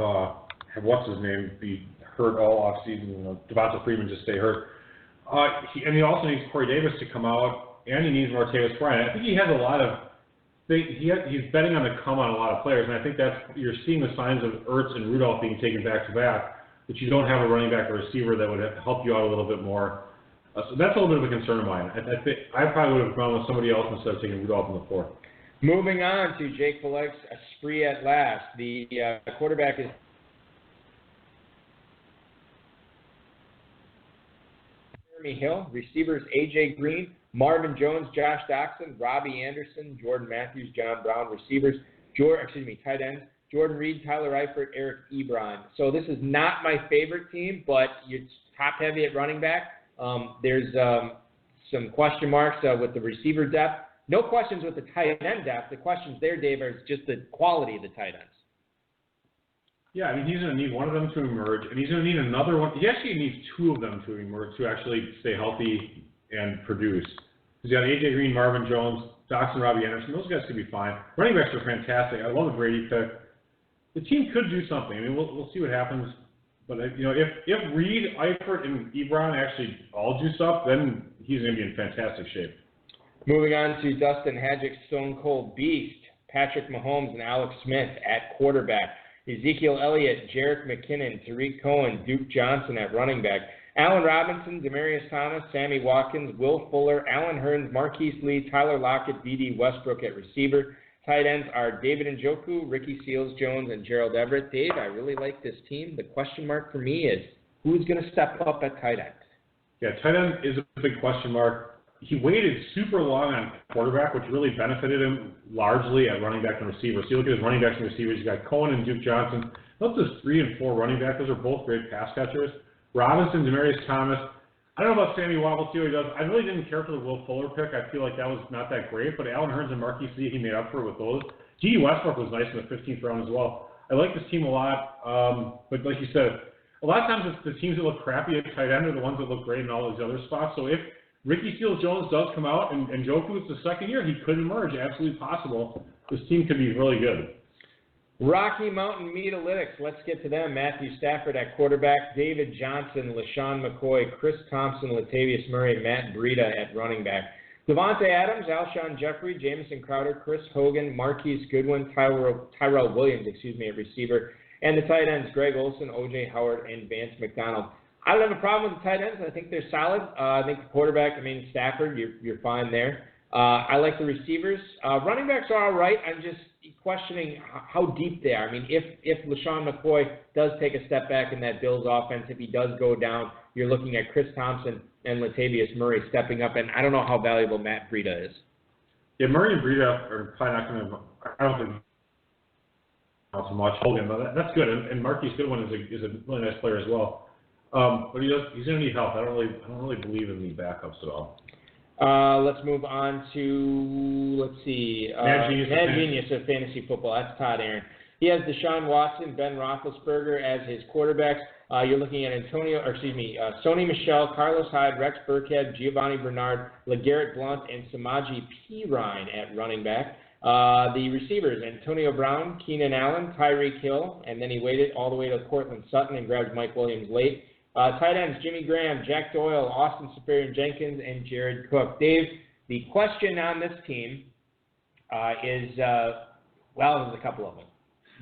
what's his name be hurt all offseason. Devonta Freeman just stay hurt. And he also needs Corey Davis to come out, and he needs Martavis Bryant. I think he has a lot of. He's betting on the come on a lot of players, and I think you're seeing the signs of Ertz and Rudolph being taken back to back, but you don't have a running back or receiver that would help you out a little bit more. So that's a little bit of a concern of mine. I think I probably would have gone with somebody else instead of taking Rudolph in the 4th. Moving on to Jake Foleg's spree at last. The quarterback is Jeremy Hill. Receivers, A.J. Green, Marvin Jones, Josh Doxson, Robbie Anderson, Jordan Matthews, John Brown. Receivers, tight ends, Jordan Reed, Tyler Eifert, Eric Ebron. So this is not my favorite team, but it's top heavy at running back. There's some question marks with the receiver depth. No questions with the tight end depth. The questions there, Dave, are just the quality of the tight ends. Yeah, I mean, he's going to need one of them to emerge, and he's going to need another one. He actually needs 2 of them to emerge to actually stay healthy and produce. He's got A.J. Green, Marvin Jones, Doxson, Robbie Anderson, those guys could be fine. Running backs are fantastic. I love the Brady pick. The team could do something. I mean, we'll see what happens. But if Reed, Eifert, and Ebron actually all juice up, then he's going to be in fantastic shape. Moving on to Dustin Hadjick's Stone Cold Beast, Patrick Mahomes and Alex Smith at quarterback, Ezekiel Elliott, Jerick McKinnon, Tariq Cohen, Duke Johnson at running back, Allen Robinson, Demaryius Thomas, Sammy Watkins, Will Fuller, Allen Hurns, Marquise Lee, Tyler Lockett, D.D. Westbrook at receiver. Tight ends are David Njoku, Ricky Seals-Jones, and Gerald Everett. Dave, I really like this team. The question mark for me is who's going to step up at tight end? Yeah, tight end is a big question mark. He waited super long on quarterback, which really benefited him largely at running back and receiver. So you look at his running backs and receivers, you got Cohen and Duke Johnson. Those are 3 and 4 running backs. Those are both great pass catchers. Robinson, Demaryius Thomas. I don't know about Sammy Waddle, see what he does. I really didn't care for the Will Fuller pick. I feel like that was not that great, but Allen Hurns and Marquise Lee, he made up for it with those. D.D. Westbrook was nice in the 15th round as well. I like this team a lot, but like you said, a lot of times it's the teams that look crappy at tight end are the ones that look great in all these other spots. So if Ricky Seals-Jones does come out and Njoku is the second year, he could emerge, absolutely possible. This team could be really good. Rocky Mountain Metalytics, let's get to them. Matthew Stafford at quarterback, David Johnson, LeSean McCoy, Chris Thompson, Latavius Murray, Matt Breida at running back. Devontae Adams, Alshon Jeffrey, Jamison Crowder, Chris Hogan, Marquise Goodwin, Tyrell Williams, at receiver. And the tight ends, Greg Olsen, O.J. Howard, and Vance McDonald. I don't have a problem with the tight ends. I think they're solid. I think the quarterback, Stafford, you're fine there. I like the receivers. Running backs are all right. I'm just questioning how deep they are. I mean, if LeSean McCoy does take a step back in that Bills offense, if he does go down, you're looking at Chris Thompson and Latavius Murray stepping up, and I don't know how valuable Matt Breida is. Yeah, Murray and Breida are probably not going to – I don't think not so much Hogan, but that's good. And Marquise Goodwin is a really nice player as well. But he's going to need help. I don't really believe in the backups at all. Let's move on to, Mad Genius of Fantasy Football. That's Todd Aaron. He has Deshaun Watson, Ben Roethlisberger as his quarterbacks. You're looking at Sony Michel, Carlos Hyde, Rex Burkhead, Giovanni Bernard, LeGarrette Blount, and Samaje Perine at running back. The receivers, Antonio Brown, Keenan Allen, Tyreek Hill, and then he waited all the way to Cortland Sutton and grabbed Mike Williams late. Tight ends, Jimmy Graham, Jack Doyle, Austin Safarian-Jenkins, and Jared Cook. Dave, the question on this team is, there's a couple of them.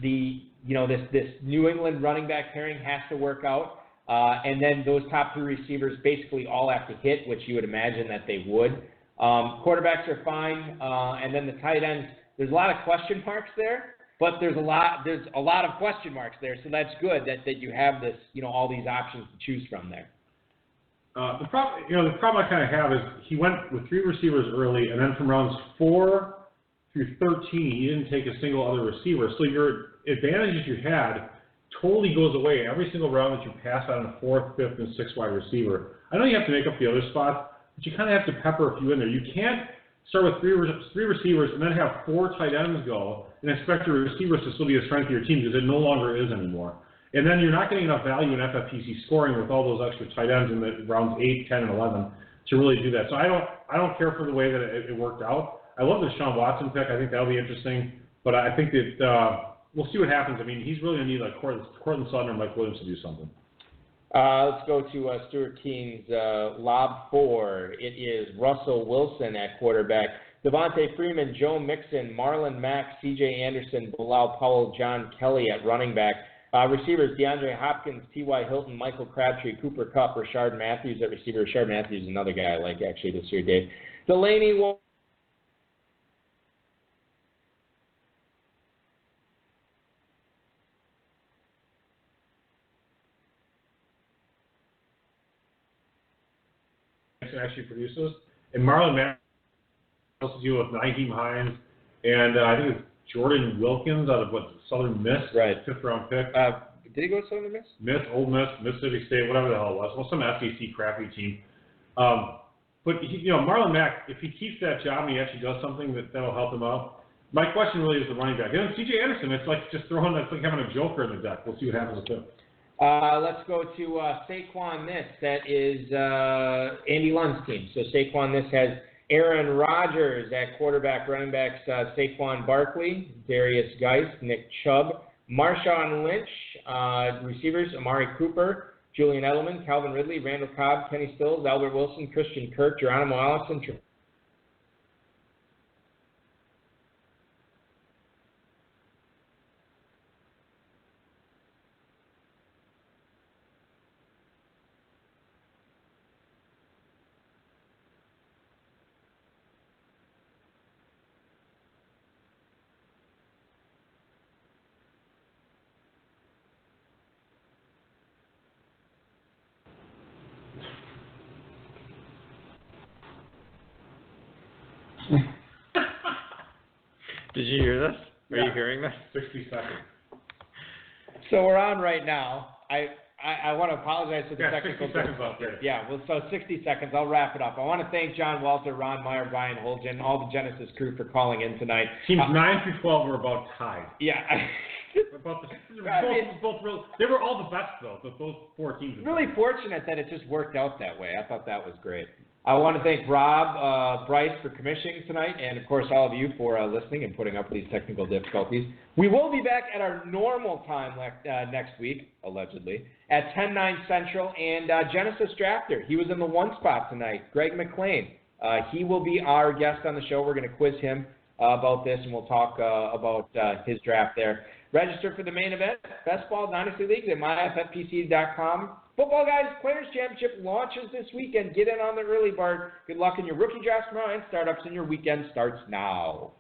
This New England running back pairing has to work out, and then those top 3 receivers basically all have to hit, which you would imagine that they would. Quarterbacks are fine, and then the tight ends, there's a lot of question marks there. But there's a lot of question marks there, so that's good that you have this, all these options to choose from there. The problem I kind of have is he went with 3 receivers early, and then from rounds 4 through 13, he didn't take a single other receiver. So your advantages you had totally goes away every single round that you pass on a 4th, 5th, and 6th wide receiver. I know you have to make up the other spots, but you kind of have to pepper a few in there. You can't start with 3 receivers and then have 4 tight ends go and expect your receivers to still be the strength of your team because it no longer is anymore. And then you're not getting enough value in FFPC scoring with all those extra tight ends in the rounds 8, 10, and 11 to really do that. So I don't care for the way that it worked out. I love the Deshaun Watson pick. I think that'll be interesting. But I think that we'll see what happens. I mean, he's really going to need like Cortland Sutton or Mike Williams to do something. Let's go to Stuart King's Lob 4. It is Russell Wilson at quarterback, Devontae Freeman, Joe Mixon, Marlon Mack, C.J. Anderson, Bilal Powell, John Kelly at running back. Receivers, DeAndre Hopkins, T.Y. Hilton, Michael Crabtree, Cooper Kupp, Rashard Matthews at receiver. Rashard Matthews is another guy I like actually this year, Dave. Delaney actually produces, and Marlon Mack also deal with Nyheim Hines, and I think it's Jordan Wilkins out of Southern Miss, right? 5th round pick. Did he go to Southern Miss? Ole Miss, Mississippi State, whatever the hell it was. Well, some SEC crappy team. But Marlon Mack, if he keeps that job and he actually does something that'll help him out. My question really is the running back. And C.J. Anderson, it's like just throwing, it's like having a joker in the deck. We'll see what happens with him. Let's go to Saquon Niss. That is Andy Lunn's team. So Saquon Niss has Aaron Rodgers at quarterback, running backs Saquon Barkley, Darius Geist, Nick Chubb, Marshawn Lynch, receivers Amari Cooper, Julian Edelman, Calvin Ridley, Randall Cobb, Kenny Stills, Albert Wilson, Christian Kirk, Geronimo Allison, Did you hear this? Are Yeah. you hearing this? 60 seconds. So we're on right now. I want to apologize for the technical 60 seconds left there. Yeah, well, so 60 seconds. I'll wrap it up. I want to thank John Walter, Ron Meyer, Brian Holgen, all the Genesis crew for calling in tonight. Teams 9 through 12 were about tied. Yeah. They were all the best, though, those 4 teams. Really fortunate that it just worked out that way. I thought that was great. I want to thank Rob, Bryce for commissioning tonight, and of course all of you for listening and putting up with these technical difficulties. We will be back at our normal time next week, allegedly, at 10/9 Central, and Genesis Drafter. He was in the 1 spot tonight, Greg McLean. He will be our guest on the show. We're going to quiz him about this, and we'll talk about his draft there. Register for the main event, Best Ball Dynasty Leagues at myffpc.com. Football Guys Players Championship launches this weekend. Get in on the early bird. Good luck in your rookie drafts tomorrow and startups, and your weekend starts now.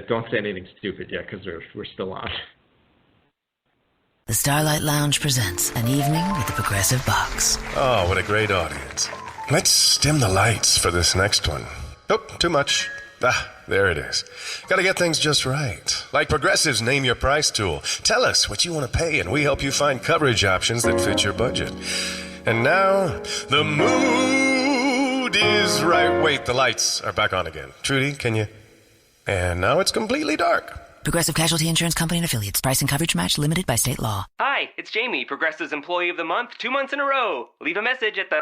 Don't say anything stupid yet, because we're still on. The Starlight Lounge presents An Evening with the Progressive Box. Oh, what a great audience. Let's dim the lights for this next one. Nope, too much. There it is. Gotta get things just right. Like Progressive's Name Your Price tool. Tell us what you want to pay, and we help you find coverage options that fit your budget. And now, the mood is right. Wait, the lights are back on again. Trudy, can you? And now it's completely dark. Progressive Casualty Insurance Company and Affiliates. Price and coverage match limited by state law. Hi, it's Jamie, Progressive's Employee of the Month, 2 months in a row. Leave a message at the...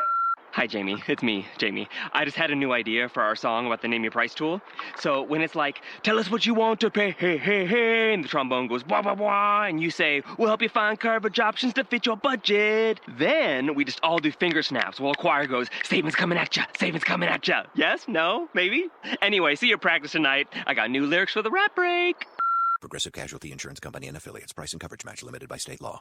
Hi, Jamie. It's me, Jamie. I just had a new idea for our song about the Name Your Price tool. So when it's like, tell us what you want to pay, hey, hey, hey, and the trombone goes, blah, blah, blah, and you say, we'll help you find coverage options to fit your budget. Then we just all do finger snaps while a choir goes, savings coming at ya, savings coming at ya. Yes? No? Maybe? Anyway, see your practice tonight. I got new lyrics for the rap break. Progressive Casualty Insurance Company and Affiliates. Price and coverage match limited by state law.